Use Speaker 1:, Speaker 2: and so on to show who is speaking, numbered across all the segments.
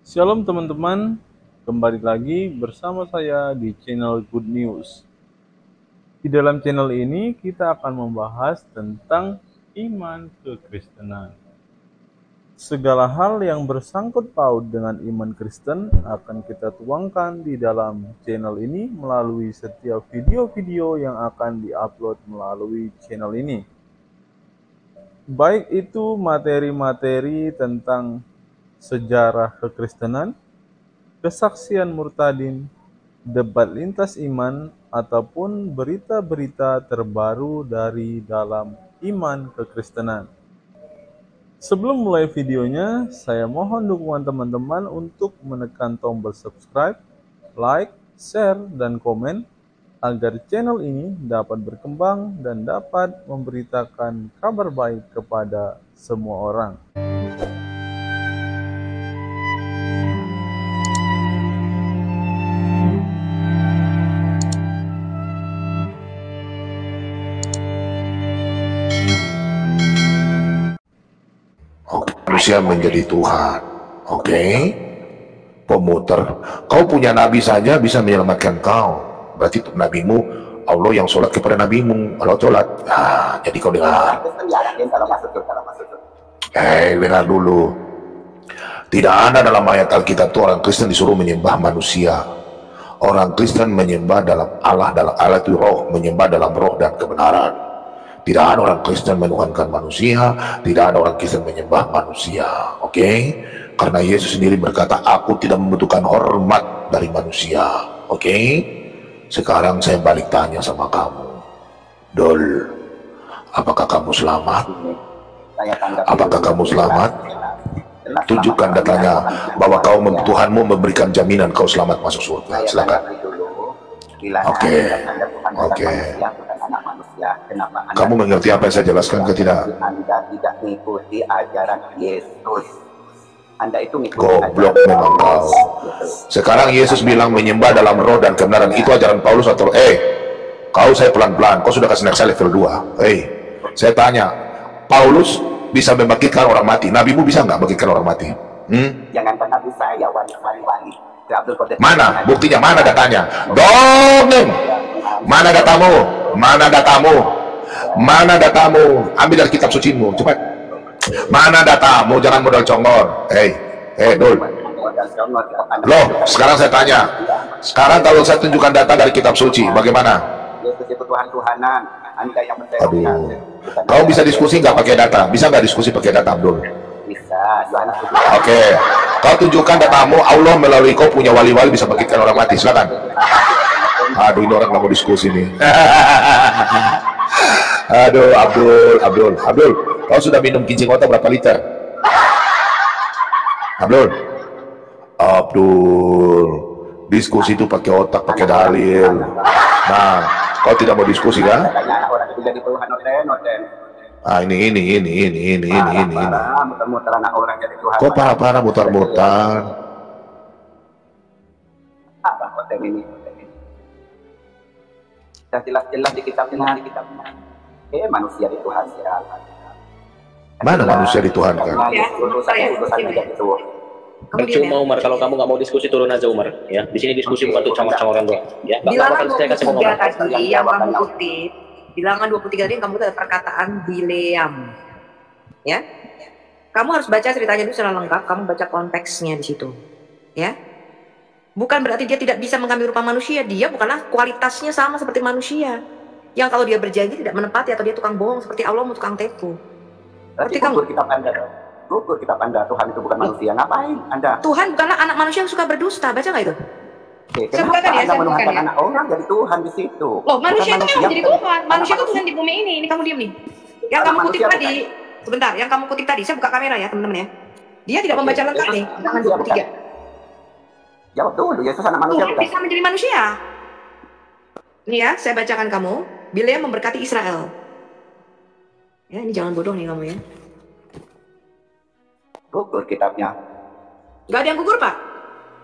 Speaker 1: Shalom teman-teman, kembali lagi bersama saya di channel Good News. Di dalam channel ini kita akan membahas tentang iman kekristenan. Segala hal yang bersangkut paut dengan iman Kristen akan kita tuangkan di dalam channel ini melalui setiap video-video yang akan diupload melalui channel ini. Baik itu materi-materi tentang sejarah kekristenan, kesaksian murtadin, debat lintas iman, ataupun berita-berita terbaru dari dalam iman kekristenan. Sebelum mulai videonya, saya mohon dukungan teman-teman untuk menekan tombol subscribe, like, share, dan komen agar channel ini dapat berkembang dan dapat memberitakan kabar baik kepada semua orang.
Speaker 2: Manusia menjadi Tuhan. Oke, pemuter. Kau punya nabi saja bisa menyelamatkan kau. Berarti nabimu Allah yang sholat kepada nabimu. Kalau sholat, jadi kau dengar. Dengar dulu. Tidak ada dalam ayat Alkitab itu orang Kristen disuruh menyembah manusia. Orang Kristen menyembah dalam Allah itu roh, menyembah dalam roh dan kebenaran. Tidak ada orang Kristen menuhankan manusia, tidak ada orang Kristen menyembah manusia. Oke? Karena Yesus sendiri berkata, aku tidak membutuhkan hormat dari manusia. Oke? Sekarang saya balik tanya sama kamu. Dol, apakah kamu selamat? Apakah kamu selamat? Tunjukkan datanya bahwa Tuhanmu memberikan jaminan kau selamat masuk surga. Silakan. Oke. Kamu mengerti apa yang saya jelaskan ke tidak?
Speaker 3: Anda tidak mengikuti ajaran Yesus. Anda itu mengikuti
Speaker 2: goblok memang kau. Sekarang Yesus bilang menyembah dalam roh dan kebenaran. Itu ajaran Paulus atau kau saya pelan-pelan. Kau sudah kasih saya level 2. Saya tanya, Paulus bisa membangkitkan orang mati. Nabimu bisa nggak bangkitkan orang mati?
Speaker 3: Jangan nabi saya wali-wali.
Speaker 2: Mana buktinya? Mana datanya? Dongeng. Mana datamu? Mana datamu? Mana datamu? Ambil dari kitab sucimu, cepat. Mana datamu? Jangan modal congor. Dul. Loh, sekarang saya tanya. Sekarang kalau saya tunjukkan data dari kitab suci, bagaimana?
Speaker 3: Yesus itu Tuhan-Tuhanan. Anda yang
Speaker 2: Aduh. Kau bisa diskusi nggak pakai data? Bisa nggak diskusi pakai data, Abdul?
Speaker 3: Bisa.
Speaker 2: Oke. Kau tunjukkan datamu, Allah melalui kau punya wali-wali bisa bangkitkan orang mati. Silakan. Aduh, ini orang nggak mau diskusi nih. Aduh, Abdul, kau sudah minum kincing otak berapa liter? Abdul, diskusi itu pakai otak, pakai dalil. Nah, kau tidak mau diskusi kan? Ini.
Speaker 3: Muter-muter anak orang jadi Tuhan.
Speaker 2: Kok parah-parah mutar-mutar?
Speaker 3: Apa konten ini? Dan jelas-jelas di kitabnya. Manusia di Tuhan siapa?
Speaker 2: Mana manusia dituhankan?
Speaker 4: Percuma Umar, kalau kamu nggak mau diskusi turun aja Umar. Ya, di sini diskusi bukan untuk camar-camaran doang. Ya,
Speaker 5: Bilangan 23 tadi yang kamu kutip, Bilangan 23 tadi yang kamu kutip perkataan Bileam. Ya, kamu harus baca ceritanya itu secara lengkap. Kamu baca konteksnya di situ. Ya, bukan berarti dia tidak bisa mengambil rupa manusia. Dia bukanlah kualitasnya sama seperti manusia. Yang kalau dia berjanji tidak menepati atau dia tukang bohong seperti Allah mau tukang tipu.
Speaker 3: Berarti kamu gugur kitab Anda, Tuhan itu bukan manusia. Ngapain Anda?
Speaker 5: Tuhan bukanlah anak manusia yang suka berdusta. Baca nggak itu?
Speaker 3: Kenapa Anda menuhankan anak orang jadi Tuhan di situ?
Speaker 5: Loh, manusia itu memang jadi Tuhan. Manusia itu Tuhan di bumi ini. Ini kamu diam nih. Yang kamu kutip tadi, sebentar. Yang kamu kutip tadi, saya buka kamera ya teman-teman ya. Dia tidak membaca lengkap nih. Bilangan 23.
Speaker 3: Jawab dulu, Yesus anak manusia
Speaker 5: Tuhan bisa menjadi manusia. Ini ya, saya bacakan kamu. Bileam memberkati Israel. Ya, ini jangan bodoh nih kamu ya.
Speaker 3: Gugur kitabnya.
Speaker 5: Gak ada yang gugur, Pak.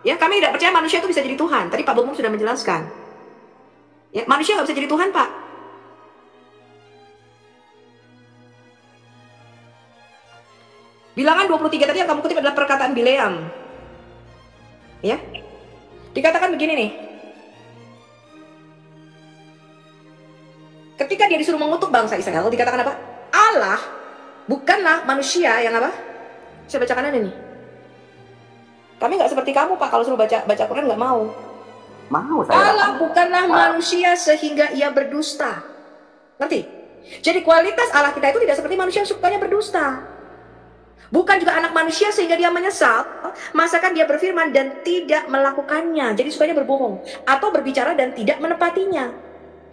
Speaker 5: Ya, kami tidak percaya manusia itu bisa jadi Tuhan. Tadi Pak Bogum sudah menjelaskan. Ya, manusia nggak bisa jadi Tuhan, Pak. Bilangan 23 tadi yang kamu kutip adalah perkataan Bileam. Ya. Dikatakan begini nih. Ketika dia disuruh mengutuk bangsa Israel, dikatakan apa? Allah bukanlah manusia yang apa? Saya bacakan aja nih. Kami nggak seperti kamu, Pak, kalau suruh baca Quran nggak mau.
Speaker 3: Mau saya.
Speaker 5: Allah bukanlah manusia sehingga ia berdusta. Ngerti? Jadi kualitas Allah kita itu tidak seperti manusia yang sukanya berdusta. Bukan juga anak manusia sehingga dia menyesal, masakan dia berfirman dan tidak melakukannya. Jadi sukanya berbohong atau berbicara dan tidak menepatinya.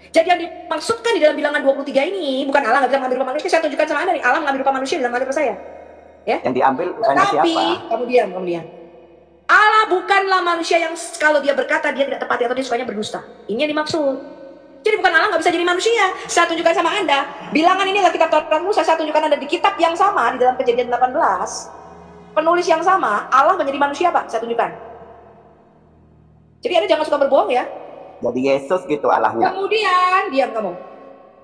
Speaker 5: Jadi yang dimaksudkan di dalam bilangan 23 ini bukan Allah nggak bisa mengambil rupa manusia. Saya tunjukkan sama Anda nih, Allah mengambil rupa manusia dalam mengambil saya. Ya.
Speaker 3: Yang diambil bukannya siapa?
Speaker 5: Tapi kamu diam. Allah bukanlah manusia yang kalau dia berkata dia tidak tepati atau dia sukanya berdusta. Ini yang dimaksud. Jadi bukan Allah nggak bisa jadi manusia. Saya tunjukkan sama Anda. Bilangan ini adalah kitab Taurat Musa. Saya tunjukkan Anda di kitab yang sama di dalam Kejadian 18. Penulis yang sama, Allah menjadi manusia, Pak. Saya tunjukkan. Jadi Anda jangan suka berbohong ya.
Speaker 3: Jadi Yesus gitu Allahnya.
Speaker 5: Kemudian, diam kamu.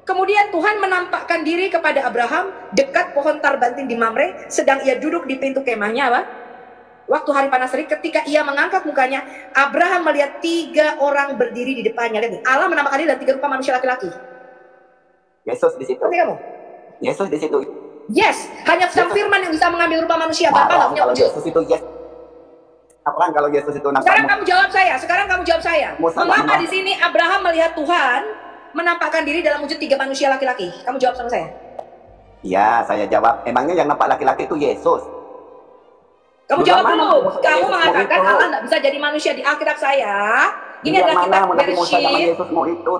Speaker 5: Kemudian Tuhan menampakkan diri kepada Abraham dekat pohon tarbantin di Mamre, sedang ia duduk di pintu kemahnya, apa? Waktu hari panas terik, ketika ia mengangkat mukanya, Abraham melihat 3 orang berdiri di depannya. Lihat nih, Allah menampakkan diri dalam 3 rupa manusia laki-laki.
Speaker 3: Yesus di situ.
Speaker 5: Ngerti kamu?
Speaker 3: Yesus di situ.
Speaker 5: Yes, hanya sang firman yang bisa mengambil rupa manusia. Bapak nggak punya
Speaker 3: Kalau
Speaker 5: wujud.
Speaker 3: Yesus itu yes. Apaan kalau Yesus itu nampak?
Speaker 5: Sekarang kamu jawab saya. Mengapa di sini Abraham melihat Tuhan menampakkan diri dalam wujud 3 manusia laki-laki? Kamu jawab sama saya.
Speaker 3: Ya, saya jawab. Emangnya yang nampak laki-laki itu Yesus?
Speaker 5: Kamu jawab dulu. Kamu mengatakan Allah nggak bisa jadi manusia di Alkitab saya. Ini adalah kitab Bereshit.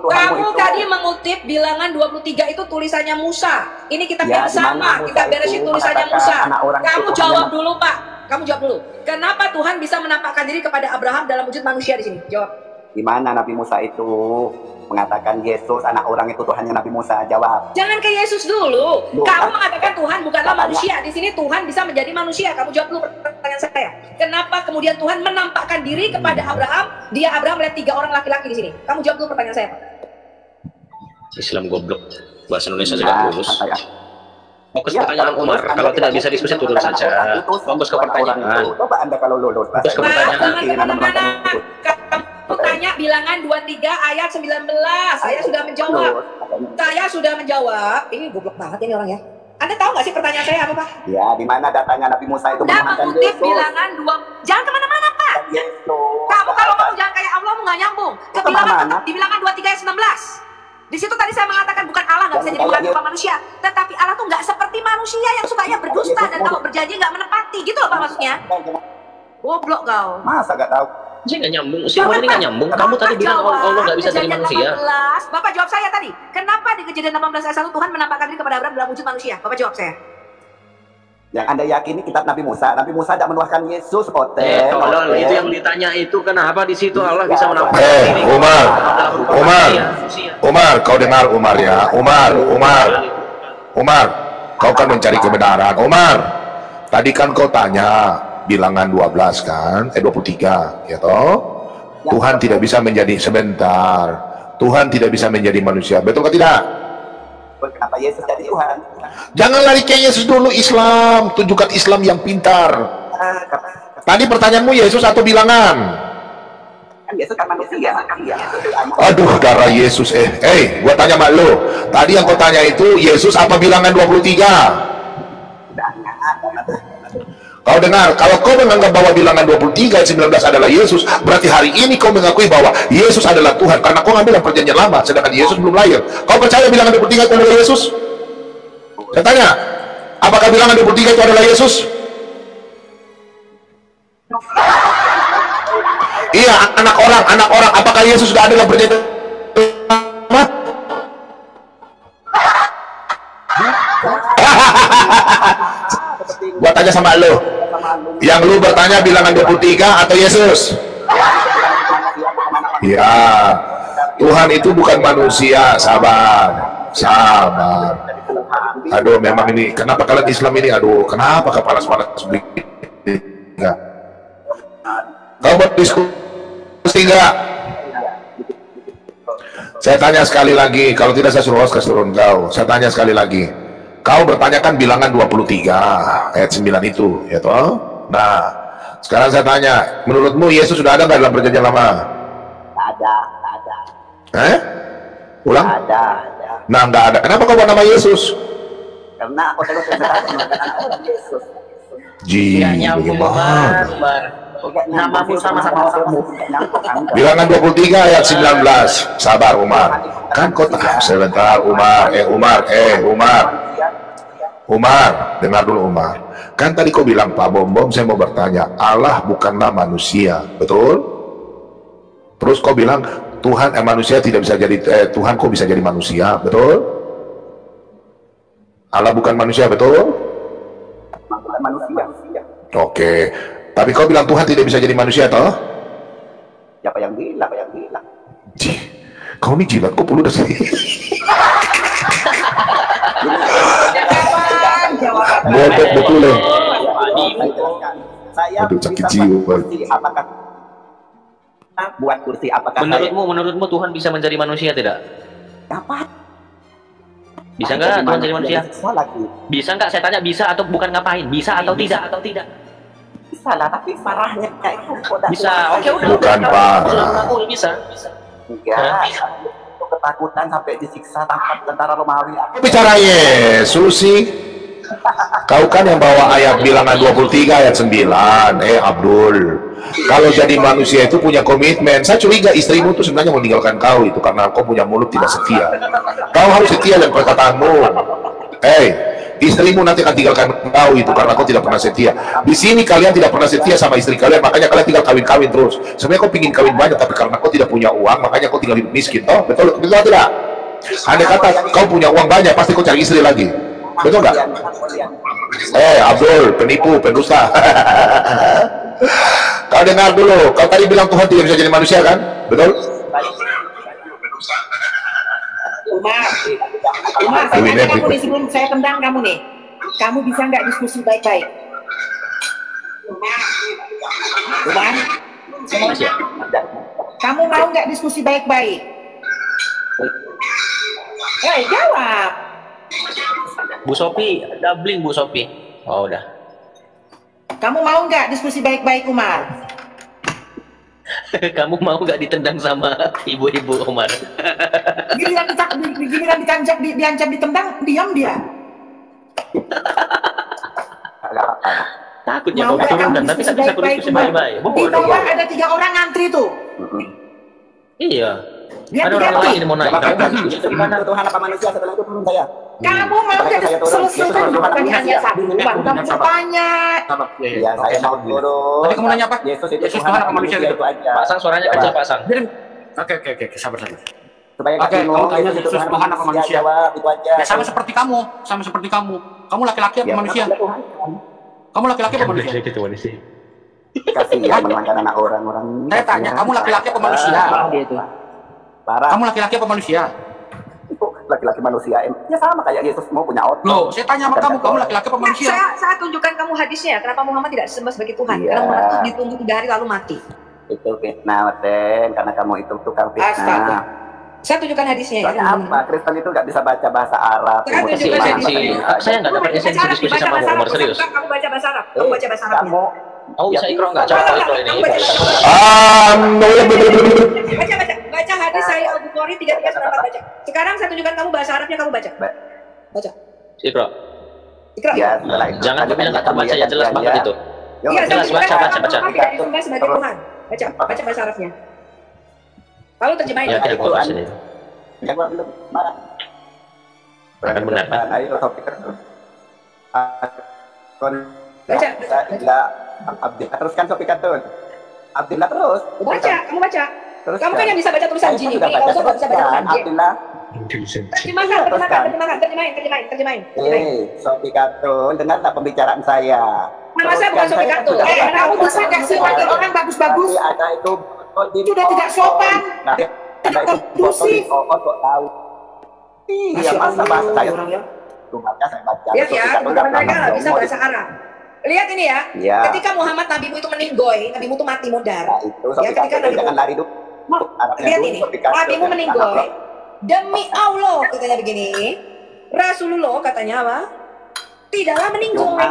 Speaker 5: Kamu tadi mengutip bilangan 23 itu tulisannya Musa. Ini kitab yang sama. Kitab Bereshit tulisannya Musa. Kamu jawab dulu, Pak. Kamu jawab dulu. Kenapa Tuhan bisa menampakkan diri kepada Abraham dalam wujud manusia di sini? Jawab.
Speaker 3: Di mana Nabi Musa itu mengatakan Yesus anak orang itu Tuhannya Nabi Musa? Jawab.
Speaker 5: Jangan ke Yesus dulu. Kamu mengatakan Tuhan bukanlah manusia. Di sini Tuhan bisa menjadi manusia. Kamu jawab dulu pertanyaan saya. Kenapa kemudian Tuhan menampakkan diri kepada Abraham? Abraham melihat 3 orang laki-laki di sini. Kamu jawab dulu pertanyaan saya, Pak.
Speaker 4: Islam goblok. Bahasa Indonesia juga lulus. Fokus ke pertanyaan Umar. Kalau tidak bisa diskusi turun saja. Fokus ke pertanyaan.
Speaker 3: Coba Anda kalau lulus.
Speaker 4: Fokus ke pertanyaan.
Speaker 5: Kamu tanya bilangan 23 ayat 19. Saya sudah menjawab. Ini goblok banget ini orang ya. Anda tahu nggak sih pertanyaan saya apa, Pak?
Speaker 3: Ya, di mana datanya Nabi Musa itu
Speaker 5: mengatakan Yesus? Bilangan 2. Jangan kemana-mana, Pak. Kamu kalau mau jangan kayak Allah, nggak nyambung. Ke bilangan di bilangan 23 ayat 19. Di situ tadi saya mengatakan bukan Allah nggak bisa jadi mengambil rupa manusia, tetapi Allah tuh nggak seperti manusia yang sukanya berdusta dan kalau berjanji nggak menepati, gitu loh Pak maksudnya. Goblok kau.
Speaker 3: Masa nggak tahu?
Speaker 4: Saya nggak nyambung, semua ini nggak nyambung. Kamu tadi bilang Allah nggak bisa jadi manusia.
Speaker 5: Bapak jawab saya tadi. Kenapa di Kejadian 18 ayat 1 Tuhan menampakkan diri kepada Abraham dalam wujud manusia? Bapak jawab saya.
Speaker 3: Yang Anda yakini kitab Nabi Musa tidak menuahkan Yesus,
Speaker 4: tolong, itu yang ditanya itu kenapa di situ Allah bisa menampakkan diri?
Speaker 2: Umar, kau dengar Umar ya, Umar, kau kan mencari kebenaran. Umar, tadi kan kau tanya bilangan 12 kan, 23, ya toh? Tuhan tidak bisa menjadi sebentar. Tuhan tidak bisa menjadi manusia, betul atau tidak?
Speaker 3: Kenapa Yesus jadi Tuhan?
Speaker 2: Jangan lari ke Yesus dulu, Islam. Tunjukkan Islam yang pintar. Tadi pertanyaanmu Yesus atau bilangan?
Speaker 3: Kan Yesus kan manusia.
Speaker 2: Aduh, darah Yesus. Gua tanya sama lu. Tadi yang kau tanya itu Yesus apa bilangan 23? Kau dengar, kalau kau menganggap bahwa bilangan 23 ayat 19 adalah Yesus, berarti hari ini kau mengakui bahwa Yesus adalah Tuhan, karena kau ngambil perjanjian lama, sedangkan Yesus belum lahir. Kau percaya bilangan 23 itu adalah Yesus? Saya tanya, apakah bilangan 23 itu adalah Yesus? Iya, anak orang, apakah Yesus sudah ada dalam perjanjian lama? Gua tanya sama lo, yang lu bertanya bilangan 23 atau Yesus? Ya, Tuhan itu bukan manusia. Sabar. Aduh, memang ini kenapa kalian Islam ini, aduh, kenapa kepanas-panas begini? Enggak. Kau berdiskusi enggak? Saya tanya sekali lagi, kalau tidak saya suruh host turun kau. Saya tanya sekali lagi. Kau bertanyakan bilangan 23 ayat 9 itu, ya toh? Nah, sekarang saya tanya, menurutmu Yesus sudah ada nggak dalam perjanjian lama?
Speaker 3: Ada.
Speaker 2: Ulang?
Speaker 3: Ada.
Speaker 2: Nah, nggak ada. Kenapa kau buat nama Yesus?
Speaker 3: Karena aku terus menggunakan nama Yesus.
Speaker 4: Nggak nyambung, Umar. Namamu sama-sama kamu.
Speaker 2: Bilangan 23 ayat 19. Sabar Umar. Kan kau tahu sebentar Umar. Umar, dengar dulu Umar. Kan tadi kau bilang Pak Bom, saya mau bertanya, Allah bukanlah manusia, betul? Terus kau bilang Tuhan manusia tidak bisa jadi Tuhan kok bisa jadi manusia, betul? Allah bukan manusia, betul?
Speaker 3: Bukan manusia.
Speaker 2: Oke. Tapi kau bilang Tuhan tidak bisa jadi manusia, toh?
Speaker 3: Siapa yang bilang?
Speaker 2: Kau ini jilat, kok puluh dari sini? Bodoh betul ya.
Speaker 3: Saya
Speaker 2: aduh, sakit
Speaker 3: bisa
Speaker 2: jiwa.
Speaker 3: kursi, apakah buat kursi? Apakah
Speaker 4: Menurutmu Tuhan bisa menjadi manusia tidak?
Speaker 3: dapat?
Speaker 4: Bisa nggak Tuhan jadi manusia?
Speaker 3: Lagi.
Speaker 4: Bisa nggak? Saya tanya bisa atau bukan ngapain? Bisa atau tidak?
Speaker 3: Bisa lah, tapi parahnya kayak itu kok
Speaker 4: Bisa. Oke, udah.
Speaker 2: Bukan parah.
Speaker 4: Bisa.
Speaker 3: Enggak, itu ketakutan sampai disiksa tanpa tentara Romawi.
Speaker 2: Kau bicara Yesus sih. Kau kan yang bawa ayat bilangan 23 ayat 9. Abdul, kalau jadi manusia itu punya komitmen. Saya curiga istrimu itu sebenarnya mau meninggalkan kau itu karena kau punya mulut tidak setia. Kau harus setia dengan perkataanmu. Istrimu nanti akan tinggalkan kau itu karena kau tidak pernah setia. Di sini kalian tidak pernah setia sama istri kalian, makanya kalian tinggal kawin-kawin terus. Sebenarnya kau pingin kawin banyak, tapi karena kau tidak punya uang, makanya kau tinggal hidup miskin. Toh betul tidak? Andai kata kau punya uang banyak, pasti kau cari istri lagi. Betul nggak? Abdul, penipu, pendusta. Kau dengar dulu, kau tadi bilang Tuhan tidak bisa jadi manusia kan? Betul?
Speaker 6: Umar, saya tanya kamu nih sebelum saya tendang kamu nih. Kamu bisa nggak diskusi baik-baik? Umar, kamu mau nggak diskusi baik-baik? Jawab.
Speaker 4: Bu Sophie, doubling Bu Sophie. Oh, udah.
Speaker 6: Kamu mau nggak diskusi baik-baik, Umar?
Speaker 4: Kamu mau nggak ditendang sama ibu-ibu Umar?
Speaker 6: Giliran diancam ditendang, diam dia.
Speaker 4: Takutnya kau keturunan, tapi tak bisa diskusi baik-baik.
Speaker 6: Di bawah ada 3 orang ngantri tuh.
Speaker 4: Iya.
Speaker 6: Dia
Speaker 4: ada orang lain yang mau naik.
Speaker 3: Tuhan apa manusia setelah itu belum saya.
Speaker 6: Kamu mau nggak selesaikan pertanyaannya satu? Kamu bertanya.
Speaker 3: Iya, saya mau dulu.
Speaker 7: Tadi kamu nanya apa?
Speaker 3: Yesus
Speaker 7: Tuhan apa manusia gitu?
Speaker 4: Pak Sang, suaranya kecil Pak Sang.
Speaker 7: Oke, sabar.
Speaker 3: Supaya
Speaker 7: Oke, kamu tanya Yesus Tuhan apa manusia?
Speaker 3: Jawab itu aja.
Speaker 7: Ya, sama seperti kamu. Kamu laki-laki apa manusia? Kamu laki-laki apa manusia?
Speaker 3: Kasihan menelankan anak orang.
Speaker 7: Saya tanya, kamu laki-laki apa manusia?
Speaker 3: Parah.
Speaker 7: Kamu laki-laki apa manusia?
Speaker 3: Itu laki-laki manusia. Ya sama kayak Yesus mau punya otot.
Speaker 7: Loh, saya tanya sama kamu laki-laki apa manusia?
Speaker 5: Saya tunjukkan kamu hadisnya. Kenapa Muhammad tidak disembah sebagai Tuhan?
Speaker 3: Iya.
Speaker 5: Karena Muhammad ditunggu 3 hari lalu mati.
Speaker 3: Itu fitnah, Den. Karena kamu itu tukang fitnah.
Speaker 5: Saya tunjukkan hadisnya.
Speaker 3: Soalnya apa? Kristen itu nggak bisa baca bahasa Arab.
Speaker 5: Saya tunjukkan hadisnya.
Speaker 4: Saya nggak dapat esensi diskusi sama Umar, serius.
Speaker 5: Kamu baca bahasa Arab. Kamu baca bahasa Arabnya.
Speaker 4: Oh, bisa ikro nggak? Coba ikro ini.
Speaker 5: Baca hadis saya Al-Bukhari 3394 baca. Sekarang saya tunjukkan kamu bahasa Arabnya, kamu baca. Baca.
Speaker 4: Ikro.
Speaker 3: Ya, setelah itu.
Speaker 4: Jangan bilang nggak terbaca, ya jelas banget itu.
Speaker 5: Iya,
Speaker 4: jelas, baca.
Speaker 5: Tidak disembah sebagai Tuhan. Baca bahasa Arabnya. Lalu terjemahin.
Speaker 4: Ya, tidak apa sini.
Speaker 3: Ya, gua belum marah.
Speaker 4: Akan benar, Pak.
Speaker 3: Ayo topik terus.
Speaker 5: Baca.
Speaker 3: Teruskan topik katun. Abdillah terus.
Speaker 5: Baca, kamu baca.
Speaker 3: Terus
Speaker 5: Kamu kan yang bisa baca tulisan jin.
Speaker 3: sudah baca
Speaker 5: Kamu bisa baca tulisan jin.
Speaker 3: Abdillah.
Speaker 5: Terjemahin.
Speaker 3: Sopi Katun, dengarlah pembicaraan saya.
Speaker 5: Nama saya bukan Sopi Katun.
Speaker 6: Kamu bisa nggak sih panggil orang bagus-bagus?
Speaker 3: Ada itu
Speaker 6: Sudah tidak sopan.
Speaker 3: Ada itu
Speaker 6: kondusif.
Speaker 3: kok tahu. Iya, masa bahasa saya. Tuh baca, saya baca.
Speaker 5: Lihat ya, teman-teman mereka nggak bisa bahasa Arab. Lihat ini ya,
Speaker 3: Ya.
Speaker 5: ketika Muhammad nabimu itu meninggoy, nabimu itu mati mudar.
Speaker 3: Nah, itu
Speaker 5: Ya, ketika nabimu,
Speaker 3: jangan lari dulu.
Speaker 5: lihat ini, nabimu meninggoy. Demi Allah, katanya begini. Rasulullah katanya apa? Tidaklah meninggoy.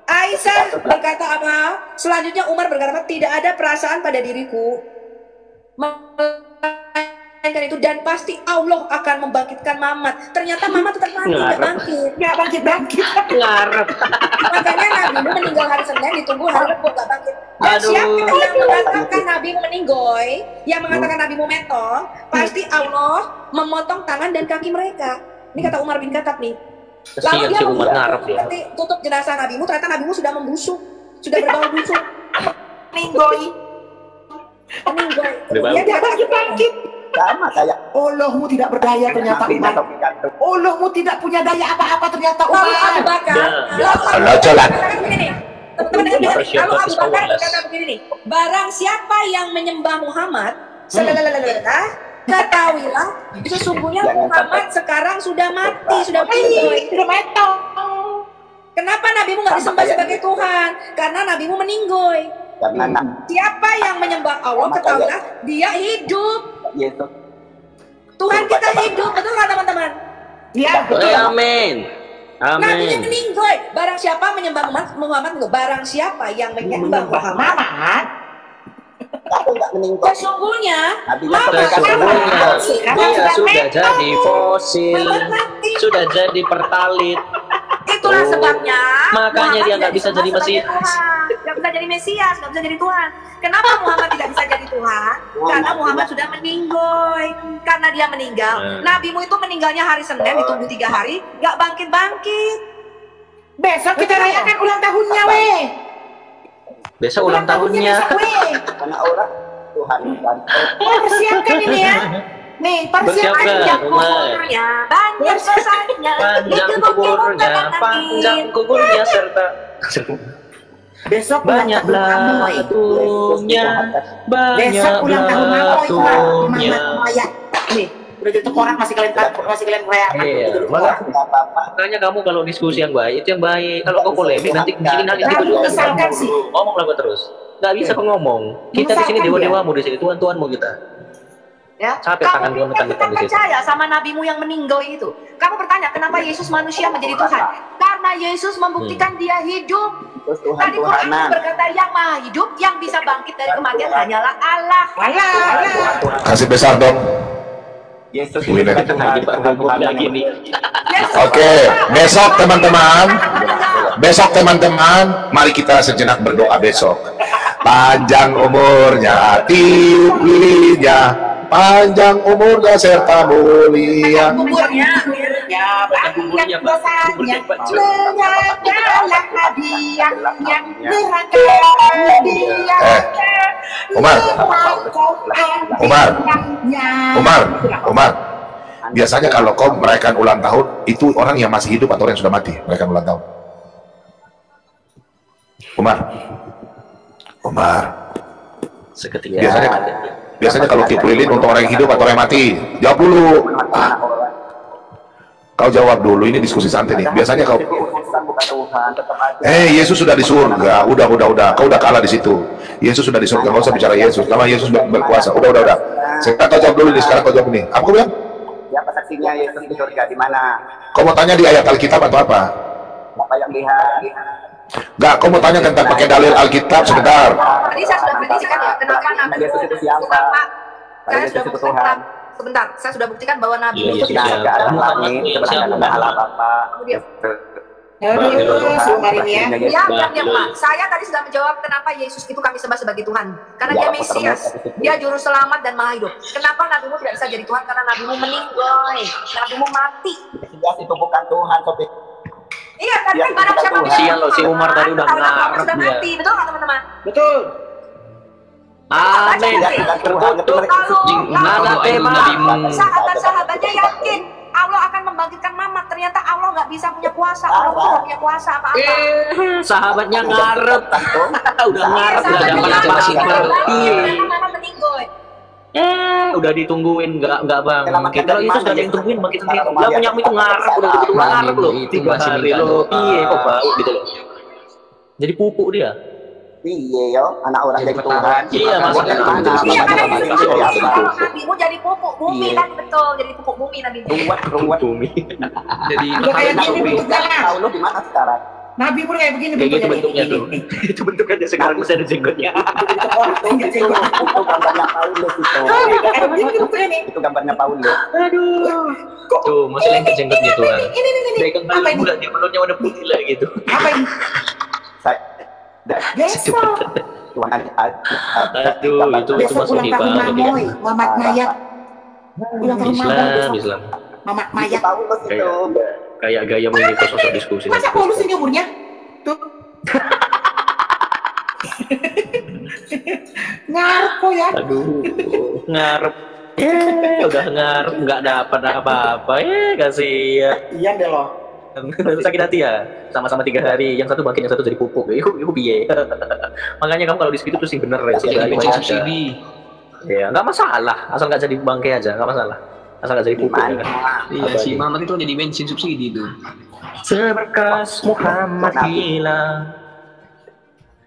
Speaker 5: Aisyah berkata apa? Selanjutnya Umar berkata apa? Tidak ada perasaan pada diriku melainkan itu, dan pasti Allah akan membangkitkan Mamat. Ternyata Mamat tetap mati, nggak bangkit.
Speaker 4: Ngarep.
Speaker 5: Makanya Nabi meninggal hari Senin, ditunggu hari Rabu nggak bangkit. Dan siapa yang mengatakan Nabi meninggoy, yang mengatakan Nabi metong, pasti Allah memotong tangan dan kaki mereka. Ini kata Umar bin Khattab nih. Lalu dia nanti tutup jenazah nabimu, ternyata nabimu sudah membusuk, sudah berbau busuk, meninggoy. Dia tidak bangkit.
Speaker 3: Sama kayak
Speaker 6: Allahmu tidak berdaya ternyata Umar. Allahmu tidak punya daya apa-apa ternyata Umar.
Speaker 5: Lalu Abu Bakar,
Speaker 2: Allah jalan.
Speaker 5: teman-teman dengar begini. Lalu Abu Bakar berkata begini nih, barang siapa yang menyembah Muhammad, ketahuilah sesungguhnya Muhammad sekarang sudah mati, sudah metong. Kenapa nabimu nggak disembah sebagai Tuhan? Karena nabimu meninggoy. Siapa yang menyembah Allah, ketahuilah dia hidup. Tuhan kita hidup, betul nggak teman-teman?
Speaker 6: Ya, betul.
Speaker 4: Amin.
Speaker 5: Nabinya meninggoy. Barang siapa menyembah Muhammad, barang siapa yang menyembah Muhammad, sesungguhnya
Speaker 4: dia sudah jadi fosil, sudah jadi pertalit.
Speaker 5: Itulah sebabnya
Speaker 4: makanya dia nggak bisa jadi Mesias,
Speaker 5: nggak bisa jadi Mesias, nggak bisa jadi Tuhan. Kenapa Muhammad tidak bisa jadi Tuhan? Karena Muhammad sudah meninggoy. Karena dia meninggal, nabimu itu meninggalnya hari Senin, ditunggu 3 hari, nggak bangkit.
Speaker 6: Besok kita rayakan ulang tahunnya, weh.
Speaker 4: Besok ulang tahunnya.
Speaker 3: Karena orang Tuhan
Speaker 6: Persiapkan ini ya. Nih, persiapkan
Speaker 5: kuburnya, banyak sosanya,
Speaker 4: panjang kuburnya serta
Speaker 6: besok
Speaker 4: banyak batunya,
Speaker 6: besok ulang tahun
Speaker 4: batunya.
Speaker 6: Nih, udah jatuh koran masih kalian rayakan.
Speaker 4: Iya, makanya kamu kalau diskusi yang baik itu yang baik. Kalau kau polemik nanti di sini nanti kita juga ngomong lagi terus. Nggak bisa kau ngomong. Kita di sini dewa-dewamu, di sini Tuhan-Tuhanmu kita.
Speaker 5: Ya,
Speaker 4: capek tangan
Speaker 5: kamu
Speaker 4: kita
Speaker 5: percaya sama nabimu yang meninggal itu. Kamu bertanya kenapa Yesus manusia menjadi Tuhan? Karena Yesus membuktikan dia hidup. Tadi Quran berkata yang maha hidup, yang bisa bangkit dari kematian hanyalah Allah.
Speaker 2: Kasih besar dong.
Speaker 3: Yesus
Speaker 2: Oke, besok teman-teman, mari kita sejenak berdoa besok. Panjang umurnya, tiup lilinnya, panjang umurnya serta mulia.
Speaker 6: Banyak dosanya, menyatalah hadiah yang
Speaker 2: Umar. Biasanya kalau kau merayakan ulang tahun, itu orang yang masih hidup atau orang yang sudah mati merayakan ulang tahun? Umar.
Speaker 4: Seketika.
Speaker 2: Biasanya kalau tiup lilin untuk orang yang hidup atau orang yang mati? Jawab dulu. Kau jawab dulu, ini diskusi santai nih. Biasanya kau Yesus sudah di surga. Udah. Kau udah kalah di situ. Yesus sudah di surga. Kau usah bicara Yesus. Karena Yesus berkuasa. Udah. Sekarang kau jawab dulu nih. Sekarang kau jawab nih. Apa kau bilang?
Speaker 3: Siapa saksinya Yesus di surga di mana?
Speaker 2: Kau mau tanya di ayat Alkitab atau apa?
Speaker 3: Bapak yang lihat.
Speaker 2: Enggak, kau mau tanya tentang pakai dalil Alkitab sebentar.
Speaker 5: Tadi saya sudah buktikan ya, kenapa Nabi
Speaker 3: Yesus itu siapa?
Speaker 5: Saya sudah buktikan. Sebentar, saya sudah buktikan bahwa Nabi itu
Speaker 3: tidak ada langit, sebenarnya Allah Bapa.
Speaker 5: Pak. Saya tadi sudah menjawab kenapa Yesus itu kami sembah sebagai Tuhan. Karena dia Mesias, dia juru selamat dan maha hidup. Kenapa nabimu tidak bisa jadi Tuhan? Karena nabimu meninggal, nabimu mati.
Speaker 3: Mesias itu bukan Tuhan, Sofi.
Speaker 5: Iya, tadi kan barang siapa
Speaker 4: sial loh, si Umar tadi udah ngarep
Speaker 5: sudah mati, betul nggak teman-teman?
Speaker 6: Betul.
Speaker 4: Amin. Terkutuk
Speaker 5: sahabat-sahabatnya yakin Allah akan membangkitkan Mamat. Ternyata Allah nggak bisa punya kuasa. Allah nggak punya kuasa apa-apa.
Speaker 4: Sahabatnya ngarep. Udah ngarep, udah zaman masih ngerti. Udah ditungguin nggak bang. Kalau itu sudah ada yang tungguin bang kita. Lah punyamu itu ngarep, udah betul ngarep loh. 3 hari loh. Iya kok bau gitu loh. Jadi pupuk dia.
Speaker 3: Iya yo, anak orang jadi Tuhan.
Speaker 4: Iya, maksudnya
Speaker 5: iya, nabimu jadi pupuk bumi kan, betul, jadi pupuk bumi nabimu.
Speaker 3: Ruwet bumi.
Speaker 4: Jadi
Speaker 3: tahu lu di mana sekarang?
Speaker 6: Nabi pun kayak begini
Speaker 4: Kayak gitu
Speaker 6: bentuknya.
Speaker 4: bentuknya tuh. Itu bentuknya sekarang masih ada jenggotnya.
Speaker 3: Itu gambarnya Paulus itu.
Speaker 6: Ada begini bentuknya nih.
Speaker 3: Itu gambarnya Paulus.
Speaker 6: Aduh.
Speaker 4: Tuh, masih lengket jenggotnya tuh.
Speaker 6: Ini.
Speaker 4: Pegang
Speaker 6: Apa ini?
Speaker 4: bulat, dia mulutnya warna putih lah gitu.
Speaker 6: Apa ini? Besok.
Speaker 3: Tuhan
Speaker 4: Aduh, itu
Speaker 6: Besok
Speaker 4: masuk
Speaker 6: ulang tahun
Speaker 4: banget ya.
Speaker 6: Mamoy, Mamat Mayat. Ulang tahun Mamoy besok.
Speaker 4: Islam.
Speaker 6: Mamat Mayat.
Speaker 3: Paulus itu.
Speaker 4: Kayak gaya ini sosok diskusi.
Speaker 6: Masa Paulus ini umurnya? Tuh. Ngarep kok ya.
Speaker 4: Aduh, ngarep. Udah ngarep, nggak dapat apa-apa. Kasihan.
Speaker 6: Iya deh loh.
Speaker 4: Sakit hati ya. Sama-sama 3 hari, yang satu bangkit, yang satu jadi pupuk. Iku piye. Makanya kamu kalau di situ tuh sih bener ya.
Speaker 7: Jadi bensin subsidi.
Speaker 4: Ya, nggak masalah. Asal nggak jadi bangkai aja, nggak masalah. Asal nggak jadi pupuk. Ya.
Speaker 7: Iya, si Mamat itu jadi bensin subsidi itu.
Speaker 4: Seberkas Muhammad hilang,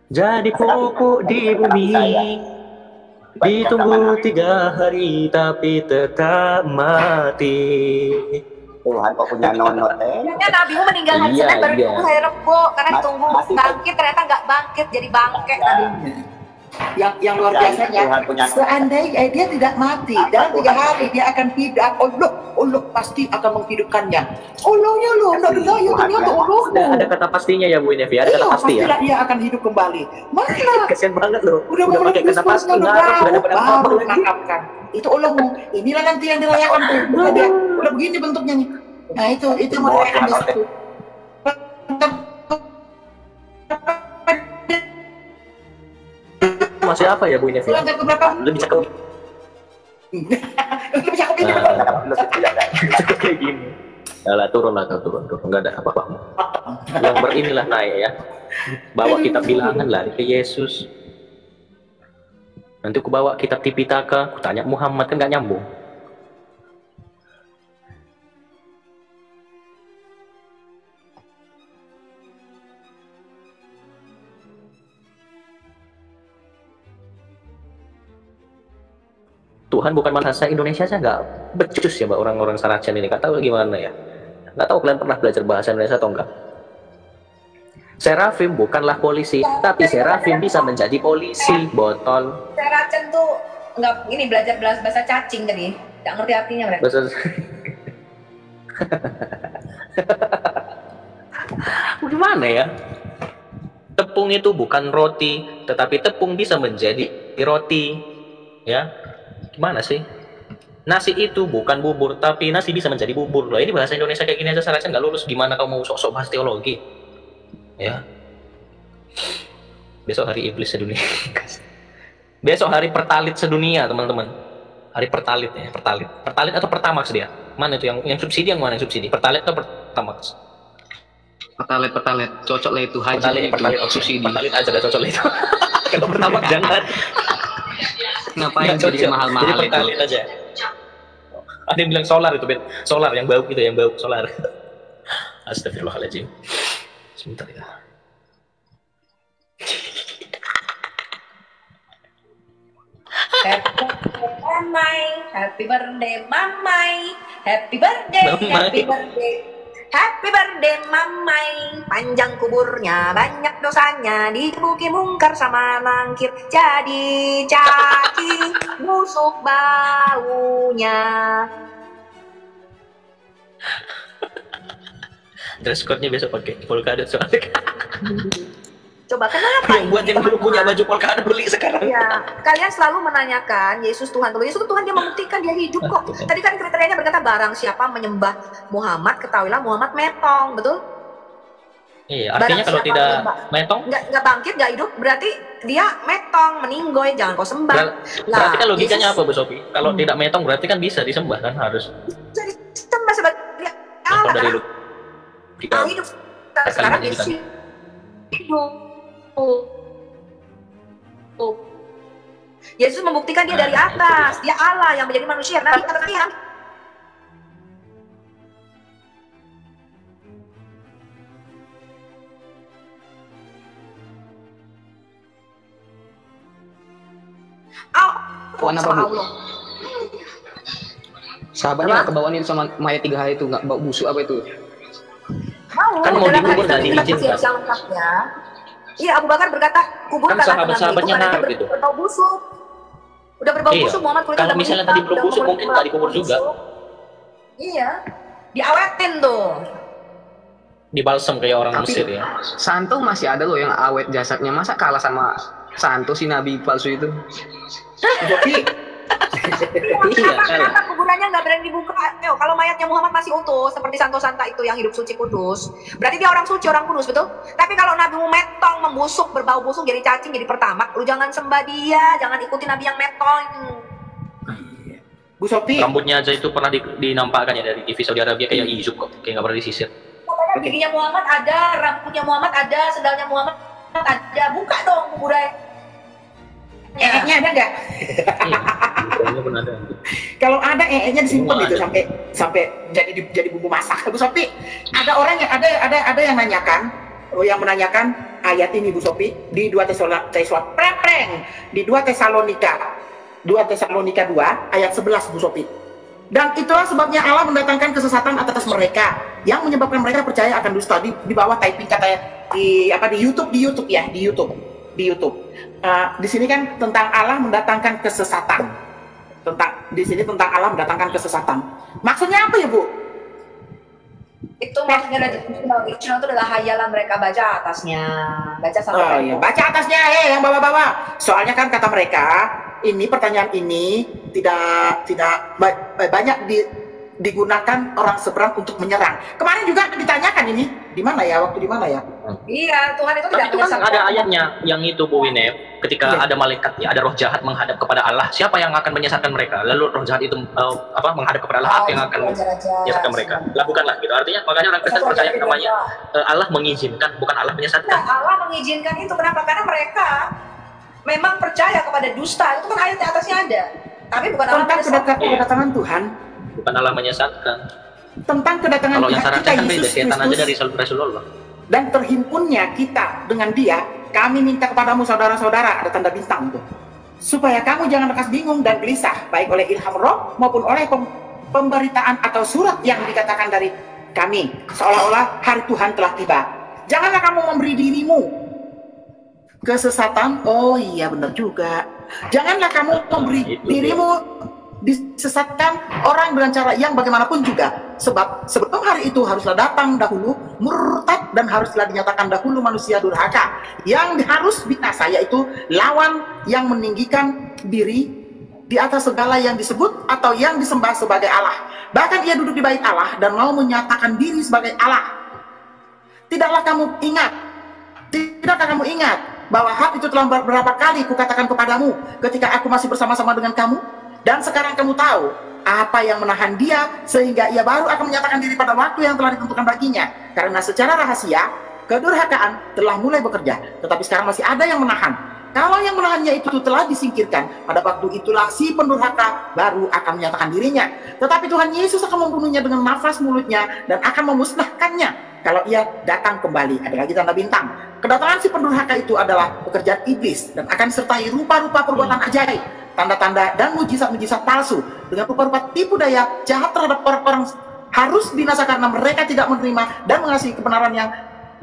Speaker 4: jadi pupuk di bumi. Ditunggu 3 hari tapi tetap mati.
Speaker 3: Tuhan kok punya nonot
Speaker 5: Ya Nabimu meninggal hari
Speaker 4: Iya,
Speaker 5: Senin baru
Speaker 4: iya.
Speaker 5: ditunggu hari Rebo karena ditunggu
Speaker 3: masih-
Speaker 5: bangkit ternyata nggak bangkit jadi bangkek tadi.
Speaker 6: Yang luar biasanya,
Speaker 3: Tuhan punya-
Speaker 6: seandainya dia tidak mati dalam 3 hari dia akan hidup. Allah pasti akan menghidupkannya. Allahnya loh, tidak berdaya ternyata Allahmu.
Speaker 4: Ada kata pastinya ya Bu Inevi, ada kata pasti ya.
Speaker 6: Dia akan hidup kembali. Mana?
Speaker 4: Kasian banget loh.
Speaker 6: Udah
Speaker 4: pakai kata pasti, ngarep, nggak dapat apa-apa
Speaker 6: baru
Speaker 4: lagi.
Speaker 6: menangkapkan. Itu Allahmu. Inilah nanti yang dirayakan tuh. Udah begini bentuknya nih. Nah itu mau dirayakan besok tuh.
Speaker 4: Masih apa ya Bu Inevi?
Speaker 6: Ulang tahun keberapa?
Speaker 4: Lebih cakep.
Speaker 6: Lebih cakep ini.
Speaker 4: Cukup kayak gini. Lah turun, nggak ada apa-apa. Yang berinilah naik ya. Bawa kitab bilangan lari ke Yesus. Nanti aku bawa kitab Tipitaka, aku tanya Muhammad, kan nggak nyambung. Tuhan bukan bahasa Indonesia saja nggak becus ya Mbak orang-orang Saracen ini, nggak tahu gimana ya. Nggak tahu kalian pernah belajar bahasa Indonesia atau enggak. Serafim bukanlah polisi, tapi Serafim bisa menjadi polisi, botol.
Speaker 5: Saracen tuh nggak ini belajar bahasa cacing tadi, nggak ngerti artinya mereka.
Speaker 4: Bahasa... Gimana ya? Tepung itu bukan roti, tetapi tepung bisa menjadi roti. Ya, gimana sih? Nasi itu bukan bubur, tapi nasi bisa menjadi bubur. Loh, ini bahasa Indonesia kayak gini aja Saracen nggak lulus. Gimana kamu mau sok-sok bahas teologi? Ya. Besok hari iblis sedunia. Besok hari pertalit sedunia, teman-teman. Hari pertalit ya, pertalit. Pertalit atau pertamax dia? Mana itu yang subsidi, yang mana yang subsidi? Pertalit atau pertamax?
Speaker 7: Pertalit. Cocok lah itu haji
Speaker 4: Pertalit,
Speaker 7: itu subsidi.
Speaker 4: Pertalit aja dah cocok itu. Kalau pertamax jangan.
Speaker 7: Ngapain
Speaker 4: Nggak
Speaker 7: jadi
Speaker 4: cocok.
Speaker 7: mahal-mahal
Speaker 4: Jadi
Speaker 7: itu?
Speaker 4: pertalit aja. Ada yang bilang solar itu, Ben. Solar yang bau gitu, yang bau solar. Astagfirullahaladzim. Sebentar ya.
Speaker 5: Happy birthday mamai, happy birthday, happy birthday, happy birthday mamai. Panjang kuburnya, banyak dosanya, digebuki mungkar sama nangkir, jadi cacing busuk baunya.
Speaker 4: Dress code-nya besok pakai polkadot soalnya.
Speaker 5: Coba kenapa?
Speaker 4: Yang buat yang dulu punya baju polkadot beli sekarang.
Speaker 5: Ya, kalian selalu menanyakan Yesus Tuhan. Kalau Yesus itu Tuhan, dia membuktikan dia hidup kok. Tadi kan kriterianya berkata barang siapa menyembah Muhammad, ketahuilah Muhammad metong, betul?
Speaker 4: Iya, artinya kalau tidak metong,
Speaker 5: nggak bangkit, nggak hidup, berarti dia metong, meninggoy, jangan kau sembah.
Speaker 4: berarti kan logikanya
Speaker 5: Yesus
Speaker 4: apa Bu Sofi? Kalau tidak metong berarti kan bisa disembah kan, harus.
Speaker 5: jadi sembah sebagai
Speaker 4: Apa
Speaker 5: Allah.
Speaker 4: dari
Speaker 5: Karena
Speaker 4: logika?
Speaker 5: hidup sekarang
Speaker 4: Kalimat
Speaker 5: Yesus
Speaker 4: ini
Speaker 5: hidup. Yesus membuktikan dia dari atas, dia Allah yang menjadi manusia. Nah, kata dia
Speaker 7: Puan apa, Bu? Sahabatnya nggak kebawaan itu sama mayat 3 hari itu, nggak bau busuk apa itu?
Speaker 5: mau
Speaker 4: Kan mau
Speaker 5: dalam
Speaker 4: dikubur
Speaker 5: hadis
Speaker 4: nggak
Speaker 5: Nabi kita
Speaker 4: diizinkan.
Speaker 5: yang lengkapnya. Iya, Abu Bakar berkata, kuburkan
Speaker 4: Kan
Speaker 5: Nabi itu
Speaker 4: sahabat-sahabatnya
Speaker 5: karena
Speaker 4: naruh
Speaker 5: dia
Speaker 4: gitu.
Speaker 5: berbau busuk. Udah berbau
Speaker 4: Iya.
Speaker 5: busuk, Muhammad kulitnya
Speaker 4: Kalau
Speaker 5: udah
Speaker 4: misalnya
Speaker 5: menghitam,
Speaker 4: tadi berbau
Speaker 5: udah
Speaker 4: busuk, mungkin nggak dikubur juga.
Speaker 5: busuk. Iya, diawetin tuh.
Speaker 4: Dibalsem kayak orang
Speaker 8: Tapi
Speaker 4: Mesir ya.
Speaker 8: Santo masih ada loh yang awet jasadnya. Masa kalah sama Santo si nabi palsu itu?
Speaker 6: Tapi
Speaker 4: Iya,
Speaker 5: Kenapa kuburannya nggak berani dibuka? Kalau mayatnya Muhammad masih utuh, seperti Santo Santa itu yang hidup suci kudus, berarti dia orang suci, orang kudus, betul? Tapi kalau nabimu metong, membusuk, berbau busuk, jadi cacing, jadi pertama, lu jangan sembah dia, jangan ikuti nabi yang metong.
Speaker 6: Bu Sophie,
Speaker 4: Rambutnya aja itu pernah dinampakkan ya dari TV Saudi Arabia kayak Yusuf kok, kayak nggak pernah disisir.
Speaker 5: Katanya giginya Muhammad ada, rambutnya Muhammad ada, sendalnya Muhammad ada, buka dong kuburannya.
Speaker 6: nya ada nggak?
Speaker 4: Iya, pernah ada.
Speaker 6: Kalau ada nya disimpan
Speaker 4: Semua
Speaker 6: gitu
Speaker 4: ada.
Speaker 6: sampai jadi bumbu masak. Bu Sophie, ada orang yang ada yang nanyakan, yang menanyakan ayat ini Bu Sophie di 2 Tesalonika 2 ayat 11 Bu Sophie. Dan itulah sebabnya Allah mendatangkan kesesatan atas mereka yang menyebabkan mereka percaya akan dusta. Di bawah typing katanya di YouTube ya, di YouTube. Di sini kan tentang Allah mendatangkan kesesatan. Di sini tentang Allah mendatangkan kesesatan. Maksudnya apa ya, Bu?
Speaker 5: Itu maksudnya dari original itu adalah hayalan mereka, baca atasnya, baca sampai
Speaker 6: Iya, baca atasnya yang bawah-bawah. Soalnya kan kata mereka, pertanyaan ini tidak banyak digunakan orang seberang untuk menyerang. Kemarin juga ditanyakan ini, di mana ya?
Speaker 5: Iya, Tuhan itu
Speaker 4: Tapi
Speaker 5: tidak
Speaker 4: itu kan
Speaker 5: menyesatkan.
Speaker 4: ada ayatnya yang itu Bu Winep, ketika
Speaker 6: Iya.
Speaker 4: ada malaikat ya, ada roh jahat menghadap kepada Allah, siapa yang akan menyesatkan mereka? Lalu roh jahat itu menghadap kepada Allah, apa yang akan menyesatkan mereka? Lakukanlah gitu. Artinya makanya orang Kristen percaya namanya Allah mengizinkan, bukan Allah menyesatkan.
Speaker 5: Nah, Allah mengizinkan itu kenapa? Karena mereka memang percaya kepada dusta. Itu kan ayat di atasnya ada. Tapi bukan Allah
Speaker 6: Tentang
Speaker 5: menyesatkan.
Speaker 6: kedatangan Tuhan,
Speaker 4: Bukan Allah menyesatkan.
Speaker 6: tentang kedatangan
Speaker 4: Kalau yang
Speaker 6: Tuhan
Speaker 4: syaratnya
Speaker 6: kita
Speaker 4: kan beda,
Speaker 6: Yesus
Speaker 4: setan aja dari
Speaker 6: Kristus
Speaker 4: Rasulullah.
Speaker 6: dan terhimpunnya kita dengan Dia, kami minta kepadamu saudara-saudara, ada tanda bintang tuh, supaya kamu jangan lekas bingung dan gelisah, baik oleh ilham roh maupun oleh pemberitaan atau surat yang dikatakan dari kami, seolah-olah hari Tuhan telah tiba. Janganlah kamu memberi dirimu kesesatan. Oh iya, benar juga. Janganlah kamu memberi dirimu disesatkan orang dengan cara yang bagaimanapun juga, sebab sebelum hari itu haruslah datang dahulu murtad dan haruslah dinyatakan dahulu manusia durhaka yang harus binasa, yaitu lawan yang meninggikan diri di atas segala yang disebut atau yang disembah sebagai Allah. Bahkan ia duduk di bait Allah dan mau menyatakan diri sebagai Allah. Tidakkah kamu ingat bahwa hak itu telah beberapa kali kukatakan kepadamu ketika aku masih bersama-sama dengan kamu? Dan sekarang kamu tahu apa yang menahan dia sehingga ia baru akan menyatakan diri pada waktu yang telah ditentukan baginya. Karena secara rahasia, kedurhakaan telah mulai bekerja, tetapi sekarang masih ada yang menahan. Kalau yang menahannya itu telah disingkirkan, pada waktu itulah si pendurhaka baru akan menyatakan dirinya. Tetapi Tuhan Yesus akan membunuhnya dengan nafas mulutnya dan akan memusnahkannya kalau ia datang kembali. Ada lagi tanda bintang. Kedatangan si pendurhaka itu adalah pekerjaan iblis dan akan disertai rupa-rupa perbuatan ajaib, tanda-tanda dan mujizat-mujizat palsu dengan rupa-rupa tipu daya jahat terhadap orang-orang harus binasa karena mereka tidak menerima dan mengasihi kebenaran yang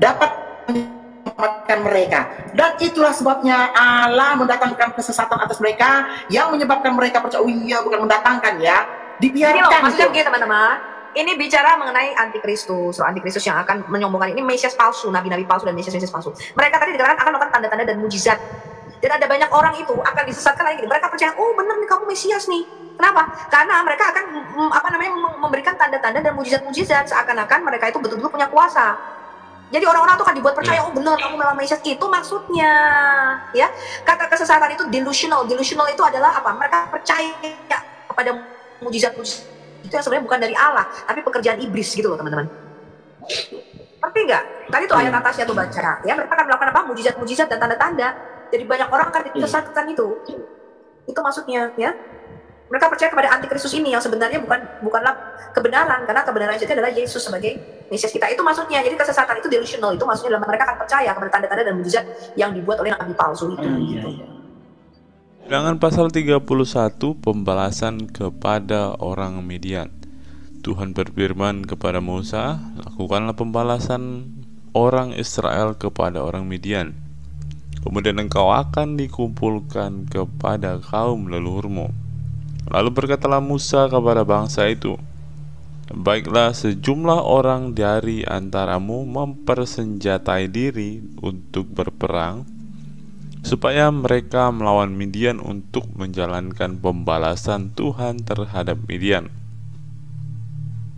Speaker 6: dapat menyelamatkan mereka. Dan itulah sebabnya Allah mendatangkan kesesatan atas mereka yang menyebabkan mereka percaya. Oh iya, bukan mendatangkan ya,
Speaker 5: Ini loh,
Speaker 6: dibiarkan.
Speaker 5: maksudnya begini teman-teman. Ini bicara mengenai antikristus, roh antikristus yang akan menyombongkan ini Mesias palsu, nabi-nabi palsu dan Mesias palsu. Mereka tadi dikatakan akan melakukan tanda-tanda dan mujizat. Dan ada banyak orang itu akan disesatkan lagi. Mereka percaya, oh benar nih kamu Mesias nih. Kenapa? Karena mereka akan memberikan tanda-tanda dan mujizat-mujizat seakan-akan mereka itu betul-betul punya kuasa. Jadi orang-orang itu akan dibuat percaya, oh benar kamu memang Mesias. Itu maksudnya, ya. Kata kesesatan itu delusional. Delusional itu adalah apa? Mereka percaya kepada mujizat-mujizat itu yang sebenarnya bukan dari Allah, tapi pekerjaan iblis gitu loh teman-teman. Ngerti nggak? Tadi tuh ayat atasnya tuh baca, ya mereka akan melakukan apa? Mujizat-mujizat dan tanda-tanda. Jadi banyak orang akan disesatkan itu. Itu maksudnya, ya. Mereka percaya kepada antikristus ini yang sebenarnya bukanlah kebenaran, karena kebenaran itu adalah Yesus sebagai Mesias kita. Itu maksudnya. Jadi kesesatan itu delusional, itu maksudnya adalah mereka akan percaya kepada tanda-tanda dan mujizat yang dibuat oleh nabi palsu itu.
Speaker 1: Bilangan pasal 31 pembalasan kepada orang Midian. Tuhan berfirman kepada Musa, lakukanlah pembalasan orang Israel kepada orang Midian. Kemudian engkau akan dikumpulkan kepada kaum leluhurmu. Lalu berkatalah Musa kepada bangsa itu, baiklah, sejumlah orang dari antaramu mempersenjatai diri untuk berperang, supaya mereka melawan Midian untuk menjalankan pembalasan Tuhan terhadap Midian.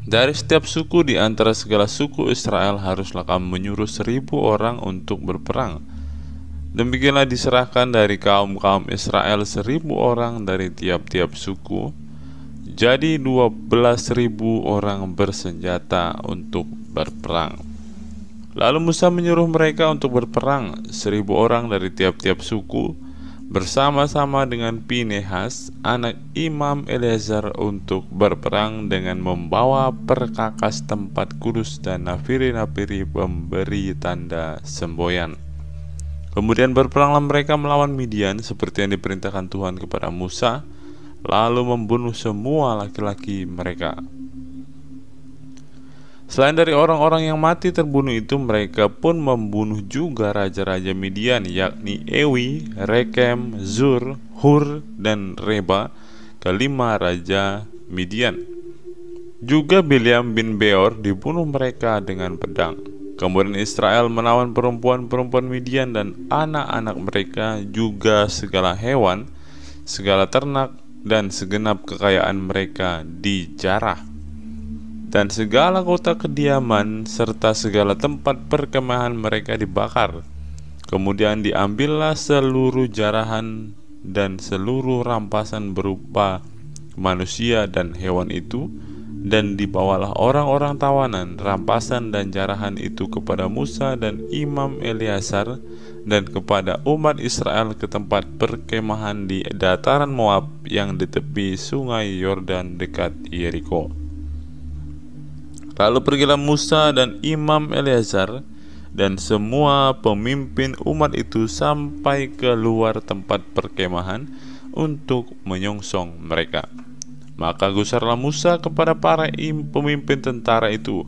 Speaker 1: Dari setiap suku di antara segala suku Israel haruslah kamu menyuruh 1.000 orang untuk berperang. Demikianlah diserahkan dari kaum-kaum Israel 1.000 orang dari tiap-tiap suku. Jadi 12.000 orang bersenjata untuk berperang. Lalu Musa menyuruh mereka untuk berperang, 1.000 orang dari tiap-tiap suku, bersama-sama dengan Pinehas, anak Imam Eleazar, untuk berperang dengan membawa perkakas tempat kudus dan nafiri-nafiri pemberi tanda semboyan. Kemudian berperanglah mereka melawan Midian seperti yang diperintahkan Tuhan kepada Musa, lalu membunuh semua laki-laki mereka. Selain dari orang-orang yang mati terbunuh itu, mereka pun membunuh juga raja-raja Midian, yakni Ewi, Rekem, Zur, Hur, dan Reba, kelima raja Midian. Juga Bileam bin Beor dibunuh mereka dengan pedang. Kemudian Israel menawan perempuan-perempuan Midian dan anak-anak mereka, juga segala hewan, segala ternak, dan segenap kekayaan mereka dijarah. Dan segala kota kediaman serta segala tempat perkemahan mereka dibakar. Kemudian diambillah seluruh jarahan dan seluruh rampasan berupa manusia dan hewan itu, dan dibawalah orang-orang tawanan, rampasan dan jarahan itu kepada Musa dan Imam Eleazar dan kepada umat Israel ke tempat perkemahan di dataran Moab yang di tepi sungai Yordan dekat Yeriko. Lalu pergilah Musa dan Imam Eleazar dan semua pemimpin umat itu sampai ke luar tempat perkemahan untuk menyongsong mereka. Maka gusarlah Musa kepada para pemimpin tentara itu,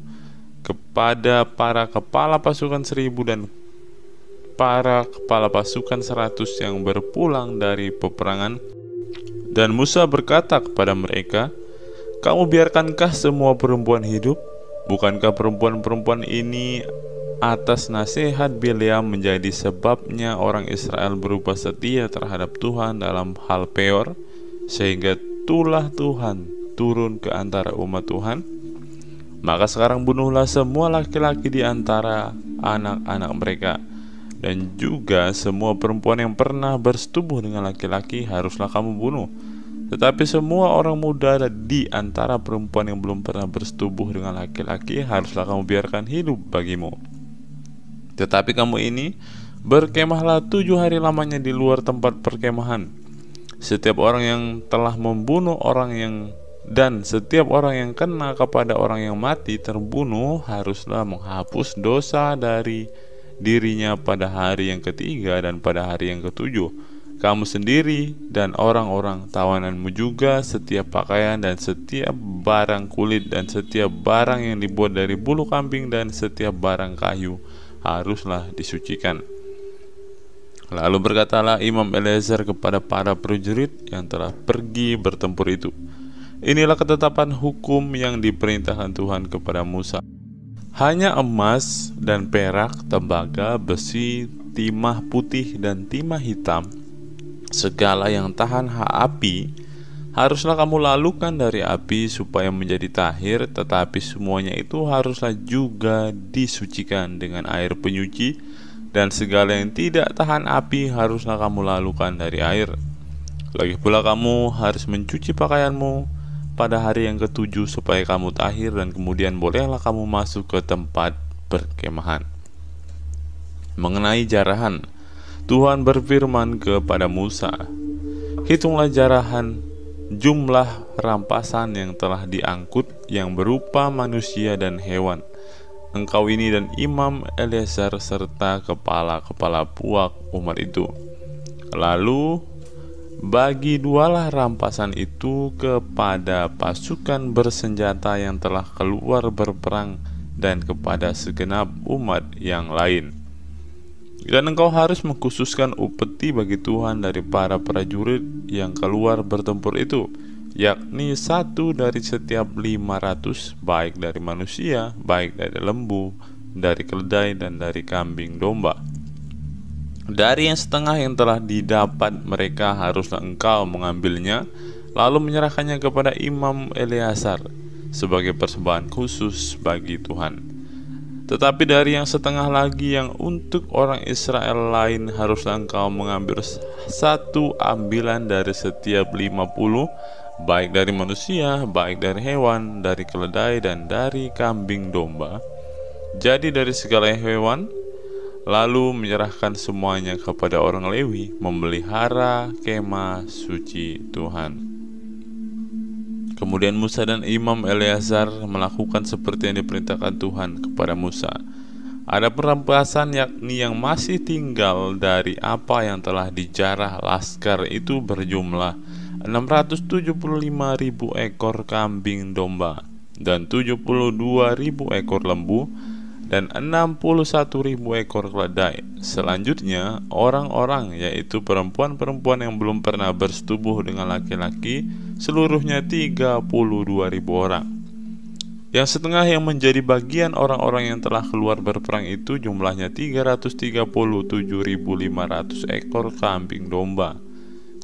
Speaker 1: kepada para kepala pasukan 1.000 dan para kepala pasukan 100 yang berpulang dari peperangan. Dan Musa berkata kepada mereka, kamu biarkankah semua perempuan hidup? Bukankah perempuan-perempuan ini atas nasihat Bileam menjadi sebabnya orang Israel berubah setia terhadap Tuhan dalam hal Peor, sehingga tulah Tuhan turun ke antara umat Tuhan? Maka sekarang bunuhlah semua laki-laki di antara anak-anak mereka, dan juga semua perempuan yang pernah bersetubuh dengan laki-laki haruslah kamu bunuh. Tetapi semua orang muda di antara perempuan yang belum pernah bersetubuh dengan laki-laki haruslah kamu biarkan hidup bagimu. Tetapi kamu ini berkemahlah 7 hari lamanya di luar tempat perkemahan. Setiap orang yang telah membunuh orang dan setiap orang yang kena kepada orang yang mati terbunuh haruslah menghapus dosa dari dirinya pada hari yang ketiga dan pada hari yang ketujuh. Kamu sendiri dan orang-orang tawananmu juga, setiap pakaian dan setiap barang kulit dan setiap barang yang dibuat dari bulu kambing dan setiap barang kayu haruslah disucikan. Lalu berkatalah Imam Eleazar kepada para prajurit yang telah pergi bertempur itu, inilah ketetapan hukum yang diperintahkan Tuhan kepada Musa. Hanya emas dan perak, tembaga, besi, timah putih dan timah hitam, segala yang tahan api haruslah kamu lalukan dari api supaya menjadi tahir, tetapi semuanya itu haruslah juga disucikan dengan air penyuci, dan segala yang tidak tahan api haruslah kamu lalukan dari air. Lagi pula kamu harus mencuci pakaianmu pada hari yang ketujuh supaya kamu tahir, dan kemudian bolehlah kamu masuk ke tempat perkemahan. Mengenai jarahan, Tuhan berfirman kepada Musa, hitunglah jarahan jumlah rampasan yang telah diangkut yang berupa manusia dan hewan. Engkau ini dan Imam Eleazar serta kepala-kepala puak umat itu. Lalu Bagi dualah rampasan itu kepada pasukan bersenjata yang telah keluar berperang dan kepada segenap umat yang lain. Dan engkau harus mengkhususkan upeti bagi Tuhan dari para prajurit yang keluar bertempur itu, yakni 1 dari setiap 500, baik dari manusia, baik dari lembu, dari keledai, dan dari kambing domba. Dari yang setengah yang telah didapat mereka haruslah engkau mengambilnya, lalu menyerahkannya kepada Imam Eleazar sebagai persembahan khusus bagi Tuhan. Tetapi dari yang setengah lagi yang untuk orang Israel lain haruslah engkau mengambil 1 ambilan dari setiap 50, baik dari manusia, baik dari hewan, dari keledai, dan dari kambing domba. Jadi dari segala hewan, lalu menyerahkan semuanya kepada orang Lewi memelihara kemah suci Tuhan. Kemudian Musa dan Imam Eleazar melakukan seperti yang diperintahkan Tuhan kepada Musa. Ada perampasan, yakni yang masih tinggal dari apa yang telah dijarah laskar itu berjumlah 675.000 ekor kambing domba dan 72.000 ekor lembu dan 61.000 ekor keledai. Selanjutnya orang-orang, yaitu perempuan-perempuan yang belum pernah bersetubuh dengan laki-laki, seluruhnya 32.000 orang. Yang setengah yang menjadi bagian orang-orang yang telah keluar berperang itu jumlahnya 337.500 ekor kambing domba.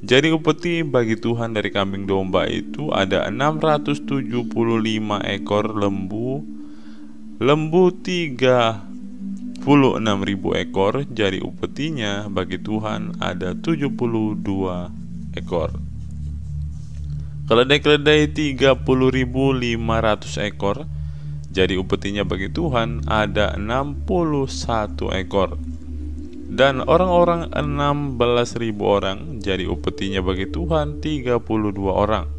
Speaker 1: Jadi upeti bagi Tuhan dari kambing domba itu ada 675 ekor lembu 36.000 ekor. Jadi upetinya bagi Tuhan ada 72 ekor. Keledai-keledai 30.500 ekor. Jadi upetinya bagi Tuhan ada 61 ekor. Dan orang-orang 16.000 orang. Jadi upetinya bagi Tuhan 32 orang.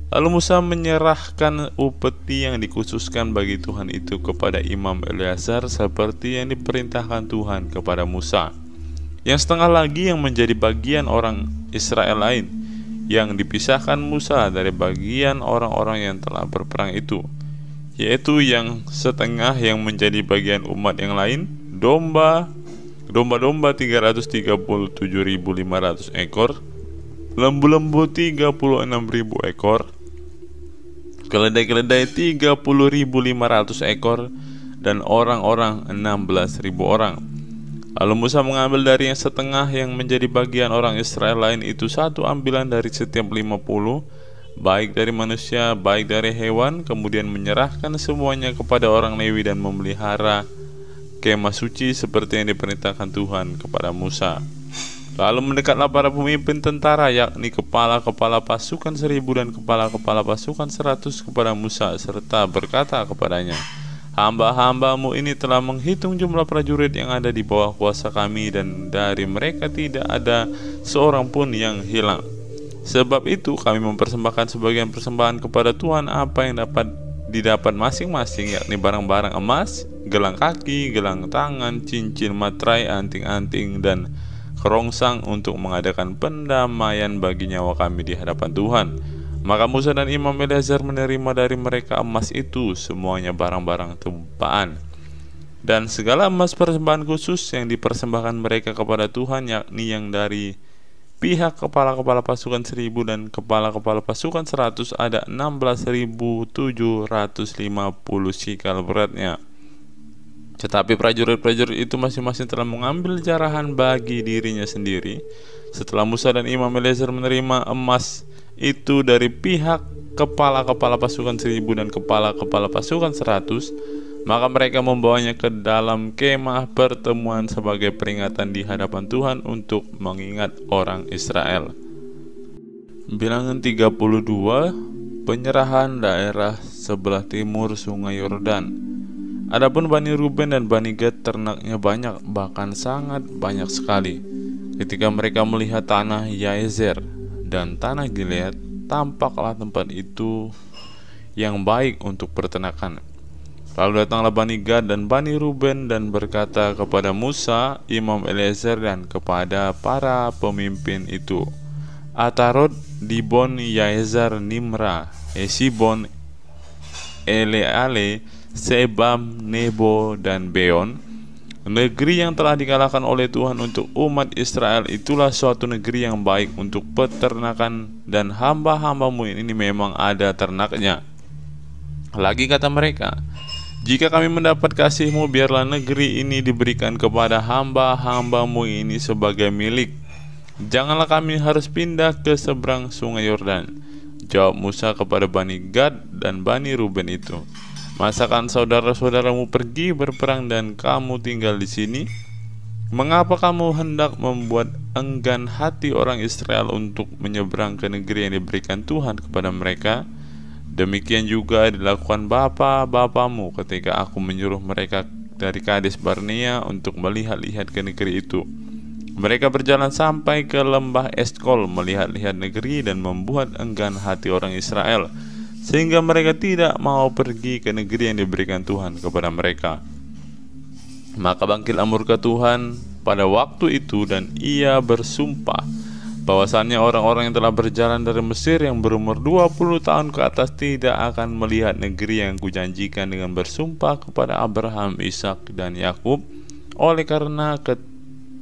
Speaker 1: Lalu Musa menyerahkan upeti yang dikhususkan bagi Tuhan itu kepada Imam Eleazar seperti yang diperintahkan Tuhan kepada Musa. Yang setengah lagi yang menjadi bagian orang Israel lain, yang dipisahkan Musa dari bagian orang-orang yang telah berperang itu, yaitu yang setengah yang menjadi bagian umat yang lain, domba 337.500 ekor, lembu-lembu 36.000 ekor, keledai-keledai 30.500 ekor, dan orang-orang 16.000 orang. Lalu Musa mengambil dari yang setengah yang menjadi bagian orang Israel lain itu 1 ambilan dari setiap 50, baik dari manusia, baik dari hewan, kemudian menyerahkan semuanya kepada orang Lewi dan memelihara kemah suci seperti yang diperintahkan Tuhan kepada Musa. Lalu mendekatlah para pemimpin tentara, yakni kepala-kepala pasukan 1.000 dan kepala-kepala pasukan 100 kepada Musa, serta berkata kepadanya, hamba-hambamu ini telah menghitung jumlah prajurit yang ada di bawah kuasa kami, dan dari mereka tidak ada seorang pun yang hilang. Sebab itu kami mempersembahkan sebagian persembahan kepada Tuhan apa yang didapat masing-masing, yakni barang-barang emas, gelang kaki, gelang tangan, cincin, materai, anting-anting, dan kerongsang untuk mengadakan pendamaian bagi nyawa kami di hadapan Tuhan. Maka Musa dan Imam Eleazar menerima dari mereka emas itu semuanya barang-barang tumpaan, dan segala emas persembahan khusus yang dipersembahkan mereka kepada Tuhan, yakni yang dari pihak kepala-kepala pasukan 1.000 dan kepala-kepala pasukan 100 ada 16.750 sikal beratnya. Tetapi prajurit-prajurit itu masing-masing telah mengambil jarahan bagi dirinya sendiri. Setelah Musa dan Imam Eleazar menerima emas itu dari pihak kepala-kepala pasukan 1.000 dan kepala-kepala pasukan 100, maka mereka membawanya ke dalam kemah pertemuan sebagai peringatan di hadapan Tuhan untuk mengingat orang Israel. Bilangan 32, penyerahan daerah sebelah timur Sungai Yordan. Adapun Bani Ruben dan Bani Gad ternaknya banyak, bahkan sangat banyak sekali. Ketika mereka melihat tanah Yaezer dan tanah Gilead, tampaklah tempat itu yang baik untuk peternakan. Lalu datanglah Bani Gad dan Bani Ruben dan berkata kepada Musa, Imam Eleazar, dan kepada para pemimpin itu, Atarot, Dibon, Yaezer, Nimra, Hesibon, Eleale, Sebam, Nebo, dan Beon. Negeri yang telah dikalahkan oleh Tuhan untuk umat Israel itulah suatu negeri yang baik untuk peternakan, dan hamba-hambamu ini memang ada ternaknya. Lagi kata mereka, jika kami mendapat kasih-Mu, biarlah negeri ini diberikan kepada hamba-hambamu ini sebagai milik. Janganlah kami harus pindah ke seberang sungai Yordan. Jawab Musa kepada Bani Gad dan Bani Ruben itu, masakan saudara-saudaramu pergi berperang dan kamu tinggal di sini? Mengapa kamu hendak membuat enggan hati orang Israel untuk menyeberang ke negeri yang diberikan Tuhan kepada mereka? Demikian juga dilakukan bapa-bapamu ketika aku menyuruh mereka dari Kades Barnea untuk melihat-lihat ke negeri itu. Mereka berjalan sampai ke lembah Eskol melihat-lihat negeri dan membuat enggan hati orang Israel, sehingga mereka tidak mau pergi ke negeri yang diberikan Tuhan kepada mereka. Maka bangkitlah murka Tuhan pada waktu itu, dan ia bersumpah bahwasannya orang-orang yang telah berjalan dari Mesir yang berumur 20 tahun ke atas tidak akan melihat negeri yang kujanjikan dengan bersumpah kepada Abraham, Ishak, dan Yakub, oleh karena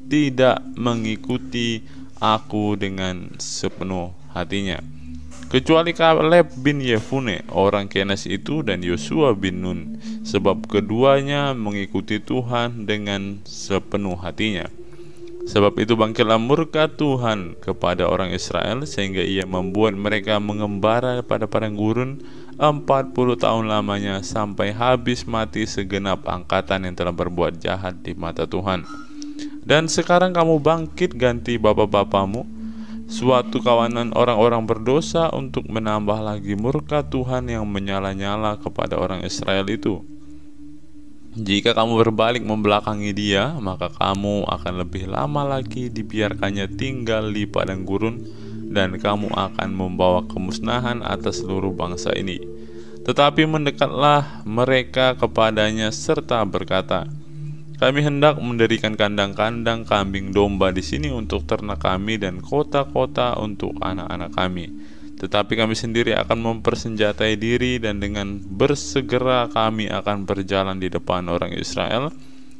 Speaker 1: tidak mengikuti aku dengan sepenuh hatinya, kecuali Kaleb bin Yefune orang Kenas itu dan Yosua bin Nun, sebab keduanya mengikuti Tuhan dengan sepenuh hatinya. Sebab itu bangkitlah murka Tuhan kepada orang Israel, sehingga ia membuat mereka mengembara pada padang gurun 40 tahun lamanya, sampai habis mati segenap angkatan yang telah berbuat jahat di mata Tuhan. Dan sekarang kamu bangkit ganti bapa-bapamu, suatu kawanan orang-orang berdosa, untuk menambah lagi murka Tuhan yang menyala-nyala kepada orang Israel itu. Jika kamu berbalik membelakangi dia, maka kamu akan lebih lama lagi dibiarkannya tinggal di padang gurun, dan kamu akan membawa kemusnahan atas seluruh bangsa ini. Tetapi mendekatlah mereka kepadanya serta berkata, kami hendak mendirikan kandang-kandang kambing domba di sini untuk ternak kami dan kota-kota untuk anak-anak kami. Tetapi kami sendiri akan mempersenjatai diri, dan dengan bersegera kami akan berjalan di depan orang Israel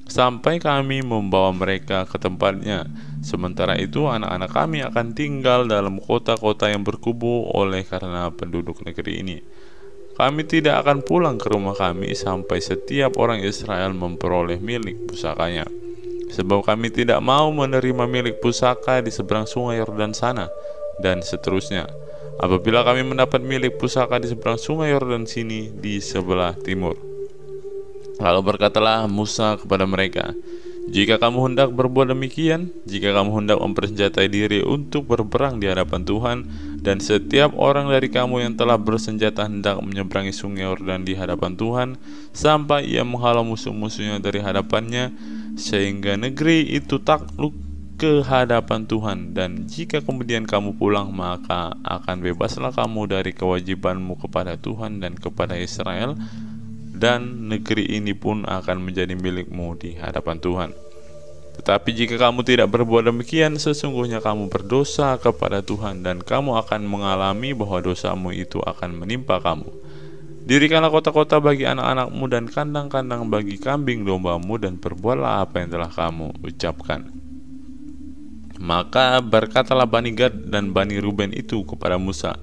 Speaker 1: sampai kami membawa mereka ke tempatnya. Sementara itu anak-anak kami akan tinggal dalam kota-kota yang berkubu oleh karena penduduk negeri ini. Kami tidak akan pulang ke rumah kami sampai setiap orang Israel memperoleh milik pusakanya. Sebab kami tidak mau menerima milik pusaka di seberang sungai Yordan sana, dan seterusnya. Apabila kami mendapat milik pusaka di seberang sungai Yordan sini di sebelah timur. Lalu berkatalah Musa kepada mereka, jika kamu hendak berbuat demikian, jika kamu hendak mempersenjatai diri untuk berperang di hadapan Tuhan, dan setiap orang dari kamu yang telah bersenjata hendak menyeberangi sungai Yordan di hadapan Tuhan, sampai ia menghalau musuh-musuhnya dari hadapannya, sehingga negeri itu takluk ke hadapan Tuhan, dan jika kemudian kamu pulang, maka akan bebaslah kamu dari kewajibanmu kepada Tuhan dan kepada Israel, dan negeri ini pun akan menjadi milikmu di hadapan Tuhan. Tetapi jika kamu tidak berbuat demikian, sesungguhnya kamu berdosa kepada Tuhan, dan kamu akan mengalami bahwa dosamu itu akan menimpa kamu. Dirikanlah kota-kota bagi anak-anakmu dan kandang-kandang bagi kambing dombamu, dan perbuatlah apa yang telah kamu ucapkan. Maka berkatalah Bani Gad dan Bani Ruben itu kepada Musa,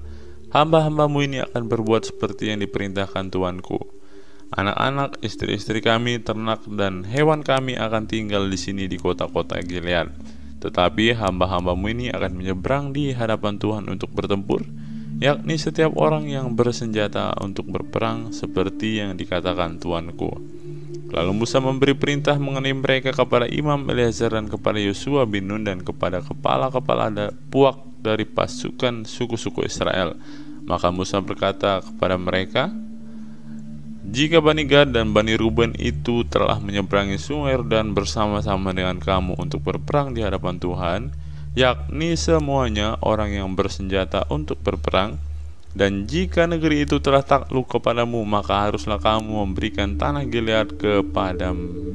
Speaker 1: hamba-hambamu ini akan berbuat seperti yang diperintahkan Tuanku. Anak-anak, istri-istri kami, ternak, dan hewan kami akan tinggal di sini di kota-kota Gilead. Tetapi hamba-hambamu ini akan menyeberang di hadapan Tuhan untuk bertempur, yakni setiap orang yang bersenjata untuk berperang seperti yang dikatakan Tuanku. Lalu Musa memberi perintah mengenai mereka kepada Imam Eleazar dan kepada Yosua bin Nun dan kepada kepala-kepala puak dari pasukan suku-suku Israel. Maka Musa berkata kepada mereka, jika Bani Gad dan Bani Ruben itu telah menyeberangi sungai Yordan bersama-sama dengan kamu untuk berperang di hadapan Tuhan, yakni semuanya orang yang bersenjata untuk berperang, dan jika negeri itu telah takluk kepadamu, maka haruslah kamu memberikan tanah Gilead kepada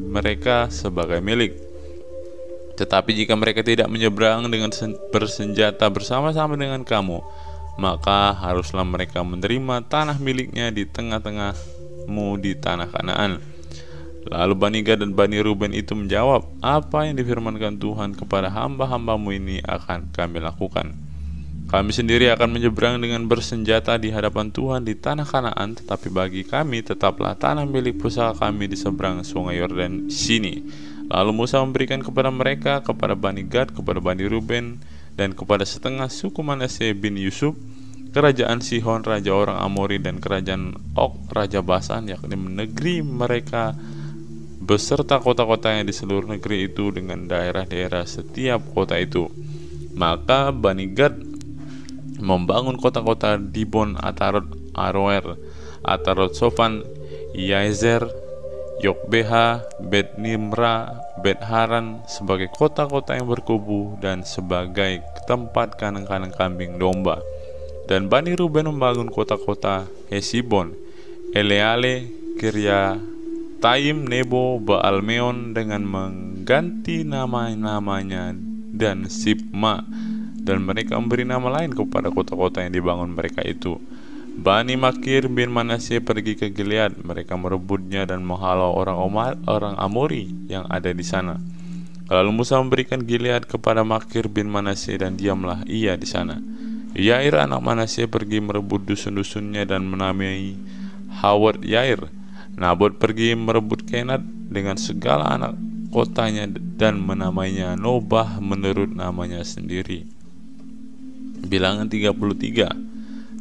Speaker 1: mereka sebagai milik. Tetapi jika mereka tidak menyeberang dengan bersenjata bersama-sama dengan kamu, maka haruslah mereka menerima tanah miliknya di tengah-tengahmu di tanah Kanaan. Lalu Bani Gad dan Bani Ruben itu menjawab, apa yang difirmankan Tuhan kepada hamba-hambamu ini akan kami lakukan. Kami sendiri akan menyeberang dengan bersenjata di hadapan Tuhan di tanah Kanaan, tetapi bagi kami tetaplah tanah milik pusaka kami di seberang sungai Yordan sini. Lalu Musa memberikan kepada mereka, kepada Bani Gad, kepada Bani Ruben, dan kepada setengah suku Manasye bin Yusuf, kerajaan Sihon raja orang Amori dan kerajaan Og raja Basan, yakni negeri mereka beserta kota-kota yang di seluruh negeri itu dengan daerah-daerah setiap kota itu. Maka Bani Gad membangun kota-kota Dibon, Atarot, Aroer, Atarot Sofan, Yaezer, Yokbeha, Bet Nimra, Bet Haran sebagai kota-kota yang berkubu dan sebagai tempat kandang-kandang kambing domba. Dan Bani Ruben membangun kota-kota Hesibon, Eleale, Kiryataim, Nebo, Baalmeon dengan mengganti nama-namanya dan Sibma, dan mereka memberi nama lain kepada kota-kota yang dibangun mereka itu. Bani Makir bin Manasye pergi ke Gilead, mereka merebutnya dan menghalau orang Amori yang ada di sana. Lalu Musa memberikan Gilead kepada Makir bin Manasye dan diamlah ia di sana. Yair anak Manasye pergi merebut dusun-dusunnya dan menamai Hawat Yair. Nabot pergi merebut Kenat dengan segala anak kotanya dan menamainya Nobah menurut namanya sendiri. Bilangan 33.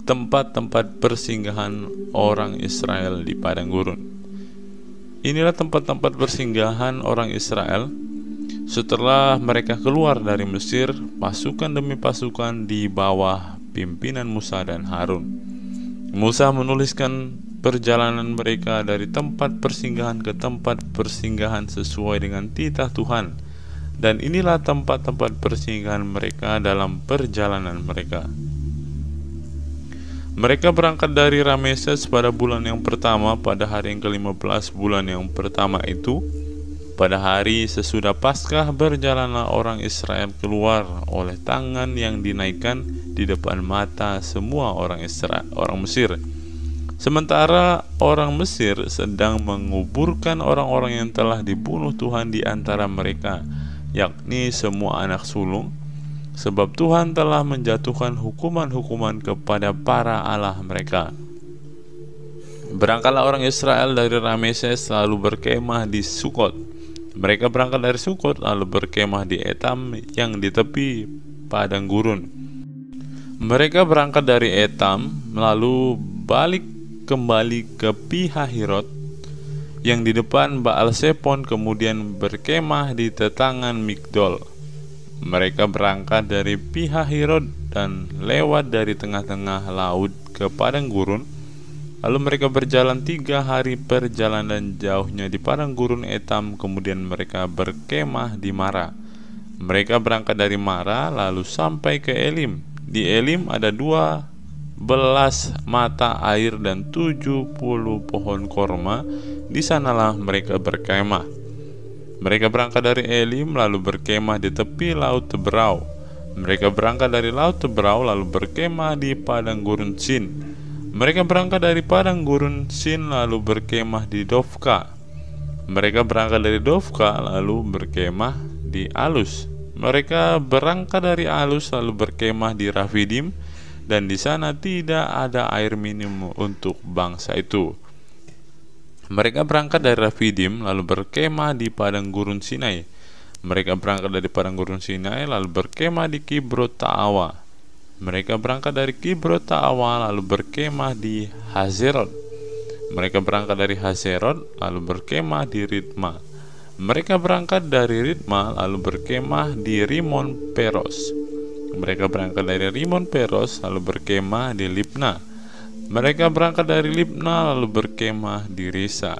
Speaker 1: Tempat-tempat persinggahan orang Israel di padang gurun. Inilah tempat-tempat persinggahan orang Israel setelah mereka keluar dari Mesir, pasukan demi pasukan di bawah pimpinan Musa dan Harun. Musa menuliskan perjalanan mereka dari tempat persinggahan ke tempat persinggahan sesuai dengan titah Tuhan, dan inilah tempat-tempat persinggahan mereka dalam perjalanan mereka. Mereka berangkat dari Rameses pada bulan yang pertama, pada hari yang ke-15 bulan yang pertama itu. Pada hari sesudah Paskah berjalanlah orang Israel keluar oleh tangan yang dinaikkan di depan mata semua orang Mesir. Sementara orang Mesir sedang menguburkan orang-orang yang telah dibunuh Tuhan di antara mereka, yakni semua anak sulung. Sebab Tuhan telah menjatuhkan hukuman-hukuman kepada para allah mereka. Berangkatlah orang Israel dari Rameses lalu berkemah di Sukot. Mereka berangkat dari Sukot lalu berkemah di Etam yang di tepi padang gurun. Mereka berangkat dari Etam lalu balik kembali ke Pihahirot yang di depan Baal Sepon, kemudian berkemah di tetangan Migdol. Mereka berangkat dari Pihahirot dan lewat dari tengah-tengah laut ke padang gurun. Lalu mereka berjalan 3 hari perjalanan jauhnya di padang gurun Etam, kemudian mereka berkemah di Mara. Mereka berangkat dari Mara lalu sampai ke Elim. Di Elim ada 12 mata air dan 70 pohon korma. Di sanalah mereka berkemah. Mereka berangkat dari Elim lalu berkemah di tepi laut Teberau. Mereka berangkat dari laut Teberau lalu berkemah di padang gurun Sin. Mereka berangkat dari padang gurun Sin lalu berkemah di Dofka. Mereka berangkat dari Dofka lalu berkemah di Alus. Mereka berangkat dari Alus lalu berkemah di Rafidim, dan di sana tidak ada air minum untuk bangsa itu. Mereka berangkat dari Rafidim lalu berkemah di padang gurun Sinai. Mereka berangkat dari padang gurun Sinai lalu berkemah di Kibrot Ta'awa. Mereka berangkat dari Kibrot Ta'awa lalu berkemah di Hazerot. Mereka berangkat dari Hazerot lalu berkemah di Ritma. Mereka berangkat dari Ritma lalu berkemah di Rimon Peros. Mereka berangkat dari Rimon Peros lalu berkemah di Libna. Mereka berangkat dari Libna lalu berkemah di Risa.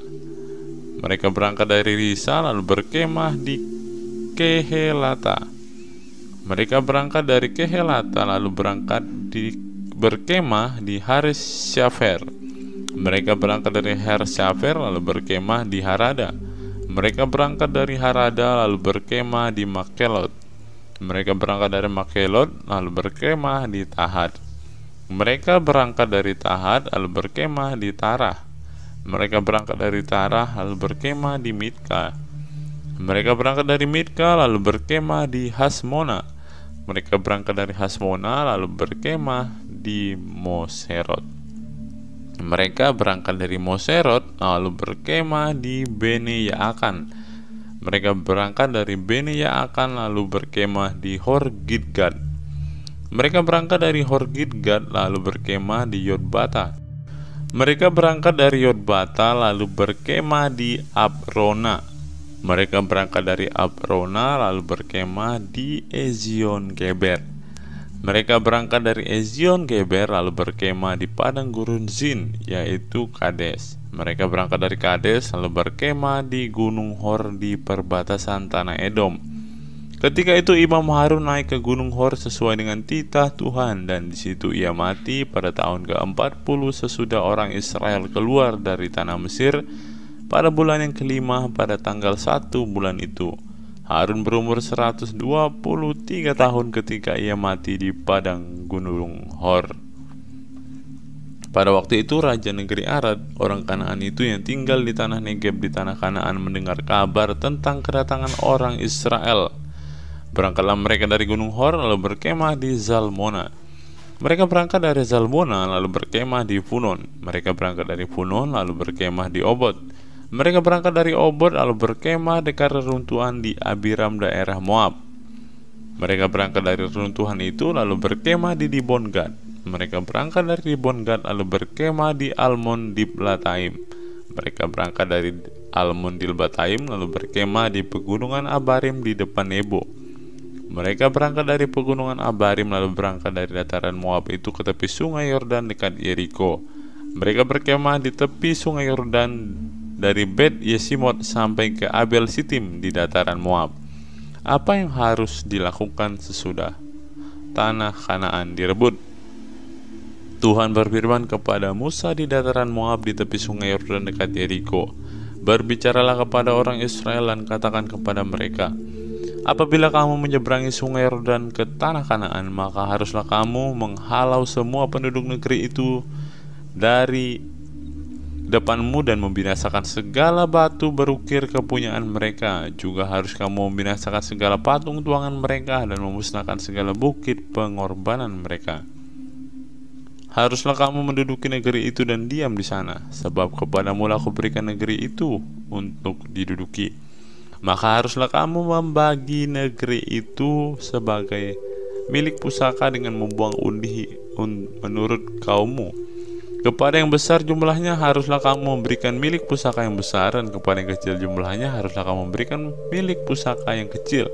Speaker 1: Mereka berangkat dari Risa lalu berkemah di Kehelata. Mereka berangkat dari Kehelata lalu berkemah di Haris Syafer. Mereka berangkat dari Haris Syafer lalu berkemah di Harada. Mereka berangkat dari Harada lalu berkemah di Makelot. Mereka berangkat dari Makelot lalu berkemah di Tahat. Mereka berangkat dari Tahat lalu berkemah di Tarah. Mereka berangkat dari Tarah lalu berkemah di Mitka. Mereka berangkat dari Mitka lalu berkemah di Hasmona. Mereka berangkat dari Hasmona lalu berkemah di Moserot. Mereka berangkat dari Moserot lalu berkemah di Bene Yaakan. Mereka berangkat dari Bene Yaakan lalu berkemah di Hor-Gidgad. Mereka berangkat dari Hor-Gidgad lalu berkemah di Yotbata. Mereka berangkat dari Yotbata lalu berkemah di Abrona. Mereka berangkat dari Abrona lalu berkemah di Ezion Geber. Mereka berangkat dari Ezion Geber lalu berkemah di padang gurun Zin, yaitu Kades. Mereka berangkat dari Kades lalu berkemah di Gunung Hor di perbatasan tanah Edom. Ketika itu Imam Harun naik ke Gunung Hor sesuai dengan titah Tuhan, dan di situ ia mati pada tahun ke-40 sesudah orang Israel keluar dari tanah Mesir. Pada bulan yang kelima pada tanggal 1 bulan itu, Harun berumur 123 tahun ketika ia mati di padang Gunung Hor. Pada waktu itu Raja negeri Arad, orang Kanaan itu yang tinggal di tanah Negeb di tanah Kanaan, mendengar kabar tentang kedatangan orang Israel. Berangkatlah mereka dari Gunung Hor lalu berkemah di Zalmona. Mereka berangkat dari Zalmona lalu berkemah di Punon. Mereka berangkat dari Punon lalu berkemah di Obot. Mereka berangkat dari Obot lalu berkemah dekat reruntuhan di Abiram daerah Moab. Mereka berangkat dari reruntuhan itu lalu berkemah di Dibon-Gad. Mereka berangkat dari Dibon-Gad lalu berkemah di Almon Diblathaim. Mereka berangkat dari Almon Diblathaim lalu berkemah di pegunungan Abarim di depan Nebo. Mereka berangkat dari pegunungan Abarim lalu berangkat dari dataran Moab itu ke tepi sungai Yordan dekat Yeriko. Mereka berkemah di tepi sungai Yordan dari Bet Yesimot sampai ke Abel Sitim di dataran Moab. Apa yang harus dilakukan sesudah tanah Kanaan direbut? Tuhan berfirman kepada Musa di dataran Moab di tepi sungai Yordan dekat Yeriko. Berbicaralah kepada orang Israel dan katakan kepada mereka, apabila kamu menyeberangi sungai Yordan ke tanah Kanaan, maka haruslah kamu menghalau semua penduduk negeri itu dari depanmu dan membinasakan segala batu berukir kepunyaan mereka. Juga harus kamu membinasakan segala patung tuangan mereka dan memusnahkan segala bukit pengorbanan mereka. Haruslah kamu menduduki negeri itu dan diam di sana, sebab kepadamu aku berikan negeri itu untuk diduduki. Maka haruslah kamu membagi negeri itu sebagai milik pusaka dengan membuang undi menurut kaummu. Kepada yang besar jumlahnya haruslah kamu memberikan milik pusaka yang besar, dan kepada yang kecil jumlahnya haruslah kamu memberikan milik pusaka yang kecil,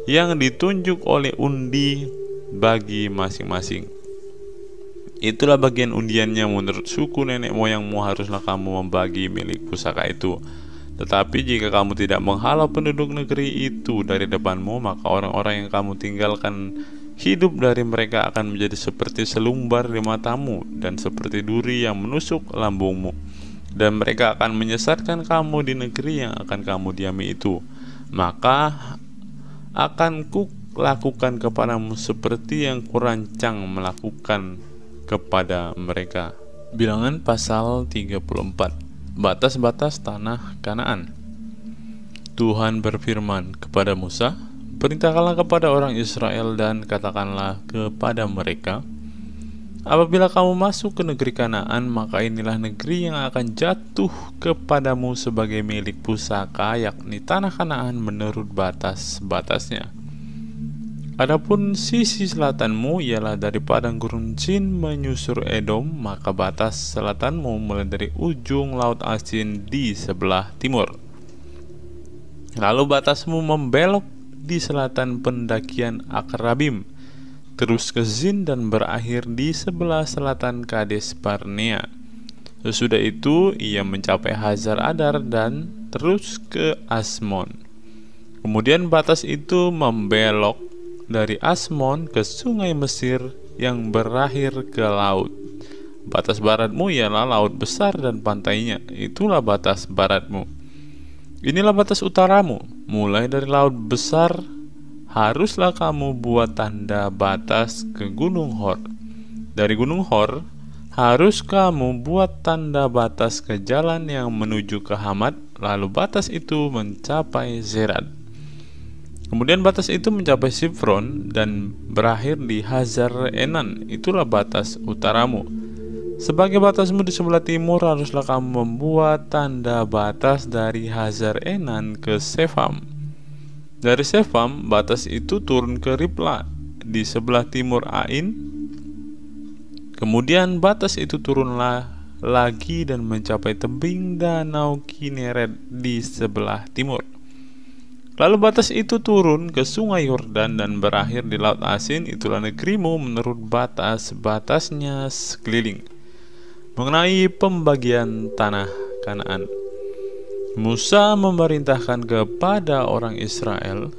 Speaker 1: yang ditunjuk oleh undi bagi masing-masing. Itulah bagian undiannya menurut suku nenek moyangmu, haruslah kamu membagi milik pusaka itu. Tetapi jika kamu tidak menghalau penduduk negeri itu dari depanmu, maka orang-orang yang kamu tinggalkan hidup dari mereka akan menjadi seperti selumbar di matamu dan seperti duri yang menusuk lambungmu, dan mereka akan menyesatkan kamu di negeri yang akan kamu diami itu. Maka akan kulakukan kepadamu seperti yang kurancang melakukan kepada mereka. Bilangan pasal 34. Batas-batas tanah Kanaan. Tuhan berfirman kepada Musa, perintahkanlah kepada orang Israel dan katakanlah kepada mereka, apabila kamu masuk ke negeri Kanaan, maka inilah negeri yang akan jatuh kepadamu sebagai milik pusaka, yakni tanah Kanaan menurut batas-batasnya. Adapun sisi selatanmu ialah dari padang gurun Zin menyusur Edom, maka batas selatanmu mulai dari ujung laut Asin di sebelah timur. Lalu batasmu membelok di selatan pendakian Akrabim, terus ke Zin dan berakhir di sebelah selatan Kades Barnea. Sesudah itu ia mencapai Hazar Adar dan terus ke Asmon. Kemudian batas itu membelok dari Asmon ke sungai Mesir yang berakhir ke laut. Batas baratmu ialah laut besar dan pantainya, itulah batas baratmu. Inilah batas utaramu, mulai dari laut besar, haruslah kamu buat tanda batas ke Gunung Hor. Dari Gunung Hor, harus kamu buat tanda batas ke jalan yang menuju ke Hamat, lalu batas itu mencapai Zerat. Kemudian batas itu mencapai Sifron dan berakhir di Hazar Enan. Itulah batas utaramu. Sebagai batasmu di sebelah timur, haruslah kamu membuat tanda batas dari Hazar Enan ke Sefam. Dari Sefam, batas itu turun ke Ribla di sebelah timur Ain. Kemudian batas itu turunlah lagi dan mencapai tebing danau Kineret di sebelah timur. Lalu batas itu turun ke sungai Yordan dan berakhir di Laut Asin. Itulah negerimu menurut batas-batasnya sekeliling. Mengenai pembagian tanah Kanaan, Musa memerintahkan kepada orang Israel,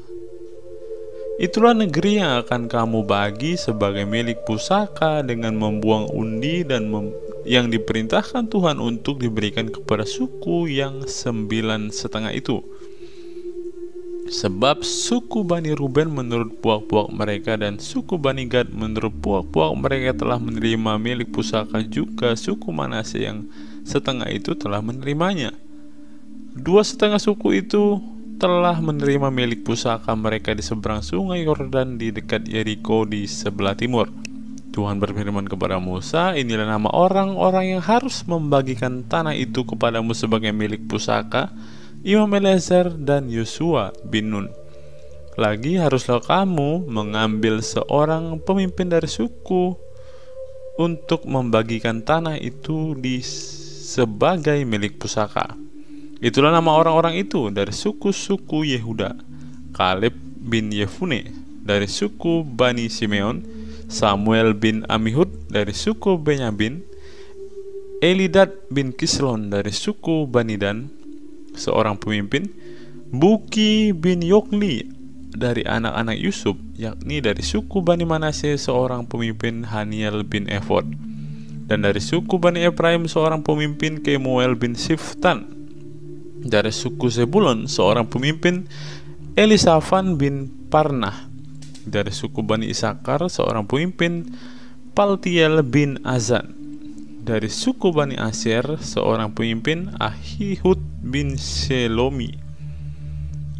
Speaker 1: itulah negeri yang akan kamu bagi sebagai milik pusaka dengan membuang undi dan yang diperintahkan Tuhan untuk diberikan kepada suku yang 9,5 itu. Sebab suku Bani Ruben menurut puak-puak mereka dan suku Bani Gad menurut puak-puak mereka telah menerima milik pusaka, juga suku Manasye yang setengah itu telah menerimanya. 2,5 suku itu telah menerima milik pusaka mereka di seberang sungai Yordan di dekat Yeriko di sebelah timur. Tuhan berfirman kepada Musa, inilah nama orang-orang yang harus membagikan tanah itu kepadamu sebagai milik pusaka, Imam Eleazar dan Yosua bin Nun. Lagi haruslah kamu mengambil seorang pemimpin dari suku untuk membagikan tanah itu sebagai milik pusaka. Itulah nama orang-orang itu dari suku-suku Yehuda: Kaleb bin Yefune dari suku Bani Simeon, Samuel bin Amihud dari suku Benyamin, Elidad bin Kislon dari suku Bani Dan, seorang pemimpin, Buki bin Yokli dari anak-anak Yusuf, yakni dari suku Bani Manasye seorang pemimpin, Haniel bin Efod, dan dari suku Bani Efraim seorang pemimpin, Kemuel bin Siftan, dari suku Zebulon seorang pemimpin, Elisafan bin Parnah, dari suku Bani Isakar seorang pemimpin, Paltiel bin Azan, dari suku Bani Aser seorang pemimpin, Ahihud bin Shelomi,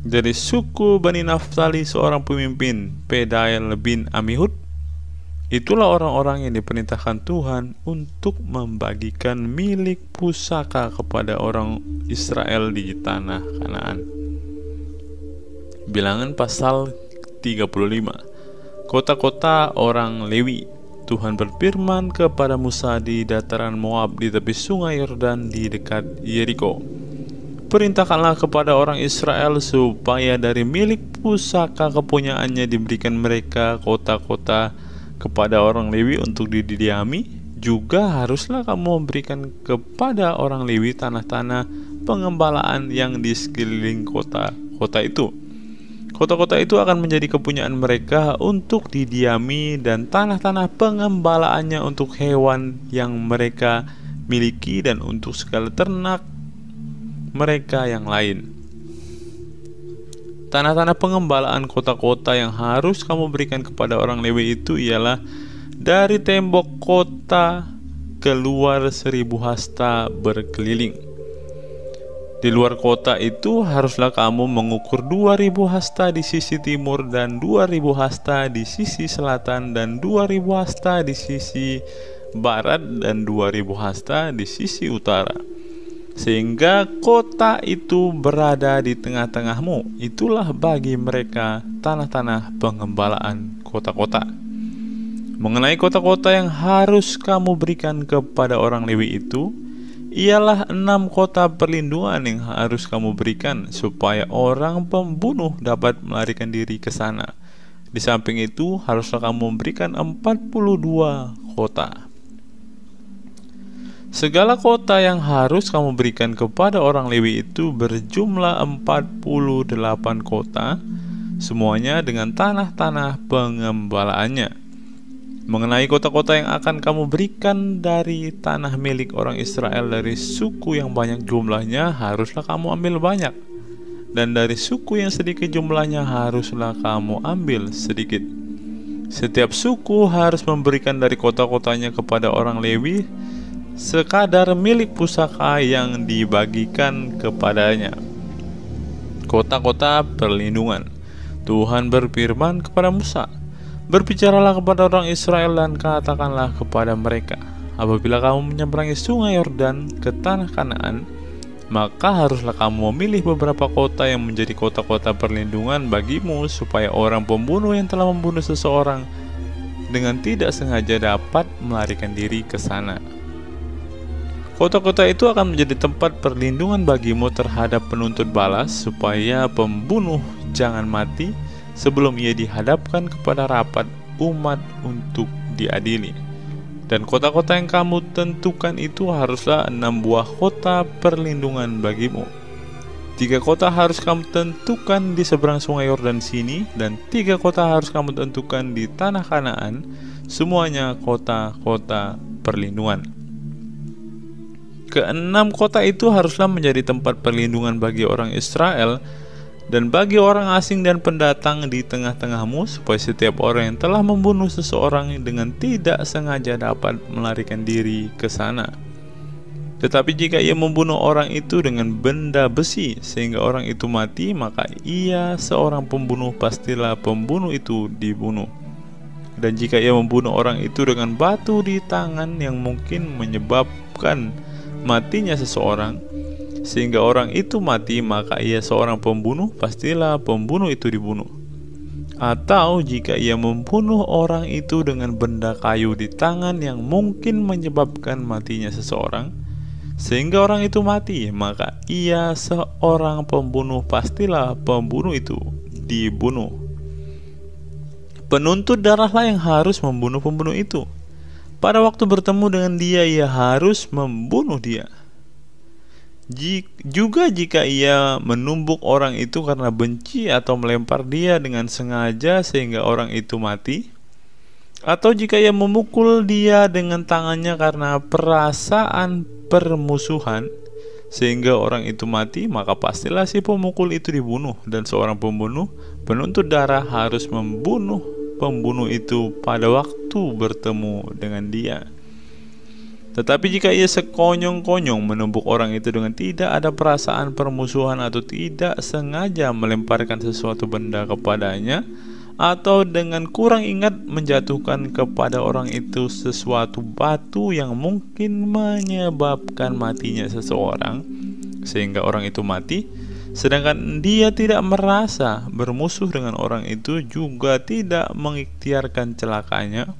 Speaker 1: dari suku Bani Naftali seorang pemimpin, Pedael bin Amihud. Itulah orang-orang yang diperintahkan Tuhan untuk membagikan milik pusaka kepada orang Israel di tanah Kanaan. Bilangan pasal 35. Kota-kota orang Lewi. Tuhan berfirman kepada Musa di dataran Moab di tepi sungai Yordan di dekat Yeriko, perintahkanlah kepada orang Israel supaya dari milik pusaka kepunyaannya diberikan mereka kota-kota kepada orang Lewi untuk didiami. Juga haruslah kamu memberikan kepada orang Lewi tanah-tanah pengembalaan yang di sekeliling kota-kota itu. Kota-kota itu akan menjadi kepunyaan mereka untuk didiami, dan tanah-tanah pengembalaannya untuk hewan yang mereka miliki dan untuk segala ternak mereka yang lain. Tanah-tanah pengembalaan kota-kota yang harus kamu berikan kepada orang Lewi itu ialah dari tembok kota keluar 1.000 hasta berkeliling. Di luar kota itu haruslah kamu mengukur 2.000 hasta di sisi timur dan 2.000 hasta di sisi selatan dan 2.000 hasta di sisi barat dan 2.000 hasta di sisi utara, sehingga kota itu berada di tengah-tengahmu. Itulah bagi mereka tanah-tanah pengembalaan kota-kota. Mengenai kota-kota yang harus kamu berikan kepada orang Lewi itu, ialah 6 kota perlindungan yang harus kamu berikan supaya orang pembunuh dapat melarikan diri ke sana. Di samping itu haruslah kamu memberikan 42 kota. Segala kota yang harus kamu berikan kepada orang Lewi itu berjumlah 48 kota, semuanya dengan tanah-tanah pengembalaannya. Mengenai kota-kota yang akan kamu berikan dari tanah milik orang Israel dari suku yang banyak jumlahnya, haruslah kamu ambil banyak. dan dari suku yang sedikit jumlahnya haruslah kamu ambil sedikit. Setiap suku harus memberikan dari kota-kotanya kepada orang Lewi sekadar milik pusaka yang dibagikan kepadanya. Kota-kota perlindungan. Tuhan berfirman kepada Musa, "Berbicaralah kepada orang Israel dan katakanlah kepada mereka, apabila kamu menyeberangi sungai Yordan ke tanah Kanaan, maka haruslah kamu memilih beberapa kota yang menjadi kota-kota perlindungan bagimu, supaya orang pembunuh yang telah membunuh seseorang dengan tidak sengaja dapat melarikan diri ke sana. Kota-kota itu akan menjadi tempat perlindungan bagimu terhadap penuntut balas, supaya pembunuh jangan mati sebelum ia dihadapkan kepada rapat umat untuk diadili. Dan kota-kota yang kamu tentukan itu haruslah 6 buah kota perlindungan bagimu. 3 kota harus kamu tentukan di seberang sungai Yordan sini, dan 3 kota harus kamu tentukan di tanah Kanaan, semuanya kota-kota perlindungan. Ke-6 kota itu haruslah menjadi tempat perlindungan bagi orang Israel dan bagi orang asing dan pendatang di tengah-tengahmu, supaya setiap orang yang telah membunuh seseorang dengan tidak sengaja dapat melarikan diri ke sana. Tetapi jika ia membunuh orang itu dengan benda besi sehingga orang itu mati, maka ia seorang pembunuh, pastilah pembunuh itu dibunuh. Dan jika ia membunuh orang itu dengan batu di tangan yang mungkin menyebabkan matinya seseorang sehingga orang itu mati, maka ia seorang pembunuh, pastilah pembunuh itu dibunuh. Atau jika ia membunuh orang itu dengan benda kayu di tangan yang mungkin menyebabkan matinya seseorang sehingga orang itu mati, maka ia seorang pembunuh, pastilah pembunuh itu dibunuh. Penuntut darahlah yang harus membunuh pembunuh itu. Pada waktu bertemu dengan dia, ia harus membunuh dia. Juga jika ia menumbuk orang itu karena benci atau melempar dia dengan sengaja sehingga orang itu mati, atau jika ia memukul dia dengan tangannya karena perasaan permusuhan sehingga orang itu mati, maka pastilah si pemukul itu dibunuh. Dan seorang pembunuh, penuntut darah harus membunuh pembunuh itu pada waktu bertemu dengan dia. Tetapi jika ia sekonyong-konyong menumbuk orang itu dengan tidak ada perasaan permusuhan atau tidak sengaja melemparkan sesuatu benda kepadanya, atau dengan kurang ingat menjatuhkan kepada orang itu sesuatu batu yang mungkin menyebabkan matinya seseorang sehingga orang itu mati, sedangkan dia tidak merasa bermusuh dengan orang itu, juga tidak mengikhtiarkan celakanya,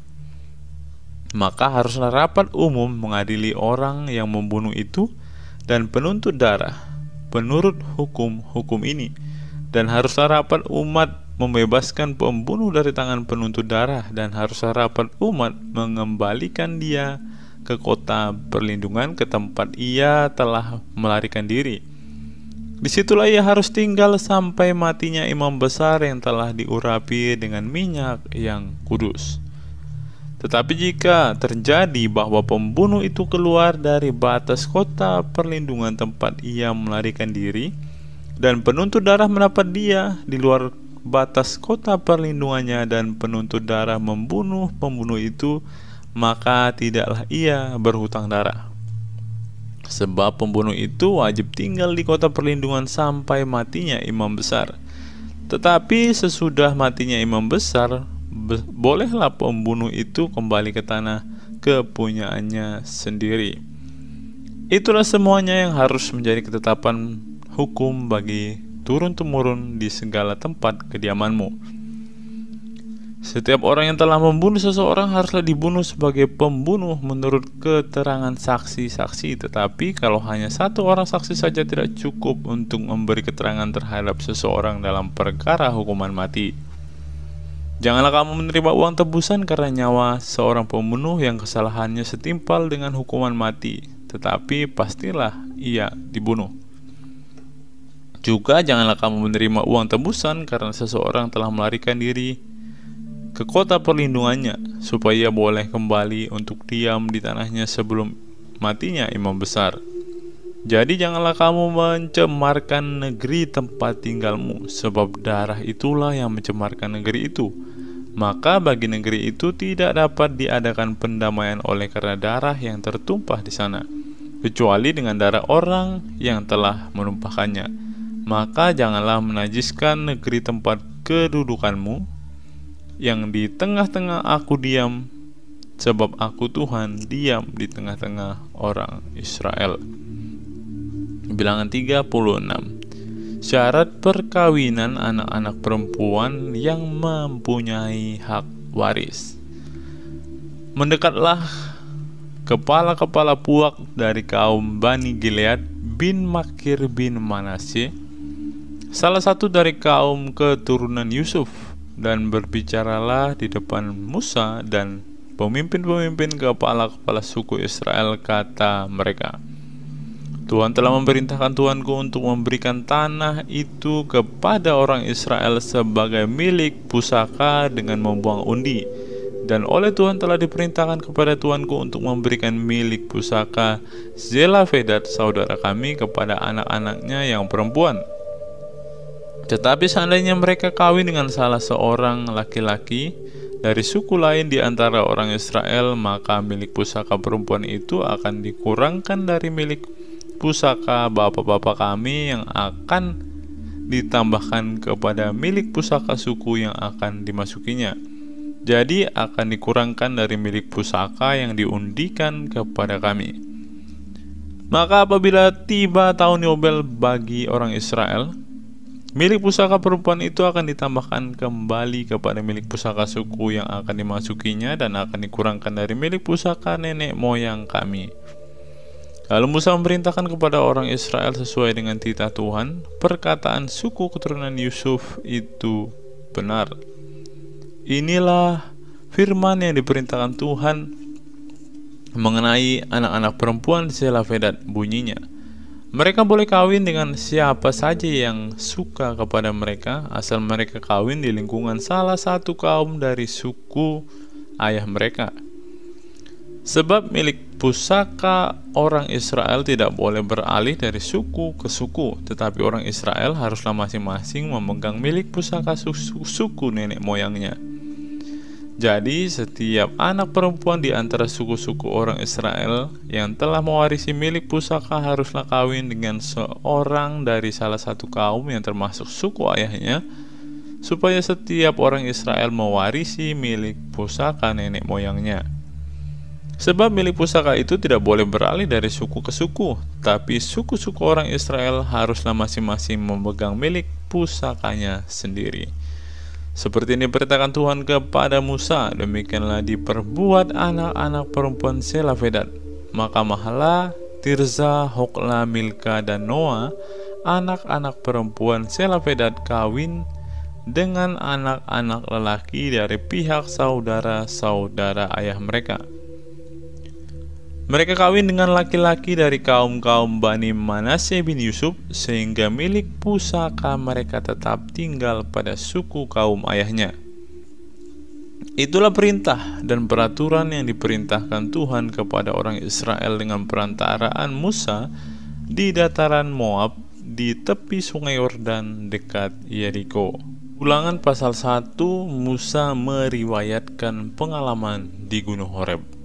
Speaker 1: maka haruslah rapat umum mengadili orang yang membunuh itu dan penuntut darah menurut hukum ini. Dan haruslah rapat umat membebaskan pembunuh dari tangan penuntut darah, dan haruslah rapat umat mengembalikan dia ke kota perlindungan, ke tempat ia telah melarikan diri. Disitulah ia harus tinggal sampai matinya imam besar yang telah diurapi dengan minyak yang kudus. Tetapi jika terjadi bahwa pembunuh itu keluar dari batas kota perlindungan tempat ia melarikan diri, dan penuntut darah mendapat dia di luar batas kota perlindungannya, dan penuntut darah membunuh pembunuh itu, maka tidaklah ia berhutang darah. Sebab pembunuh itu wajib tinggal di kota perlindungan sampai matinya imam besar. Tetapi sesudah matinya imam besar, bolehlah pembunuh itu kembali ke tanah kepunyaannya sendiri. Itulah semuanya yang harus menjadi ketetapan hukum bagi turun-temurun di segala tempat kediamanmu. Setiap orang yang telah membunuh seseorang haruslah dibunuh sebagai pembunuh menurut keterangan saksi-saksi. Tetapi kalau hanya satu orang saksi saja tidak cukup untuk memberi keterangan terhadap seseorang dalam perkara hukuman mati. Janganlah kamu menerima uang tebusan karena nyawa seorang pembunuh yang kesalahannya setimpal dengan hukuman mati, tetapi pastilah ia dibunuh. Juga janganlah kamu menerima uang tebusan karena seseorang telah melarikan diri ke kota perlindungannya, supaya boleh kembali untuk diam di tanahnya sebelum matinya imam besar. Jadi janganlah kamu mencemarkan negeri tempat tinggalmu, sebab darah itulah yang mencemarkan negeri itu. Maka bagi negeri itu tidak dapat diadakan pendamaian oleh karena darah yang tertumpah di sana, kecuali dengan darah orang yang telah menumpahkannya. Maka janganlah menajiskan negeri tempat kedudukanmu, yang di tengah-tengah aku diam, sebab aku Tuhan diam di tengah-tengah orang Israel. Bilangan 36. Syarat perkawinan anak-anak perempuan yang mempunyai hak waris. Mendekatlah kepala-kepala puak dari kaum Bani Gilead bin Makir bin Manasye, salah satu dari kaum keturunan Yusuf, dan berbicaralah di depan Musa dan pemimpin-pemimpin kepala-kepala suku Israel, kata mereka, Tuhan telah memerintahkan tuanku untuk memberikan tanah itu kepada orang Israel sebagai milik pusaka dengan membuang undi. Dan oleh Tuhan telah diperintahkan kepada tuanku untuk memberikan milik pusaka Zelafedat saudara kami kepada anak-anaknya yang perempuan. Tetapi seandainya mereka kawin dengan salah seorang laki-laki dari suku lain di antara orang Israel, maka milik pusaka perempuan itu akan dikurangkan dari milik pusaka bapak-bapak kami yang akan ditambahkan kepada milik pusaka suku yang akan dimasukinya. Jadi akan dikurangkan dari milik pusaka yang diundikan kepada kami. Maka apabila tiba tahun Yobel bagi orang Israel, milik pusaka perempuan itu akan ditambahkan kembali kepada milik pusaka suku yang akan dimasukinya, dan akan dikurangkan dari milik pusaka nenek moyang kami. Lalu Musa memerintahkan kepada orang Israel sesuai dengan titah Tuhan, perkataan suku keturunan Yusuf itu benar. Inilah firman yang diperintahkan Tuhan mengenai anak-anak perempuan Zelafedat, bunyinya, mereka boleh kawin dengan siapa saja yang suka kepada mereka, asal mereka kawin di lingkungan salah satu kaum dari suku ayah mereka. Sebab milik pusaka orang Israel tidak boleh beralih dari suku ke suku, tetapi orang Israel haruslah masing-masing memegang milik pusaka suku nenek moyangnya. Jadi setiap anak perempuan di antara suku-suku orang Israel yang telah mewarisi milik pusaka haruslah kawin dengan seorang dari salah satu kaum yang termasuk suku ayahnya, supaya setiap orang Israel mewarisi milik pusaka nenek moyangnya. Sebab milik pusaka itu tidak boleh beralih dari suku ke suku, tapi suku-suku orang Israel haruslah masing-masing memegang milik pusakanya sendiri. Seperti ini diperintahkan Tuhan kepada Musa, demikianlah diperbuat anak-anak perempuan Zelafedat. Maka Mahla, Tirza, Hokla, Milka, dan Noa, anak-anak perempuan Zelafedat kawin dengan anak-anak lelaki dari pihak saudara-saudara ayah mereka. Mereka kawin dengan laki-laki dari kaum-kaum Bani Manasye bin Yusuf, sehingga milik pusaka mereka tetap tinggal pada suku kaum ayahnya. Itulah perintah dan peraturan yang diperintahkan Tuhan kepada orang Israel dengan perantaraan Musa di dataran Moab di tepi sungai Yordan dekat Yeriko. Ulangan pasal 1, Musa meriwayatkan pengalaman di Gunung Horeb.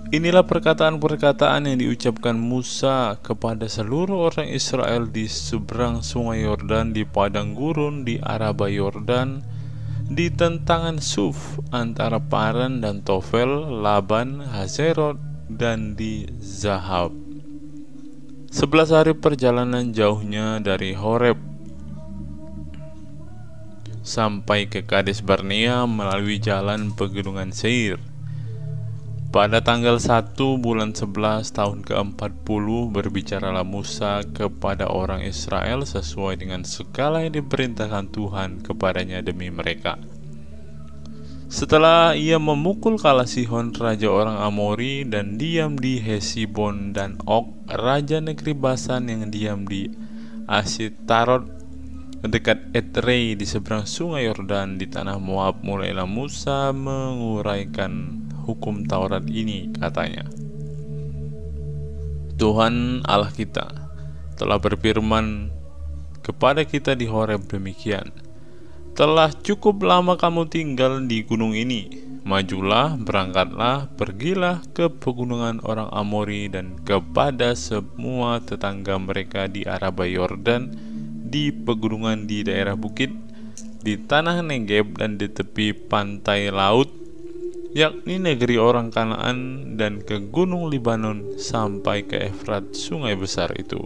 Speaker 1: Inilah perkataan-perkataan yang diucapkan Musa kepada seluruh orang Israel di seberang sungai Yordan, di padang gurun di Araba Yordan, di tentangan Suf antara Paran dan Tofel, Laban, Hazerot, dan di Zahab. 11 hari perjalanan jauhnya dari Horeb sampai ke Kades Barnea melalui jalan pegunungan Seir. Pada tanggal 1 bulan 11 tahun ke-40 berbicaralah Musa kepada orang Israel sesuai dengan segala yang diperintahkan Tuhan kepadanya demi mereka. Setelah ia memukul kala Sihon raja orang Amori dan diam di Hesibon, dan Og raja negeri Basan yang diam di Asitarot dekat Edrei di seberang sungai Yordan di tanah Moab, mulailah Musa menguraikan hukum Taurat ini, katanya. Tuhan Allah kita telah berfirman kepada kita di Horeb demikian, telah cukup lama kamu tinggal di gunung ini, majulah, berangkatlah, pergilah ke pegunungan orang Amori dan kepada semua tetangga mereka di Araba Yordan, di pegunungan di daerah bukit, di tanah Negeb dan di tepi pantai laut, yakni negeri orang Kanaan, dan ke gunung Libanon sampai ke Efrat, sungai besar itu.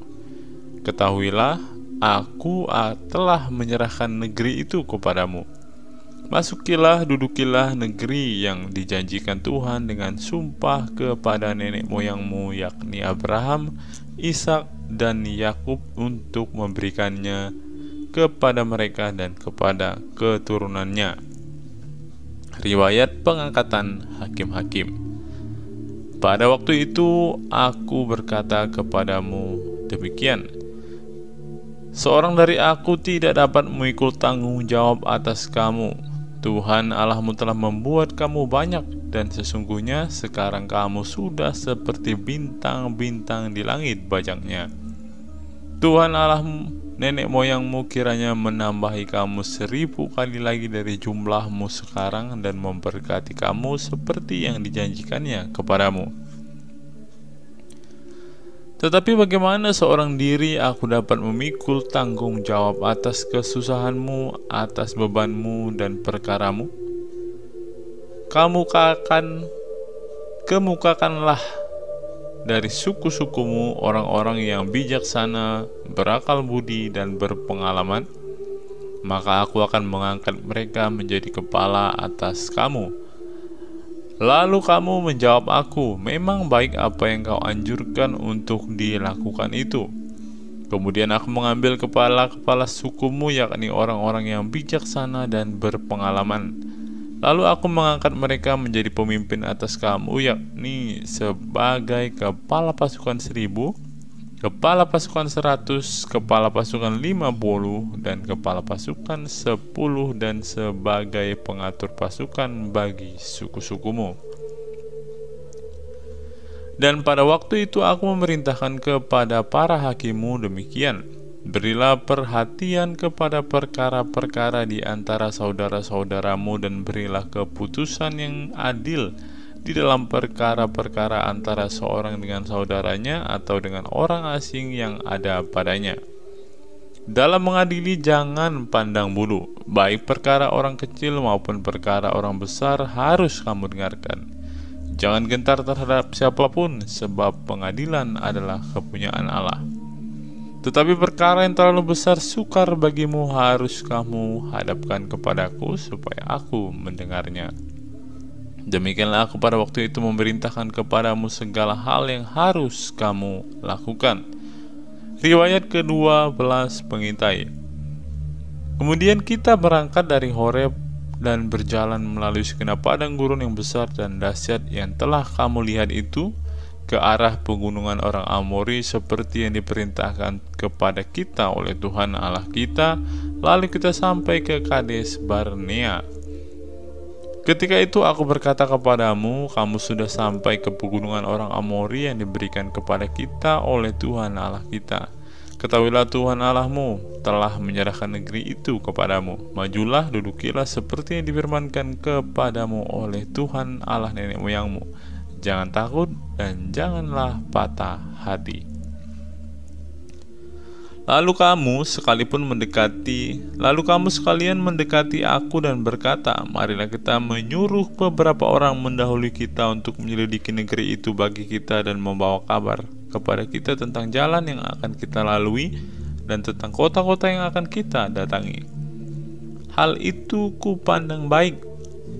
Speaker 1: Ketahuilah, aku telah menyerahkan negeri itu kepadamu. Masukilah, dudukilah negeri yang dijanjikan Tuhan dengan sumpah kepada nenek moyangmu, yakni Abraham, Ishak, dan Yakub, untuk memberikannya kepada mereka dan kepada keturunannya. Riwayat pengangkatan hakim-hakim. Pada waktu itu aku berkata kepadamu demikian, seorang dari aku tidak dapat memikul tanggung jawab atas kamu. Tuhan Allahmu telah membuat kamu banyak, dan sesungguhnya sekarang kamu sudah seperti bintang-bintang di langit bajaknya. Tuhan Allahmu, nenek moyangmu, kiranya menambahi kamu 1000 kali lagi dari jumlahmu sekarang, dan memberkati kamu seperti yang dijanjikannya kepadamu. Tetapi bagaimana seorang diri aku dapat memikul tanggung jawab atas kesusahanmu, atas bebanmu dan perkaramu? Kemukakanlah dari suku-sukumu orang-orang yang bijaksana, berakal budi, dan berpengalaman, maka aku akan mengangkat mereka menjadi kepala atas kamu. Lalu kamu menjawab aku, memang baik apa yang kau anjurkan untuk dilakukan itu. Kemudian aku mengambil kepala-kepala sukumu, yakni orang-orang yang bijaksana dan berpengalaman. Lalu aku mengangkat mereka menjadi pemimpin atas kamu, yakni sebagai kepala pasukan 1000, kepala pasukan 100, kepala pasukan 50, dan kepala pasukan 10, dan sebagai pengatur pasukan bagi suku-sukumu. Dan pada waktu itu aku memerintahkan kepada para hakimmu demikian, berilah perhatian kepada perkara-perkara di antara saudara-saudaramu, dan berilah keputusan yang adil di dalam perkara-perkara antara seorang dengan saudaranya atau dengan orang asing yang ada padanya. Dalam mengadili jangan pandang bulu, baik perkara orang kecil maupun perkara orang besar harus kamu dengarkan. Jangan gentar terhadap siapapun, sebab pengadilan adalah kepunyaan Allah. Tetapi perkara yang terlalu besar sukar bagimu harus kamu hadapkan kepadaku, supaya aku mendengarnya. Demikianlah aku pada waktu itu memerintahkan kepadamu segala hal yang harus kamu lakukan. Riwayat ke-12 pengintai. Kemudian kita berangkat dari Horeb dan berjalan melalui segenap padang gurun yang besar dan dahsyat yang telah kamu lihat itu, ke arah pegunungan orang Amori, seperti yang diperintahkan kepada kita oleh Tuhan Allah kita. Lalu kita sampai ke Kades Barnea. Ketika itu aku berkata kepadamu, kamu sudah sampai ke pegunungan orang Amori yang diberikan kepada kita oleh Tuhan Allah kita. Ketahuilah, Tuhan Allahmu telah menyerahkan negeri itu kepadamu. Majulah, dudukilah seperti yang difirmankan kepadamu oleh Tuhan Allah nenek moyangmu. Jangan takut dan janganlah patah hati. Lalu kamu sekalian mendekati aku dan berkata, marilah kita menyuruh beberapa orang mendahului kita untuk menyelidiki negeri itu bagi kita dan membawa kabar kepada kita tentang jalan yang akan kita lalui dan tentang kota-kota yang akan kita datangi. Hal itu kupandang baik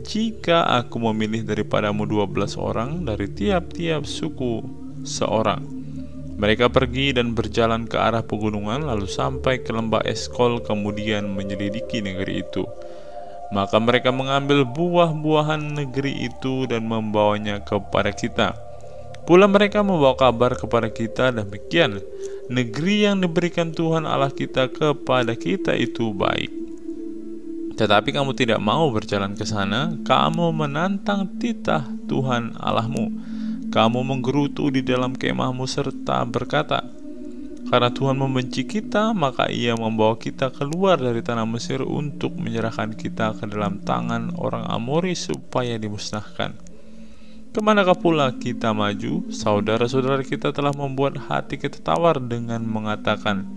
Speaker 1: jika aku memilih daripadamu 12 orang dari tiap-tiap suku seorang. Mereka pergi dan berjalan ke arah pegunungan, lalu sampai ke lembah Eskol, kemudian menyelidiki negeri itu. Maka mereka mengambil buah-buahan negeri itu dan membawanya kepada kita. Pula mereka membawa kabar kepada kita demikian, negeri yang diberikan Tuhan Allah kita kepada kita itu baik. Tetapi kamu tidak mau berjalan ke sana, kamu menantang titah Tuhan Allahmu. kamu menggerutu di dalam kemahmu serta berkata, karena Tuhan membenci kita, maka Ia membawa kita keluar dari tanah Mesir untuk menyerahkan kita ke dalam tangan orang Amori supaya dimusnahkan. Kemanakah pula kita maju? Saudara-saudara kita telah membuat hati kita tawar dengan mengatakan,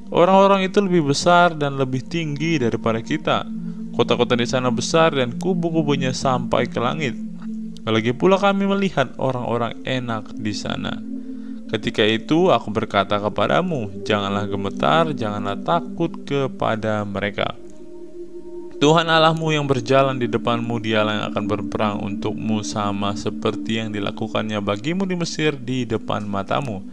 Speaker 1: orang-orang itu lebih besar dan lebih tinggi daripada kita. Kota-kota di sana besar dan kubu-kubunya sampai ke langit. Lagi pula kami melihat orang-orang enak di sana. Ketika itu aku berkata kepadamu, janganlah gemetar, janganlah takut kepada mereka. Tuhan Allahmu yang berjalan di depanmu, Dialah yang akan berperang untukmu, sama seperti yang dilakukannya bagimu di Mesir di depan matamu.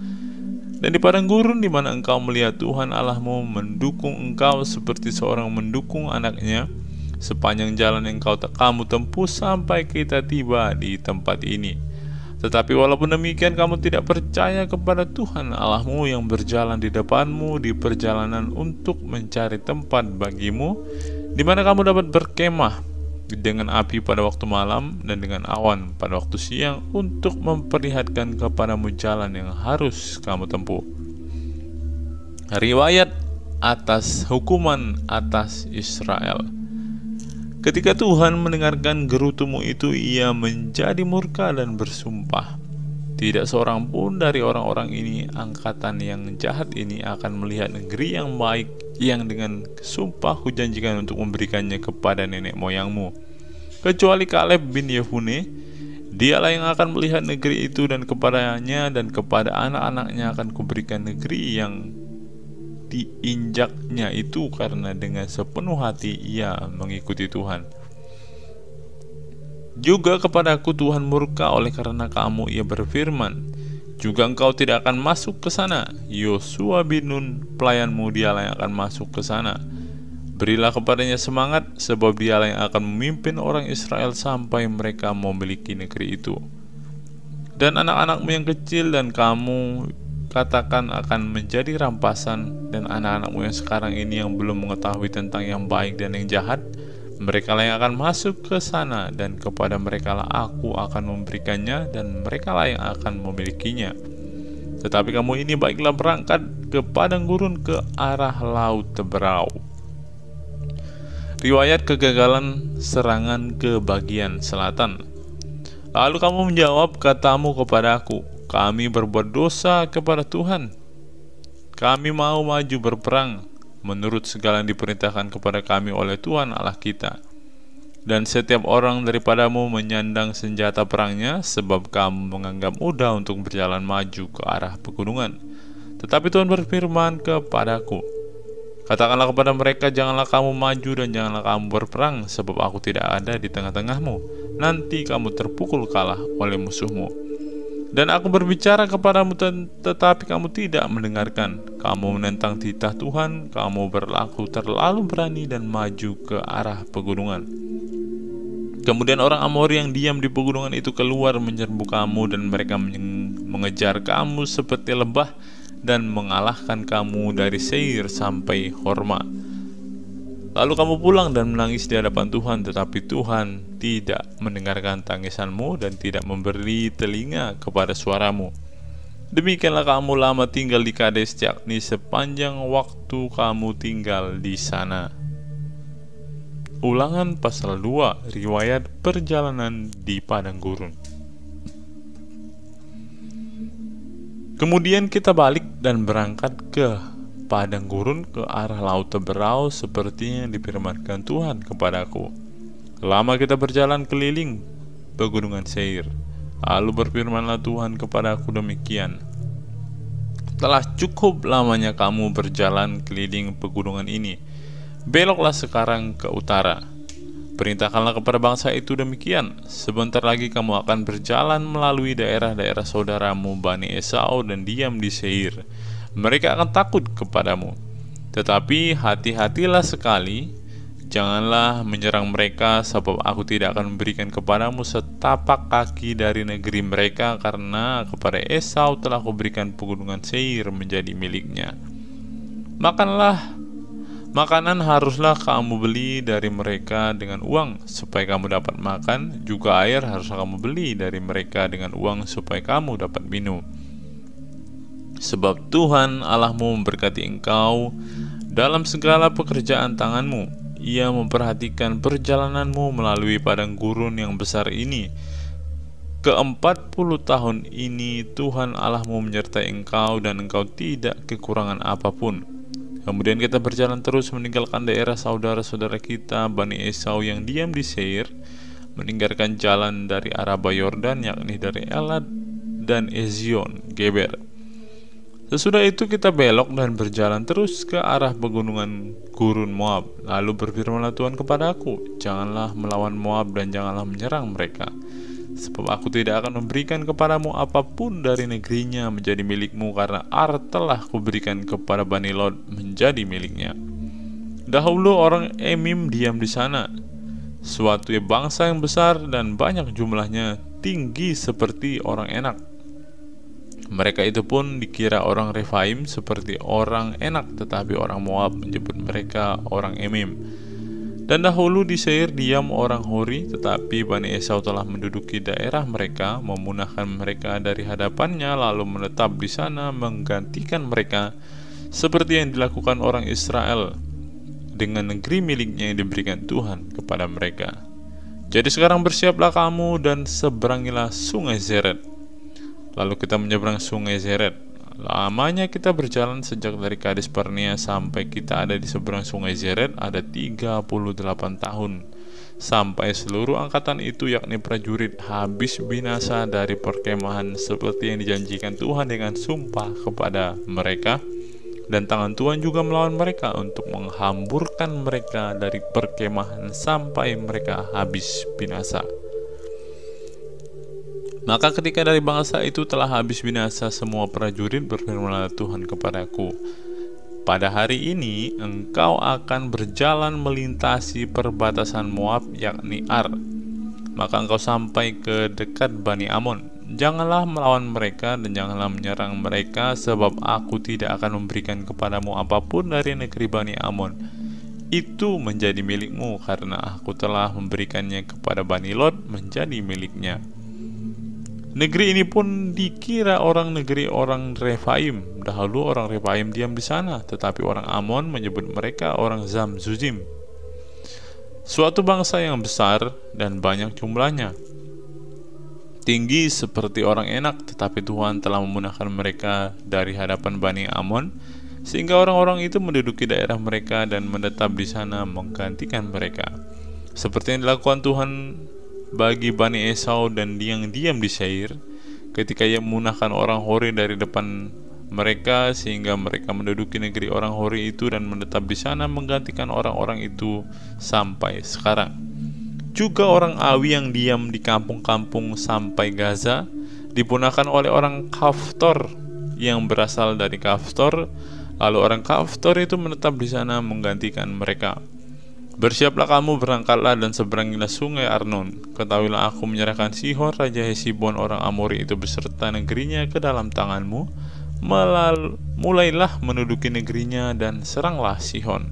Speaker 1: Dan di padang gurun di mana engkau melihat Tuhan Allahmu mendukung engkau seperti seorang mendukung anaknya, sepanjang jalan yang kamu tempuh sampai kita tiba di tempat ini. Tetapi walaupun demikian kamu tidak percaya kepada Tuhan Allahmu yang berjalan di depanmu di perjalanan untuk mencari tempat bagimu, di mana kamu dapat berkemah dengan api pada waktu malam dan dengan awan pada waktu siang untuk memperlihatkan kepadamu jalan yang harus kamu tempuh. Riwayat atas hukuman atas Israel. Ketika Tuhan mendengarkan gerutumu itu, Ia menjadi murka dan bersumpah, tidak seorang pun dari orang-orang ini, angkatan yang jahat ini, akan melihat negeri yang baik yang dengan sumpah kujanjikan untuk memberikannya kepada nenek moyangmu, kecuali Kaleb bin Yefune. Dialah yang akan melihat negeri itu, dan kepadanya dan kepada anak-anaknya akan kuberikan negeri yang diinjaknya itu, karena dengan sepenuh hati ia mengikuti Tuhan. Juga kepadaku Tuhan murka oleh karena kamu, Ia berfirman, juga engkau tidak akan masuk ke sana. Yosua bin Nun pelayanmu, dialah yang akan masuk ke sana. Berilah kepadanya semangat, sebab dialah yang akan memimpin orang Israel sampai mereka memiliki negeri itu. Dan anak-anakmu yang kecil dan kamu katakan akan menjadi rampasan, dan anak-anakmu yang sekarang ini yang belum mengetahui tentang yang baik dan yang jahat, mereka lah yang akan masuk ke sana, dan kepada mereka lah aku akan memberikannya, dan mereka lah yang akan memilikinya. Tetapi kamu ini baiklah berangkat ke padang gurun ke arah laut Teberau. Riwayat kegagalan serangan ke bagian selatan. Lalu kamu menjawab, katamu kepadaku, kami berbuat dosa kepada Tuhan. Kami mau maju berperang menurut segala yang diperintahkan kepada kami oleh Tuhan Allah kita. Dan setiap orang daripadamu menyandang senjata perangnya, sebab kamu menganggap mudah untuk berjalan maju ke arah pegunungan. Tetapi Tuhan berfirman kepadaku, katakanlah kepada mereka, janganlah kamu maju dan janganlah kamu berperang, sebab aku tidak ada di tengah-tengahmu. Nanti kamu terpukul kalah oleh musuhmu. Dan aku berbicara kepadamu, tetapi kamu tidak mendengarkan. Kamu menentang titah Tuhan, kamu berlaku terlalu berani dan maju ke arah pegunungan. Kemudian orang Amori yang diam di pegunungan itu keluar menyerbu kamu, dan mereka mengejar kamu seperti lebah dan mengalahkan kamu dari Seir sampai Horma. Lalu kamu pulang dan menangis di hadapan Tuhan, tetapi Tuhan tidak mendengarkan tangisanmu dan tidak memberi telinga kepada suaramu. Demikianlah kamu lama tinggal di Kades, yakni sepanjang waktu kamu tinggal di sana. Ulangan pasal 2, riwayat perjalanan di padang gurun. Kemudian kita balik dan berangkat ke padang gurun ke arah laut Teberau seperti yang difirmankan Tuhan kepadaku. Lama kita berjalan keliling pegunungan Seir. Lalu berfirmanlah Tuhan kepadaku demikian, telah cukup lamanya kamu berjalan keliling pegunungan ini. Beloklah sekarang ke utara. Perintahkanlah kepada bangsa itu demikian, sebentar lagi kamu akan berjalan melalui daerah-daerah saudaramu Bani Esau dan diam di Seir. Mereka akan takut kepadamu. Tetapi hati-hatilah sekali, janganlah menyerang mereka, sebab aku tidak akan memberikan kepadamu setapak kaki dari negeri mereka, karena kepada Esau telah kuberikan pegunungan Seir menjadi miliknya. Makanlah Makanan haruslah kamu beli dari mereka dengan uang supaya kamu dapat makan, juga air haruslah kamu beli dari mereka dengan uang supaya kamu dapat minum. Sebab Tuhan Allahmu memberkati engkau dalam segala pekerjaan tanganmu. Ia memperhatikan perjalananmu melalui padang gurun yang besar ini. Ke-40 tahun ini Tuhan Allahmu menyertai engkau dan engkau tidak kekurangan apapun. Kemudian kita berjalan terus meninggalkan daerah saudara-saudara kita Bani Esau yang diam di Seir, meninggalkan jalan dari Araba Yordan, yakni dari Elad dan Ezion Geber. Sesudah itu kita belok dan berjalan terus ke arah pegunungan gurun Moab. Lalu berfirmanlah Tuhan kepadaku, janganlah melawan Moab dan janganlah menyerang mereka, sebab aku tidak akan memberikan kepadamu apapun dari negerinya menjadi milikmu, karena Ar telah kuberikan kepada Bani Lot menjadi miliknya. Dahulu orang Emim diam di sana, suatu bangsa yang besar dan banyak jumlahnya, tinggi seperti orang Enak. Mereka itu pun dikira orang Refaim seperti orang Enak, tetapi orang Moab menyebut mereka orang Emim. Dan dahulu di Seir diam orang Hori, tetapi Bani Esau telah menduduki daerah mereka, memunahkan mereka dari hadapannya, lalu menetap di sana menggantikan mereka, seperti yang dilakukan orang Israel dengan negeri miliknya yang diberikan Tuhan kepada mereka. Jadi sekarang bersiaplah kamu dan seberangilah sungai Zered. Lalu kita menyeberang sungai Zered. Lamanya kita berjalan sejak dari Kades Barnea sampai kita ada di seberang sungai Zered ada 38 tahun, sampai seluruh angkatan itu, yakni prajurit, habis binasa dari perkemahan seperti yang dijanjikan Tuhan dengan sumpah kepada mereka. Dan tangan Tuhan juga melawan mereka untuk menghamburkan mereka dari perkemahan sampai mereka habis binasa. Maka ketika dari bangsa itu telah habis binasa semua prajurit, berfirmanlah Tuhan kepadaku, pada hari ini engkau akan berjalan melintasi perbatasan Moab, yakni Ar. Maka engkau sampai ke dekat Bani Amon. Janganlah melawan mereka dan janganlah menyerang mereka, sebab aku tidak akan memberikan kepadamu apapun dari negeri Bani Amon. Itu menjadi milikmu, karena aku telah memberikannya kepada Bani Lot menjadi miliknya. Negeri ini pun dikira negeri orang Refaim. Dahulu orang Refaim diam di sana, tetapi orang Amon menyebut mereka orang Zamzuzim, suatu bangsa yang besar dan banyak jumlahnya, tinggi seperti orang Enak, tetapi Tuhan telah memunahkan mereka dari hadapan Bani Amon, sehingga orang-orang itu menduduki daerah mereka dan menetap di sana menggantikan mereka, seperti yang dilakukan Tuhan bagi Bani Esau dan yang diam di Seir, ketika ia memunahkan orang Hori dari depan mereka, sehingga mereka menduduki negeri orang Hori itu dan menetap di sana menggantikan orang-orang itu sampai sekarang. Juga orang Awi yang diam di kampung-kampung sampai Gaza dipunahkan oleh orang Kaftor yang berasal dari Kaftor, lalu orang Kaftor itu menetap di sana menggantikan mereka. Bersiaplah kamu, berangkatlah dan seberangilah sungai Arnon. Ketahuilah aku menyerahkan Sihon raja Hesibon orang Amori itu beserta negerinya ke dalam tanganmu. Mulailah menduduki negerinya dan seranglah Sihon.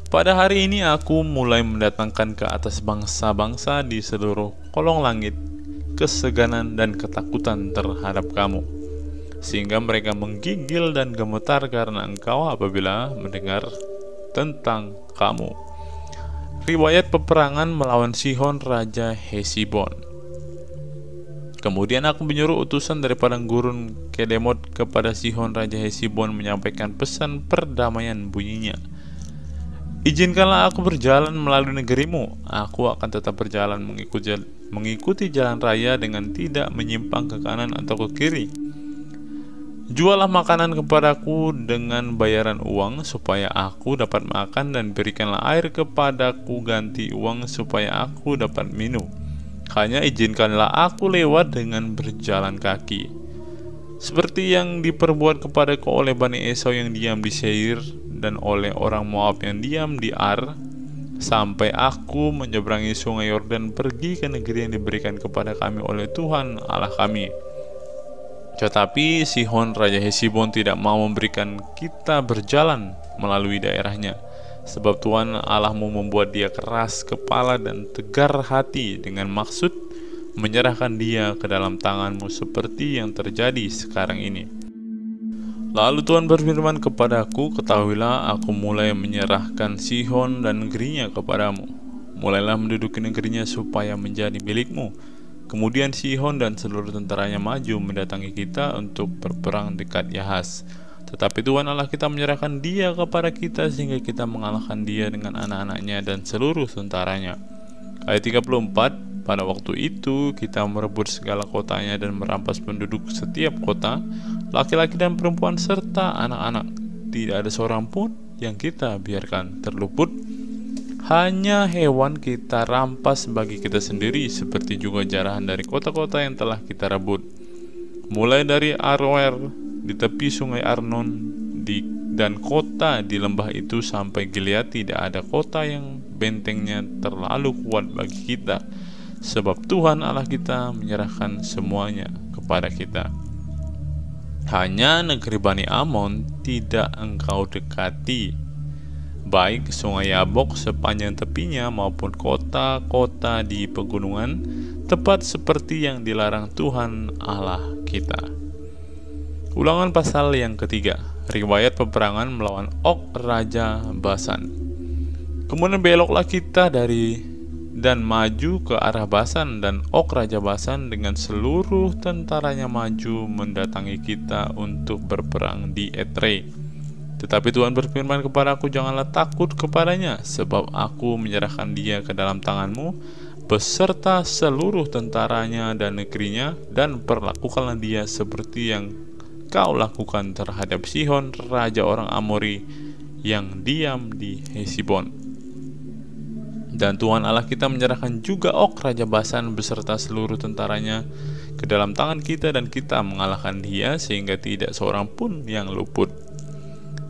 Speaker 1: Pada hari ini aku mulai mendatangkan ke atas bangsa-bangsa di seluruh kolong langit keseganan dan ketakutan terhadap kamu, sehingga mereka menggigil dan gemetar karena engkau apabila mendengar tentang kamu. Riwayat peperangan melawan Sihon raja Hesibon. Kemudian aku menyuruh utusan dari padang gurun Kedemot kepada Sihon raja Hesibon menyampaikan pesan perdamaian bunyinya, izinkanlah aku berjalan melalui negerimu. Aku akan tetap berjalan mengikuti jalan raya dengan tidak menyimpang ke kanan atau ke kiri. Jualah makanan kepadaku dengan bayaran uang supaya aku dapat makan, dan berikanlah air kepadaku ganti uang supaya aku dapat minum. Hanya izinkanlah aku lewat dengan berjalan kaki, seperti yang diperbuat kepadaku oleh Bani Esau yang diam di Seir dan oleh orang Moab yang diam di Ar, sampai aku menyeberangi sungai Yordan pergi ke negeri yang diberikan kepada kami oleh Tuhan Allah kami. Tetapi Sihon raja Hesibon tidak mau memberikan kita berjalan melalui daerahnya. Sebab Tuhan Allahmu membuat dia keras kepala dan tegar hati dengan maksud menyerahkan dia ke dalam tanganmu seperti yang terjadi sekarang ini. Lalu Tuhan berfirman kepadaku, ketahuilah aku mulai menyerahkan Sihon dan negerinya kepadamu. Mulailah menduduki negerinya supaya menjadi milikmu. Kemudian Sihon dan seluruh tentaranya maju mendatangi kita untuk berperang dekat Yahas. Tetapi Tuhan Allah kita menyerahkan dia kepada kita sehingga kita mengalahkan dia dengan anak-anaknya dan seluruh tentaranya. Ayat 34, pada waktu itu kita merebut segala kotanya dan merampas penduduk setiap kota, laki-laki dan perempuan serta anak-anak. Tidak ada seorang pun yang kita biarkan terluput. Hanya hewan kita rampas bagi kita sendiri, seperti juga jarahan dari kota-kota yang telah kita rebut. Mulai dari Aroer di tepi sungai Arnon dan kota di lembah itu sampai Gilead, tidak ada kota yang bentengnya terlalu kuat bagi kita, sebab Tuhan Allah kita menyerahkan semuanya kepada kita. Hanya negeri Bani Amon tidak engkau dekati, baik sungai Yabok sepanjang tepinya maupun kota-kota di pegunungan, tepat seperti yang dilarang Tuhan Allah kita. Ulangan pasal yang ketiga, riwayat peperangan melawan Og Raja Basan. Kemudian beloklah kita dan maju ke arah Basan, dan Og Raja Basan dengan seluruh tentaranya maju mendatangi kita untuk berperang di Edrei. Tetapi Tuhan berfirman kepadaku, janganlah takut kepadanya, sebab aku menyerahkan dia ke dalam tanganmu, beserta seluruh tentaranya dan negerinya, dan perlakukanlah dia seperti yang kau lakukan terhadap Sihon, raja orang Amori, yang diam di Hesibon. Dan Tuhan Allah kita menyerahkan juga Og Raja Basan beserta seluruh tentaranya ke dalam tangan kita, dan kita mengalahkan dia sehingga tidak seorang pun yang luput.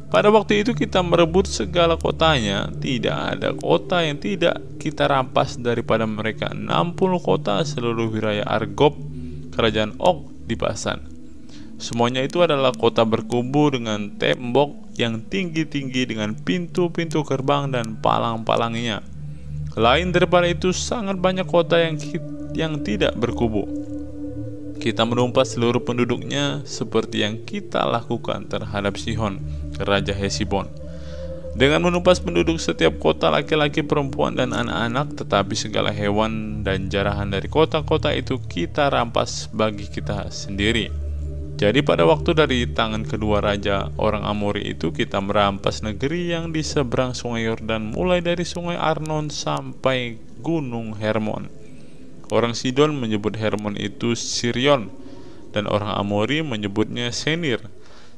Speaker 1: Pada waktu itu kita merebut segala kotanya, tidak ada kota yang tidak kita rampas daripada mereka. 60 kota seluruh wilayah Argob, kerajaan Og di Basan. Semuanya itu adalah kota berkubu dengan tembok yang tinggi-tinggi, dengan pintu-pintu gerbang dan palang-palangnya. Lain daripada itu, sangat banyak kota yang tidak berkubu. Kita menumpas seluruh penduduknya seperti yang kita lakukan terhadap Sihon, raja Hesibon, dengan menumpas penduduk setiap kota, laki-laki, perempuan, dan anak-anak. Tetapi segala hewan dan jarahan dari kota-kota itu kita rampas bagi kita sendiri. Jadi pada waktu dari tangan kedua raja orang Amori itu, kita merampas negeri yang di seberang sungai Yordan, mulai dari sungai Arnon sampai gunung Hermon. Orang Sidon menyebut Hermon itu Sirion, dan orang Amori menyebutnya Senir.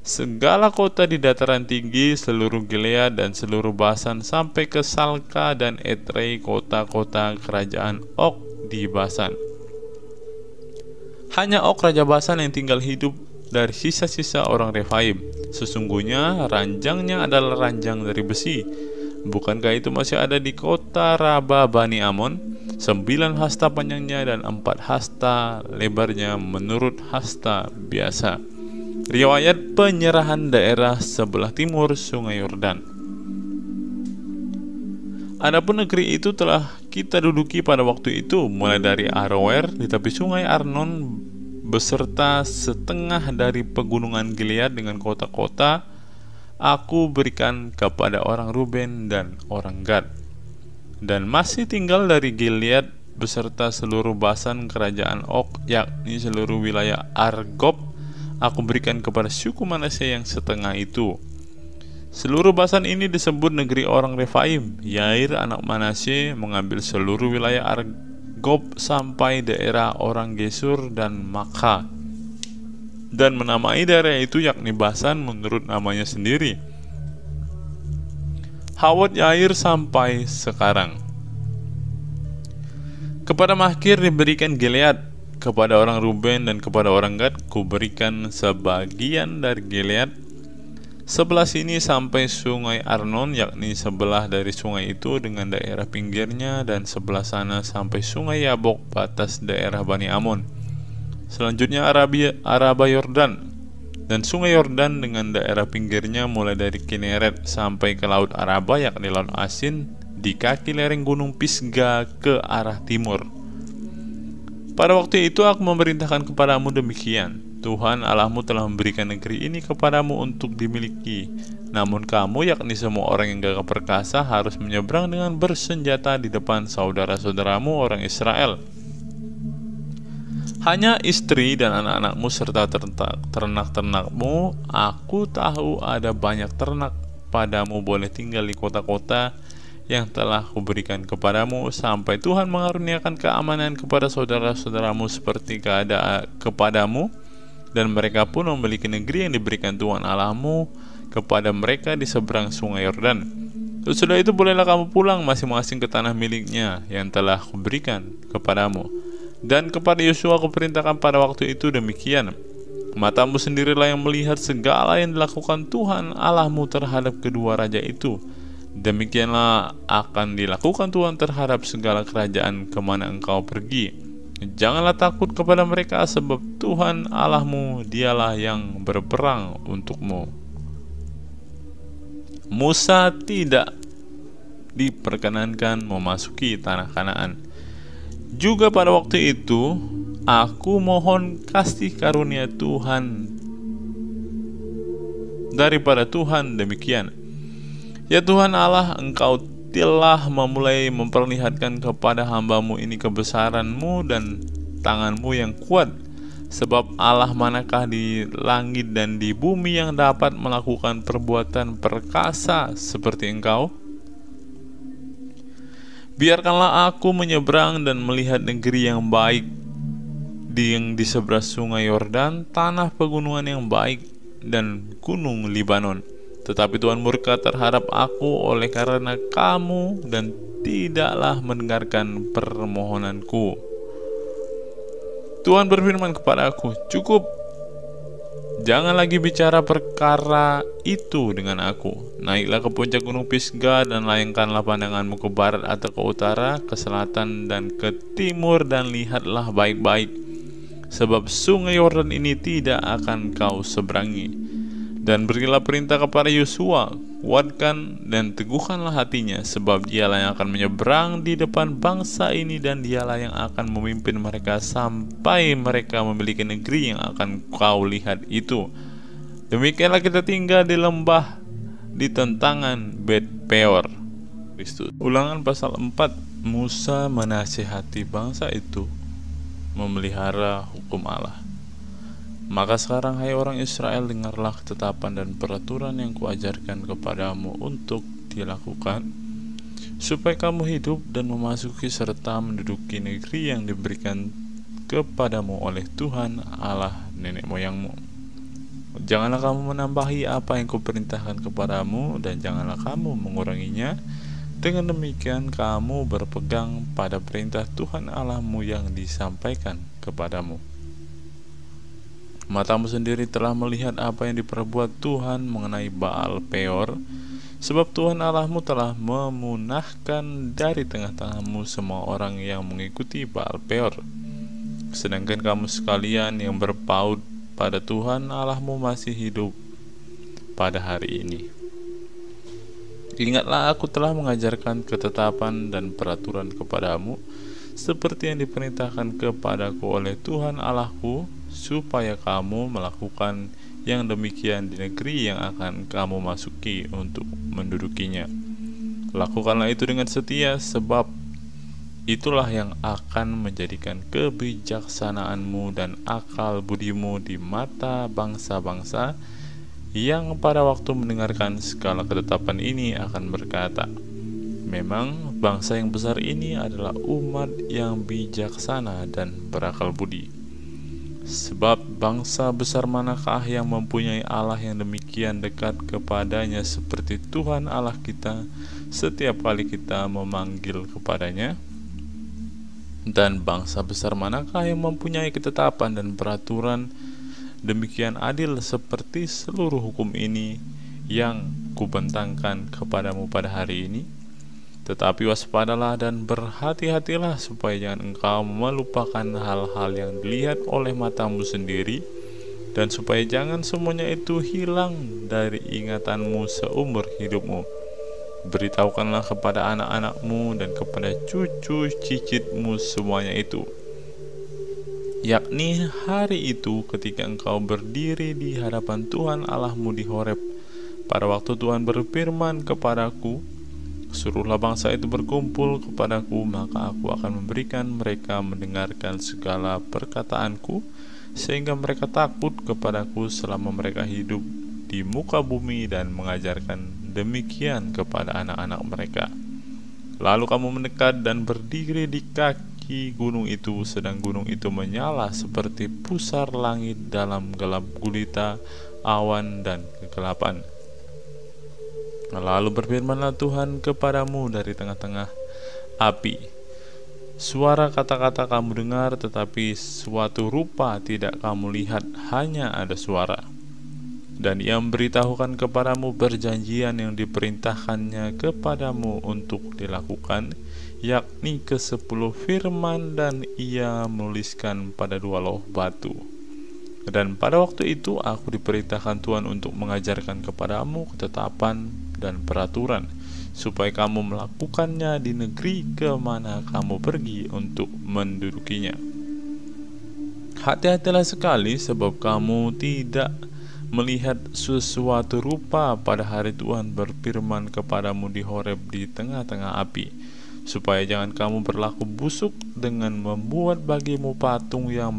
Speaker 1: Segala kota di dataran tinggi, seluruh Gilead dan seluruh Basan sampai ke Salka dan Edrei, kota-kota kerajaan Og di Basan. Hanya Og Raja Basan yang tinggal hidup dari sisa-sisa orang Refaim. Sesungguhnya ranjangnya adalah ranjang dari besi. Bukankah itu masih ada di kota Raba Bani Amon? 9 hasta panjangnya dan 4 hasta lebarnya menurut hasta biasa. Riwayat penyerahan daerah sebelah timur sungai Yordan. Adapun negeri itu telah kita duduki pada waktu itu, mulai dari Aroer di tepi sungai Arnon beserta setengah dari pegunungan Gilead dengan kota-kota, aku berikan kepada orang Ruben dan orang Gad. Dan masih tinggal dari Gilead beserta seluruh Basan kerajaan Og, yakni seluruh wilayah Argob, aku berikan kepada suku Manasye yang setengah itu. Seluruh Basan ini disebut negeri orang Refaim. Yair anak Manasye mengambil seluruh wilayah Argob sampai daerah orang Gesur dan Makha, dan menamai daerah itu yakni Basan menurut namanya sendiri. Hawat Yair sampai sekarang. Kepada Makir diberikan Gilead, kepada orang Ruben dan kepada orang Gad kuberikan sebagian dari Gilead. Sebelah sini sampai sungai Arnon, yakni sebelah dari sungai itu dengan daerah pinggirnya, dan sebelah sana sampai sungai Yabok, batas daerah Bani Amon. Selanjutnya Araba Yordan, Dan sungai Yordan dengan daerah pinggirnya mulai dari Kineret sampai ke Laut Araba yakni Laut Asin di kaki lereng Gunung Pisga ke arah timur. Pada waktu itu aku memerintahkan kepadamu demikian, Tuhan Allahmu telah memberikan negeri ini kepadamu untuk dimiliki. Namun kamu yakni semua orang yang gagah perkasa harus menyeberang dengan bersenjata di depan saudara-saudaramu orang Israel. Hanya istri dan anak-anakmu serta ternak-ternakmu, aku tahu ada banyak ternak padamu boleh tinggal di kota-kota yang telah kuberikan kepadamu, sampai Tuhan mengaruniakan keamanan kepada saudara-saudaramu seperti kepadamu, dan mereka pun memiliki negeri yang diberikan Tuhan Allahmu kepada mereka di seberang sungai Yordan. Sesudah itu bolehlah kamu pulang masing-masing ke tanah miliknya yang telah kuberikan kepadamu. Dan kepada Yosua kuperintahkan pada waktu itu demikian, matamu sendirilah yang melihat segala yang dilakukan Tuhan Allahmu terhadap kedua raja itu. Demikianlah akan dilakukan Tuhan terhadap segala kerajaan kemana engkau pergi. Janganlah takut kepada mereka, sebab Tuhan Allahmu dialah yang berperang untukmu. Musa tidak diperkenankan memasuki tanah Kanaan. Juga pada waktu itu, aku mohon kasih karunia Tuhan daripada Tuhan demikian. Ya Tuhan Allah, engkau telah memulai memperlihatkan kepada hambamu ini kebesaranmu dan tanganmu yang kuat. Sebab Allah manakah di langit dan di bumi yang dapat melakukan perbuatan perkasa seperti engkau? Biarkanlah aku menyeberang dan melihat negeri yang baik yang di seberang sungai Yordan, tanah pegunungan yang baik dan gunung Libanon. Tetapi Tuhan murka terhadap aku oleh karena kamu dan tidaklah mendengarkan permohonanku. Tuhan berfirman kepada aku, cukup, jangan lagi bicara perkara itu dengan aku. Naiklah ke puncak gunung Pisga dan layangkanlah pandanganmu ke barat atau ke utara, ke selatan dan ke timur, dan lihatlah baik-baik, sebab sungai Yordan ini tidak akan kau seberangi. Dan berilah perintah kepada Yosua, kuatkan dan teguhkanlah hatinya, sebab dialah yang akan menyeberang di depan bangsa ini, dan dialah yang akan memimpin mereka sampai mereka memiliki negeri yang akan kau lihat itu. Demikianlah kita tinggal di lembah di tentangan Bet Peor. Kristus. Ulangan pasal 4. Musa menasihati bangsa itu memelihara hukum Allah. Maka sekarang hai orang Israel, dengarlah ketetapan dan peraturan yang kuajarkan kepadamu untuk dilakukan, supaya kamu hidup dan memasuki serta menduduki negeri yang diberikan kepadamu oleh Tuhan Allah nenek moyangmu. Janganlah kamu menambahi apa yang kuperintahkan kepadamu, dan janganlah kamu menguranginya. Dengan demikian kamu berpegang pada perintah Tuhan Allahmu yang disampaikan kepadamu. Matamu sendiri telah melihat apa yang diperbuat Tuhan mengenai Baal Peor, sebab Tuhan Allahmu telah memunahkan dari tengah-tengahmu semua orang yang mengikuti Baal Peor. Sedangkan kamu sekalian yang berpaut pada Tuhan Allahmu masih hidup pada hari ini. Ingatlah, aku telah mengajarkan ketetapan dan peraturan kepadamu, seperti yang diperintahkan kepadaku oleh Tuhan Allahku, supaya kamu melakukan yang demikian di negeri yang akan kamu masuki untuk mendudukinya. Lakukanlah itu dengan setia, sebab itulah yang akan menjadikan kebijaksanaanmu dan akal budimu di mata bangsa-bangsa yang pada waktu mendengarkan segala ketetapan ini akan berkata, memang bangsa yang besar ini adalah umat yang bijaksana dan berakal budi. Sebab bangsa besar manakah yang mempunyai Allah yang demikian dekat kepadanya seperti Tuhan Allah kita setiap kali kita memanggil kepadanya? Dan bangsa besar manakah yang mempunyai ketetapan dan peraturan demikian adil seperti seluruh hukum ini yang kubentangkan kepadamu pada hari ini? Tetapi waspadalah dan berhati-hatilah, supaya jangan engkau melupakan hal-hal yang dilihat oleh matamu sendiri, dan supaya jangan semuanya itu hilang dari ingatanmu seumur hidupmu. Beritahukanlah kepada anak-anakmu dan kepada cucu cicitmu semuanya itu, yakni hari itu ketika engkau berdiri di hadapan Tuhan Allahmu di Horeb, pada waktu Tuhan berfirman kepadaku, suruhlah bangsa itu berkumpul kepadaku, maka aku akan memberikan mereka mendengarkan segala perkataanku, sehingga mereka takut kepadaku selama mereka hidup di muka bumi dan mengajarkan demikian kepada anak-anak mereka. Lalu kamu mendekat dan berdiri di kaki gunung itu, sedang gunung itu menyala seperti pusar langit dalam gelap gulita, awan, dan kegelapan. Lalu berfirmanlah Tuhan kepadamu dari tengah-tengah api. Suara kata-kata kamu dengar, tetapi suatu rupa tidak kamu lihat, hanya ada suara. Dan ia memberitahukan kepadamu perjanjian yang diperintahkannya kepadamu untuk dilakukan, yakni ke-10 firman, dan ia menuliskan pada 2 loh batu. Dan pada waktu itu aku diperintahkan Tuhan untuk mengajarkan kepadamu ketetapan dan peraturan, supaya kamu melakukannya di negeri kemana kamu pergi untuk mendudukinya. Hati-hatilah sekali, sebab kamu tidak melihat sesuatu rupa pada hari Tuhan berfirman kepadamu di Horeb di tengah-tengah api, supaya jangan kamu berlaku busuk dengan membuat bagimu patung yang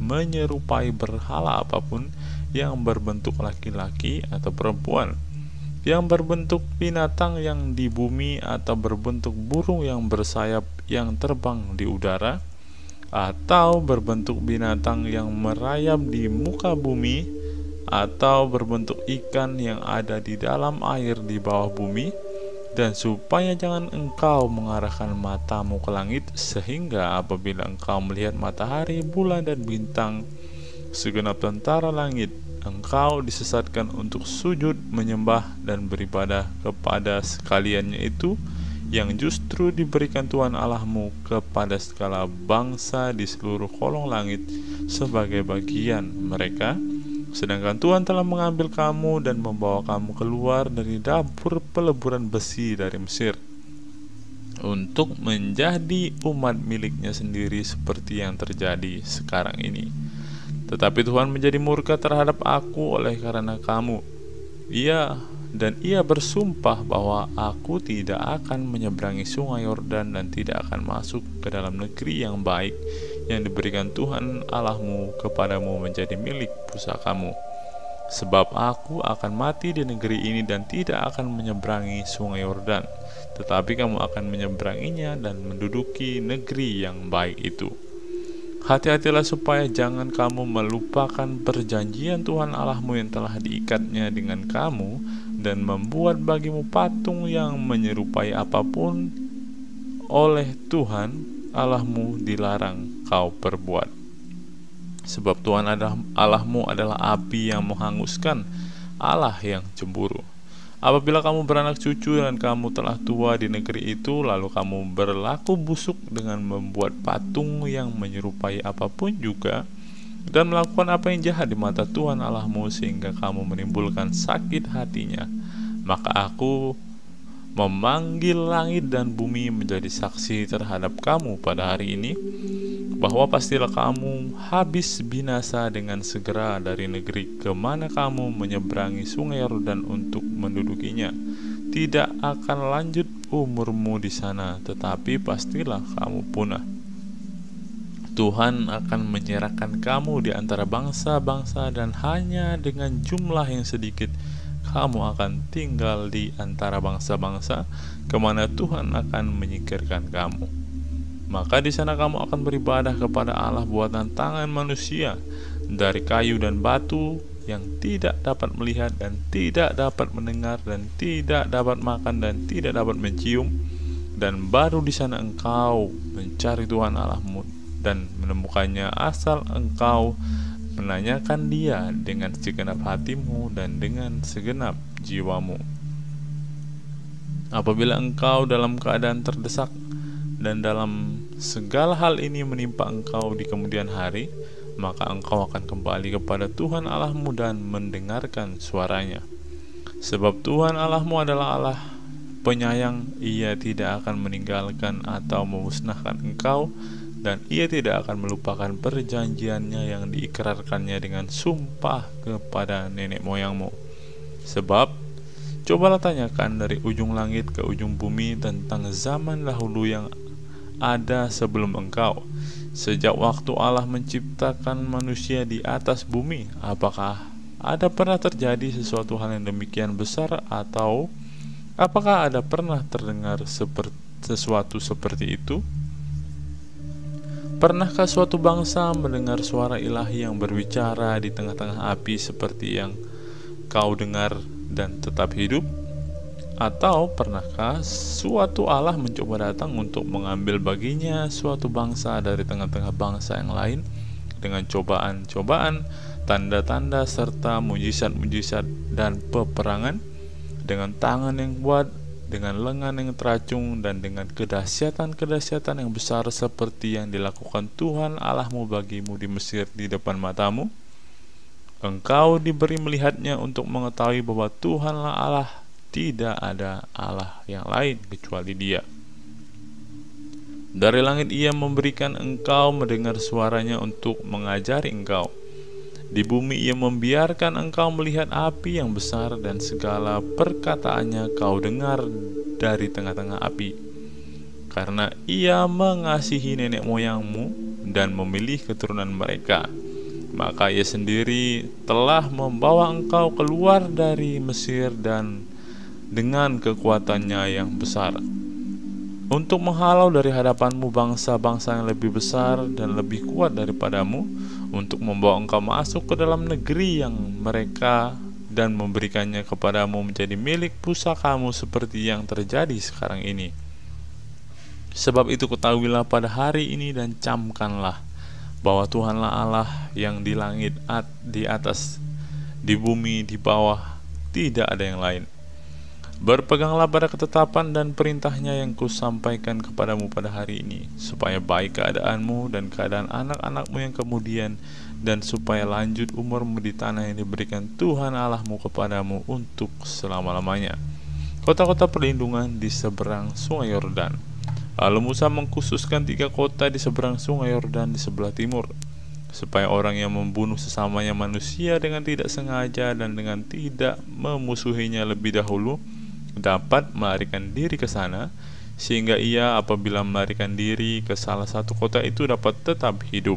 Speaker 1: menyerupai berhala apapun, yang berbentuk laki-laki atau perempuan, yang berbentuk binatang yang di bumi, atau berbentuk burung yang bersayap yang terbang di udara, atau berbentuk binatang yang merayap di muka bumi, atau berbentuk ikan yang ada di dalam air di bawah bumi. Dan supaya jangan engkau mengarahkan matamu ke langit, sehingga apabila engkau melihat matahari, bulan, dan bintang, segenap tentara langit, engkau disesatkan untuk sujud, menyembah, dan beribadah kepada sekaliannya itu, yang justru diberikan Tuhan Allahmu kepada segala bangsa di seluruh kolong langit sebagai bagian mereka. Sedangkan Tuhan telah mengambil kamu dan membawa kamu keluar dari dapur peleburan besi dari Mesir, untuk menjadi umat miliknya sendiri, seperti yang terjadi sekarang ini. Tetapi Tuhan menjadi murka terhadap aku oleh karena kamu. Ia bersumpah bahwa aku tidak akan menyeberangi sungai Yordan dan tidak akan masuk ke dalam negeri yang baik yang diberikan Tuhan Allahmu kepadamu menjadi milik pusakamu. Sebab aku akan mati di negeri ini dan tidak akan menyeberangi sungai Yordan, tetapi kamu akan menyeberanginya dan menduduki negeri yang baik itu. Hati-hatilah supaya jangan kamu melupakan perjanjian Tuhan Allahmu yang telah diikatnya dengan kamu, dan membuat bagimu patung yang menyerupai apapun oleh Tuhan Allahmu dilarang kau perbuat. Sebab Tuhan Allahmu adalah api yang menghanguskan, Allah yang cemburu. Apabila kamu beranak cucu dan kamu telah tua di negeri itu, lalu kamu berlaku busuk dengan membuat patung yang menyerupai apapun juga, dan melakukan apa yang jahat di mata Tuhan Allahmu, sehingga kamu menimbulkan sakit hatinya, maka aku memanggil langit dan bumi menjadi saksi terhadap kamu pada hari ini, bahwa pastilah kamu habis binasa dengan segera dari negeri kemana kamu menyeberangi sungai Yordan untuk mendudukinya. Tidak akan lanjut umurmu di sana, tetapi pastilah kamu punah. Tuhan akan menyerahkan kamu di antara bangsa-bangsa, dan hanya dengan jumlah yang sedikit kamu akan tinggal di antara bangsa-bangsa kemana Tuhan akan menyingkirkan kamu. Maka di sana kamu akan beribadah kepada Allah buatan tangan manusia, dari kayu dan batu, yang tidak dapat melihat dan tidak dapat mendengar dan tidak dapat makan dan tidak dapat mencium. Dan baru di sana engkau mencari Tuhan Allahmu dan menemukannya, asal engkau menanyakan Dia dengan segenap hatimu dan dengan segenap jiwamu. Apabila engkau dalam keadaan terdesak dan dalam segala hal ini menimpa engkau di kemudian hari, maka engkau akan kembali kepada Tuhan Allahmu dan mendengarkan suaranya. Sebab Tuhan Allahmu adalah Allah penyayang, Ia tidak akan meninggalkan atau memusnahkan engkau, dan Ia tidak akan melupakan perjanjiannya yang diikrarkannya dengan sumpah kepada nenek moyangmu. Sebab cobalah tanyakan dari ujung langit ke ujung bumi tentang zaman dahulu yang ada sebelum engkau. Sejak waktu Allah menciptakan manusia di atas bumi, apakah ada pernah terjadi sesuatu hal yang demikian besar, atau apakah ada pernah terdengar sesuatu seperti itu? Pernahkah suatu bangsa mendengar suara ilahi yang berbicara di tengah-tengah api seperti yang kau dengar dan tetap hidup? Atau pernahkah suatu Allah mencoba datang untuk mengambil baginya suatu bangsa dari tengah-tengah bangsa yang lain dengan cobaan-cobaan, tanda-tanda, serta mujizat-mujizat dan peperangan, dengan tangan yang kuat, dengan lengan yang teracung, dan dengan kedahsyatan-kedahsyatan yang besar seperti yang dilakukan Tuhan Allahmu bagimu di Mesir di depan matamu? Engkau diberi melihatnya untuk mengetahui bahwa Tuhanlah Allah, tidak ada Allah yang lain kecuali Dia. Dari langit Ia memberikan engkau mendengar suaranya untuk mengajari engkau. Di bumi Ia membiarkan engkau melihat api yang besar, dan segala perkataannya kau dengar dari tengah-tengah api. Karena Ia mengasihi nenek moyangmu dan memilih keturunan mereka, maka Ia sendiri telah membawa engkau keluar dari Mesir dan dengan kekuatannya yang besar, untuk menghalau dari hadapanmu bangsa-bangsa yang lebih besar dan lebih kuat daripadamu, untuk membawa engkau masuk ke dalam negeri yang mereka, dan memberikannya kepadamu menjadi milik pusakamu seperti yang terjadi sekarang ini. Sebab itu ketahuilah pada hari ini dan camkanlah bahwa Tuhanlah Allah yang di langit, di atas, di bumi, di bawah, tidak ada yang lain. Berpeganglah pada ketetapan dan perintahnya yang kusampaikan kepadamu pada hari ini, supaya baik keadaanmu dan keadaan anak-anakmu yang kemudian, dan supaya lanjut umurmu di tanah yang diberikan Tuhan Allahmu kepadamu untuk selama-lamanya. Kota-kota perlindungan di seberang sungai Yordan. Lalu Musa mengkhususkan 3 kota di seberang sungai Yordan di sebelah timur, supaya orang yang membunuh sesamanya manusia dengan tidak sengaja dan dengan tidak memusuhinya lebih dahulu dapat melarikan diri ke sana, sehingga ia apabila melarikan diri ke salah satu kota itu dapat tetap hidup.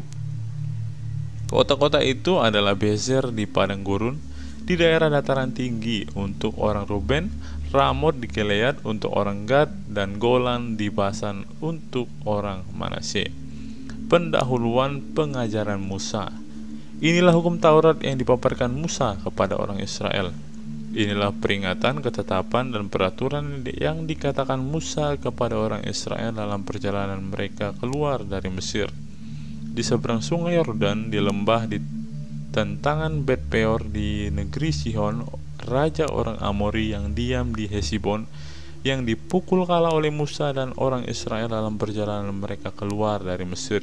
Speaker 1: Kota-kota itu adalah Bezer di padang gurun di daerah dataran tinggi untuk orang Ruben, Ramot di Gilead untuk orang Gad, dan Golan di Basan untuk orang Manasye. Pendahuluan pengajaran Musa. Inilah hukum Taurat yang dipaparkan Musa kepada orang Israel. Inilah peringatan, ketetapan, dan peraturan yang dikatakan Musa kepada orang Israel dalam perjalanan mereka keluar dari Mesir. Di seberang sungai Yordan, di lembah di tentangan Bet Peor, di negeri Sihon, raja orang Amori yang diam di Hesibon, yang dipukul kalah oleh Musa dan orang Israel dalam perjalanan mereka keluar dari Mesir.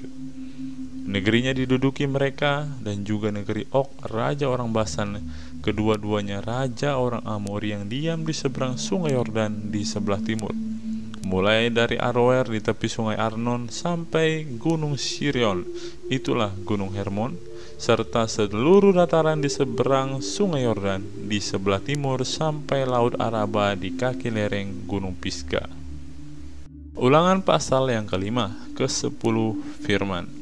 Speaker 1: Negerinya diduduki mereka, dan juga negeri Og, raja orang Basan, kedua-duanya raja orang Amori yang diam di seberang sungai Yordan di sebelah timur, mulai dari Aroer di tepi sungai Arnon sampai gunung Sirion, itulah gunung Hermon, serta seluruh dataran di seberang sungai Yordan di sebelah timur sampai laut Araba di kaki lereng gunung Pisga. Ulangan pasal yang ke-5 ke-10 firman.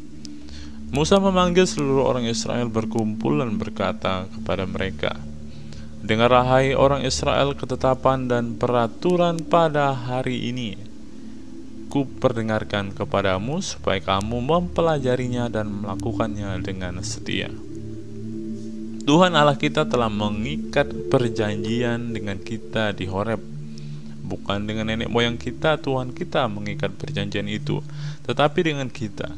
Speaker 1: Musa memanggil seluruh orang Israel berkumpul dan berkata kepada mereka, "Dengarlah hai orang Israel ketetapan dan peraturan pada hari ini. Kuperdengarkan kepadamu supaya kamu mempelajarinya dan melakukannya dengan setia. Tuhan Allah kita telah mengikat perjanjian dengan kita di Horeb. Bukan dengan nenek moyang kita Tuhan kita mengikat perjanjian itu, tetapi dengan kita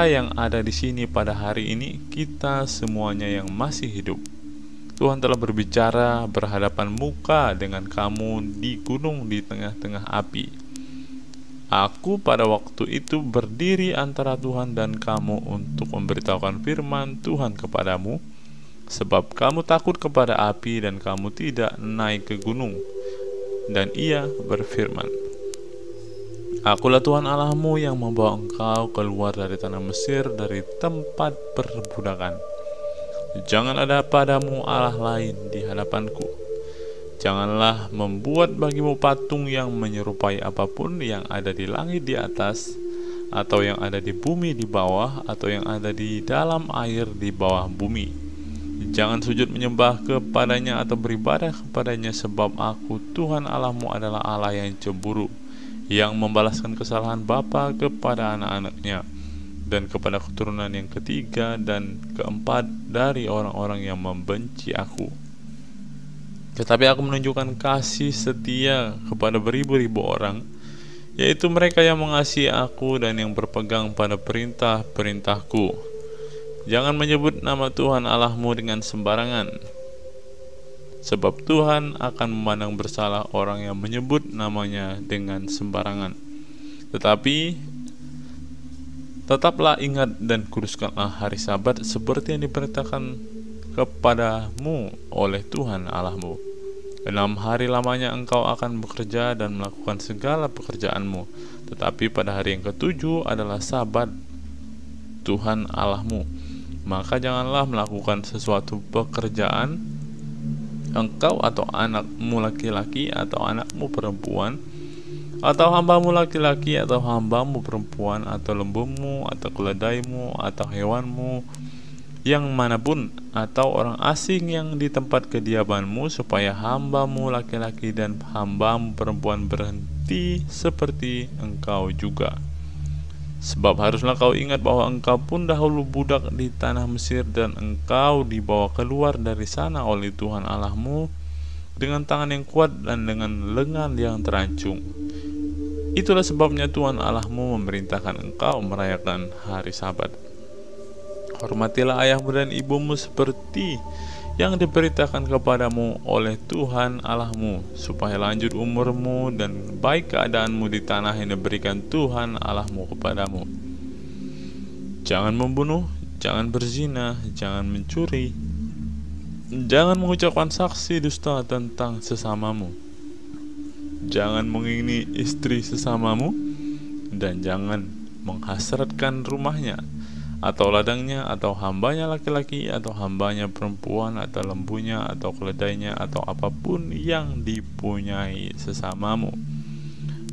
Speaker 1: yang ada di sini pada hari ini, kita semuanya yang masih hidup. Tuhan telah berbicara berhadapan muka dengan kamu di gunung di tengah-tengah api. Aku pada waktu itu berdiri antara Tuhan dan kamu untuk memberitahukan firman Tuhan kepadamu, sebab kamu takut kepada api dan kamu tidak naik ke gunung. Dan ia berfirman, Akulah Tuhan Allahmu yang membawa engkau keluar dari tanah Mesir, dari tempat perbudakan. Jangan ada padamu Allah lain di hadapanku. Janganlah membuat bagimu patung yang menyerupai apapun yang ada di langit di atas, atau yang ada di bumi di bawah, atau yang ada di dalam air di bawah bumi. Jangan sujud menyembah kepadanya atau beribadah kepadanya, sebab aku Tuhan Allahmu adalah Allah yang cemburu, yang membalaskan kesalahan bapa kepada anak-anaknya, dan kepada keturunan yang ketiga dan keempat dari orang-orang yang membenci aku. Tetapi aku menunjukkan kasih setia kepada beribu-ribu orang, yaitu mereka yang mengasihi aku dan yang berpegang pada perintah-perintahku. Jangan menyebut nama Tuhan Allahmu dengan sembarangan, sebab Tuhan akan memandang bersalah orang yang menyebut namanya dengan sembarangan. Tetapi tetaplah ingat dan kuduskanlah hari Sabat seperti yang diperintahkan kepadamu oleh Tuhan Allahmu. 6 hari lamanya engkau akan bekerja dan melakukan segala pekerjaanmu, tetapi pada hari yang ke-7 adalah Sabat Tuhan Allahmu. Maka janganlah melakukan sesuatu pekerjaan, engkau atau anakmu laki-laki atau anakmu perempuan, atau hambamu laki-laki atau hambamu perempuan, atau lembumu atau keledaimu atau hewanmu yang manapun, atau orang asing yang di tempat kediamanmu, supaya hambamu laki-laki dan hambamu perempuan berhenti seperti engkau juga. Sebab haruslah kau ingat bahwa engkau pun dahulu budak di tanah Mesir, dan engkau dibawa keluar dari sana oleh Tuhan Allahmu dengan tangan yang kuat dan dengan lengan yang terancung. Itulah sebabnya Tuhan Allahmu memerintahkan engkau merayakan hari Sabat. Hormatilah ayahmu dan ibumu seperti yang diberitakan kepadamu oleh Tuhan Allahmu, supaya lanjut umurmu dan baik keadaanmu di tanah yang diberikan Tuhan Allahmu kepadamu. Jangan membunuh, jangan berzina, jangan mencuri, jangan mengucapkan saksi dusta tentang sesamamu, jangan mengingini istri sesamamu, dan jangan menghasratkan rumahnya, atau ladangnya, atau hambanya laki-laki, atau hambanya perempuan, atau lembunya, atau keledainya, atau apapun yang dipunyai sesamamu.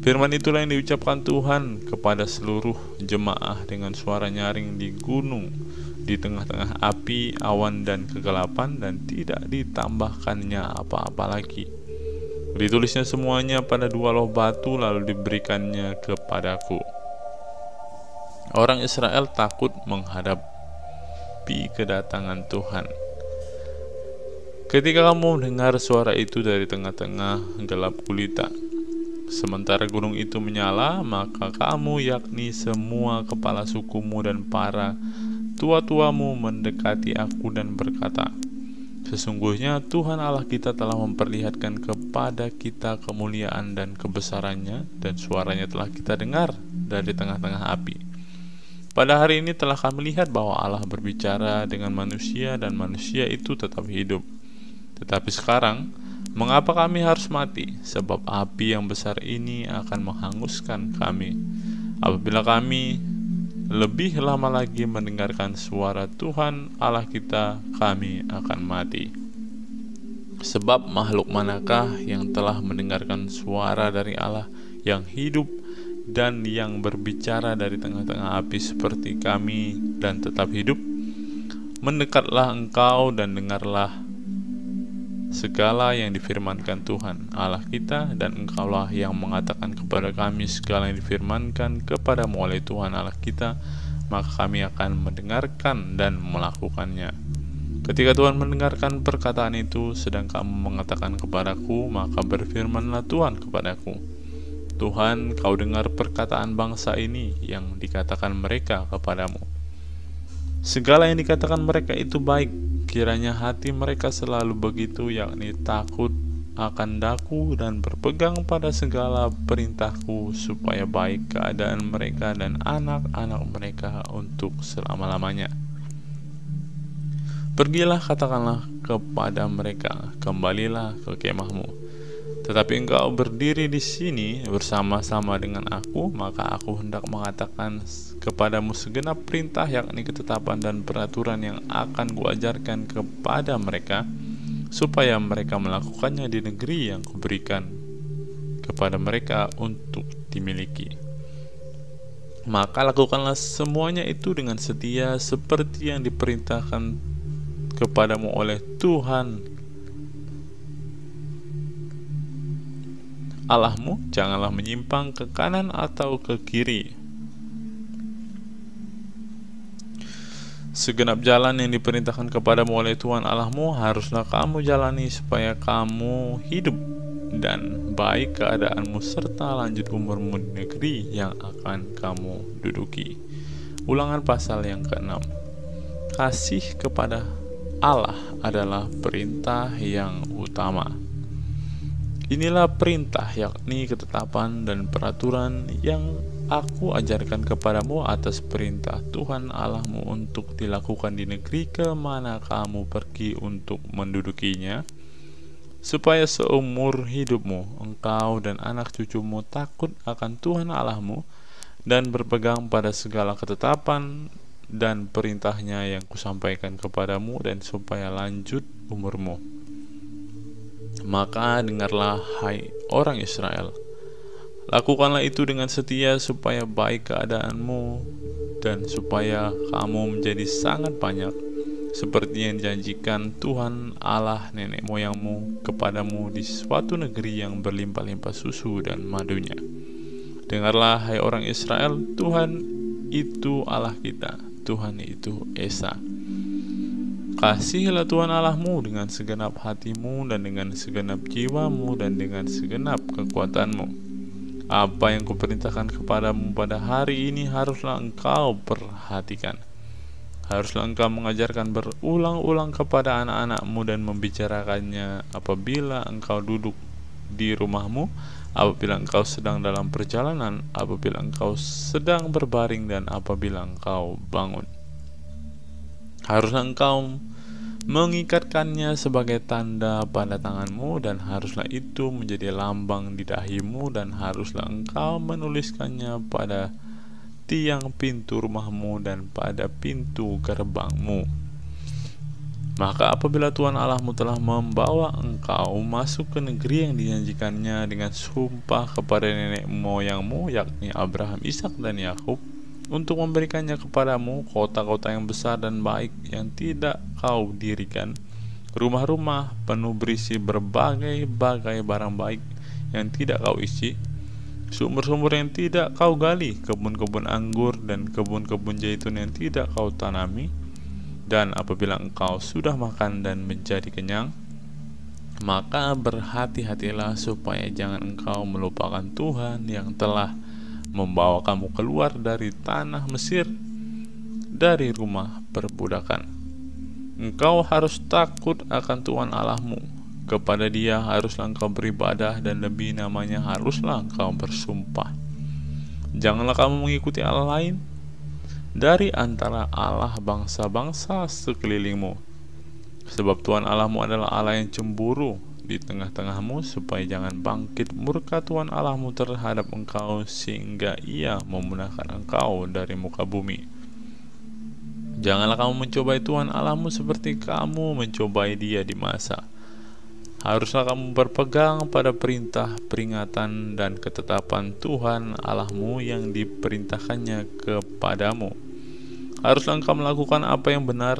Speaker 1: Firman itulah yang diucapkan Tuhan kepada seluruh jemaah dengan suara nyaring di gunung, di tengah-tengah api, awan, dan kegelapan, dan tidak ditambahkannya apa-apa lagi. Ditulisnya semuanya pada 2 loh batu, lalu diberikannya kepadaku. Orang Israel takut menghadapi kedatangan Tuhan. Ketika kamu mendengar suara itu dari tengah-tengah gelap gulita, sementara gunung itu menyala, maka kamu, yakni semua kepala sukumu dan para tua-tuamu, mendekati aku dan berkata, Sesungguhnya Tuhan Allah kita telah memperlihatkan kepada kita kemuliaan dan kebesarannya, dan suaranya telah kita dengar dari tengah-tengah api. Pada hari ini telah kami lihat bahwa Allah berbicara dengan manusia, dan manusia itu tetap hidup. Tetapi sekarang, mengapa kami harus mati? Sebab api yang besar ini akan menghanguskan kami. Apabila kami lebih lama lagi mendengarkan suara Tuhan Allah kita, kami akan mati. Sebab makhluk manakah yang telah mendengarkan suara dari Allah yang hidup dan yang berbicara dari tengah-tengah api seperti kami dan tetap hidup? Mendekatlah engkau dan dengarlah segala yang difirmankan Tuhan Allah kita, dan engkaulah yang mengatakan kepada kami segala yang difirmankan kepadamu oleh Tuhan Allah kita, maka kami akan mendengarkan dan melakukannya. Ketika Tuhan mendengarkan perkataan itu, sedang kamu mengatakan kepadaku, maka berfirmanlah Tuhan kepadaku, Tuhan, kau dengar perkataan bangsa ini yang dikatakan mereka kepadamu. Segala yang dikatakan mereka itu baik, kiranya hati mereka selalu begitu, yakni takut akan daku dan berpegang pada segala perintahku, supaya baik keadaan mereka dan anak-anak mereka untuk selama-lamanya. Pergilah, katakanlah kepada mereka, kembalilah ke kemahmu. Tetapi engkau berdiri di sini bersama-sama dengan aku, maka aku hendak mengatakan kepadamu segenap perintah, yakni ketetapan dan peraturan yang akan kuajarkan kepada mereka, supaya mereka melakukannya di negeri yang kuberikan kepada mereka untuk dimiliki. Maka lakukanlah semuanya itu dengan setia, seperti yang diperintahkan kepadamu oleh Tuhan Allahmu. Janganlah menyimpang ke kanan atau ke kiri. Segenap jalan yang diperintahkan kepadamu oleh Tuhan Allahmu haruslah kamu jalani, supaya kamu hidup dan baik keadaanmu serta lanjut umurmu di negeri yang akan kamu duduki. Ulangan pasal yang ke-6. Kasih kepada Allah adalah perintah yang utama. Inilah perintah, yakni ketetapan dan peraturan yang aku ajarkan kepadamu atas perintah Tuhan Allahmu untuk dilakukan di negeri kemana kamu pergi untuk mendudukinya, supaya seumur hidupmu engkau dan anak cucumu takut akan Tuhan Allahmu dan berpegang pada segala ketetapan dan perintahnya yang kusampaikan kepadamu, dan supaya lanjut umurmu. Maka dengarlah, hai orang Israel, lakukanlah itu dengan setia, supaya baik keadaanmu dan supaya kamu menjadi sangat banyak, seperti yang dijanjikan Tuhan Allah nenek moyangmu kepadamu di suatu negeri yang berlimpah-limpah susu dan madunya. Dengarlah, hai orang Israel, Tuhan itu Allah kita, Tuhan itu Esa. Kasihilah Tuhan Allahmu dengan segenap hatimu dan dengan segenap jiwamu dan dengan segenap kekuatanmu. Apa yang kuperintahkan kepadamu pada hari ini haruslah engkau perhatikan. Haruslah engkau mengajarkan berulang-ulang kepada anak-anakmu dan membicarakannya apabila engkau duduk di rumahmu, apabila engkau sedang dalam perjalanan, apabila engkau sedang berbaring, dan apabila engkau bangun. Haruslah engkau mengikatkannya sebagai tanda pada tanganmu, dan haruslah itu menjadi lambang di dahimu, dan haruslah engkau menuliskannya pada tiang pintu rumahmu dan pada pintu gerbangmu. Maka apabila Tuhan Allahmu telah membawa engkau masuk ke negeri yang dijanjikannya dengan sumpah kepada nenek moyangmu, yakni Abraham, Ishak, dan Yakub, untuk memberikannya kepadamu kota-kota yang besar dan baik yang tidak kau dirikan, rumah-rumah penuh berisi berbagai-bagai barang baik yang tidak kau isi, sumur-sumur yang tidak kau gali, kebun-kebun anggur dan kebun-kebun zaitun yang tidak kau tanami. Dan apabila engkau sudah makan dan menjadi kenyang, maka berhati-hatilah supaya jangan engkau melupakan Tuhan yang telah membawa kamu keluar dari tanah Mesir, dari rumah perbudakan. Engkau harus takut akan Tuhan Allahmu. Kepada Dia haruslah engkau beribadah, dan demi namanya haruslah engkau bersumpah. Janganlah kamu mengikuti Allah lain dari antara Allah bangsa-bangsa sekelilingmu, sebab Tuhan Allahmu adalah Allah yang cemburu di tengah-tengahmu, supaya jangan bangkit murka Tuhan Allahmu terhadap engkau sehingga Ia memunahkan engkau dari muka bumi. Janganlah kamu mencobai Tuhan Allahmu seperti kamu mencobai Dia di masa. Haruslah kamu berpegang pada perintah, peringatan, dan ketetapan Tuhan Allahmu yang diperintahkannya kepadamu. Haruslah engkau melakukan apa yang benar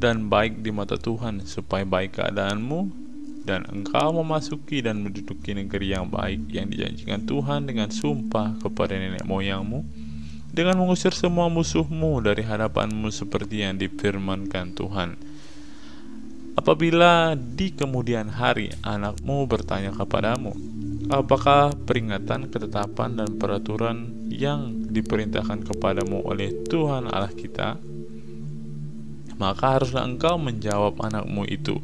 Speaker 1: dan baik di mata Tuhan, supaya baik keadaanmu dan engkau memasuki dan menduduki negeri yang baik yang dijanjikan Tuhan dengan sumpah kepada nenek moyangmu, dengan mengusir semua musuhmu dari hadapanmu seperti yang difirmankan Tuhan. Apabila di kemudian hari anakmu bertanya kepadamu, apakah peringatan, ketetapan, dan peraturan yang diperintahkan kepadamu oleh Tuhan Allah kita, maka haruslah engkau menjawab anakmu itu,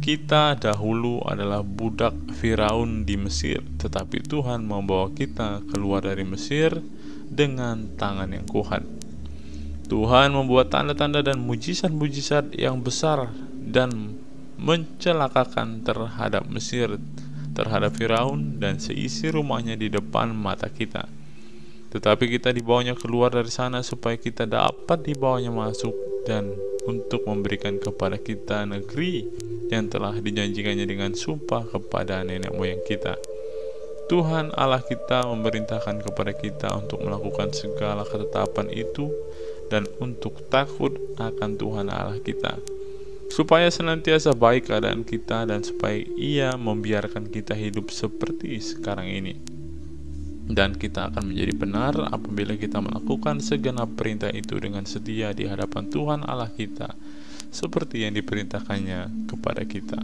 Speaker 1: Kita dahulu adalah budak Firaun di Mesir, tetapi Tuhan membawa kita keluar dari Mesir dengan tangan yang kuat. Tuhan membuat tanda-tanda dan mujizat-mujizat yang besar dan mencelakakan terhadap Mesir, terhadap Firaun dan seisi rumahnya di depan mata kita. Tetapi kita dibawanya keluar dari sana supaya kita dapat dibawanya masuk dan untuk memberikan kepada kita negeri yang telah dijanjikannya dengan sumpah kepada nenek moyang kita. Tuhan Allah kita memerintahkan kepada kita untuk melakukan segala ketetapan itu dan untuk takut akan Tuhan Allah kita, supaya senantiasa baik keadaan kita dan supaya Ia membiarkan kita hidup seperti sekarang ini. Dan kita akan menjadi benar apabila kita melakukan segenap perintah itu dengan setia di hadapan Tuhan Allah kita, seperti yang diperintahkannya kepada kita.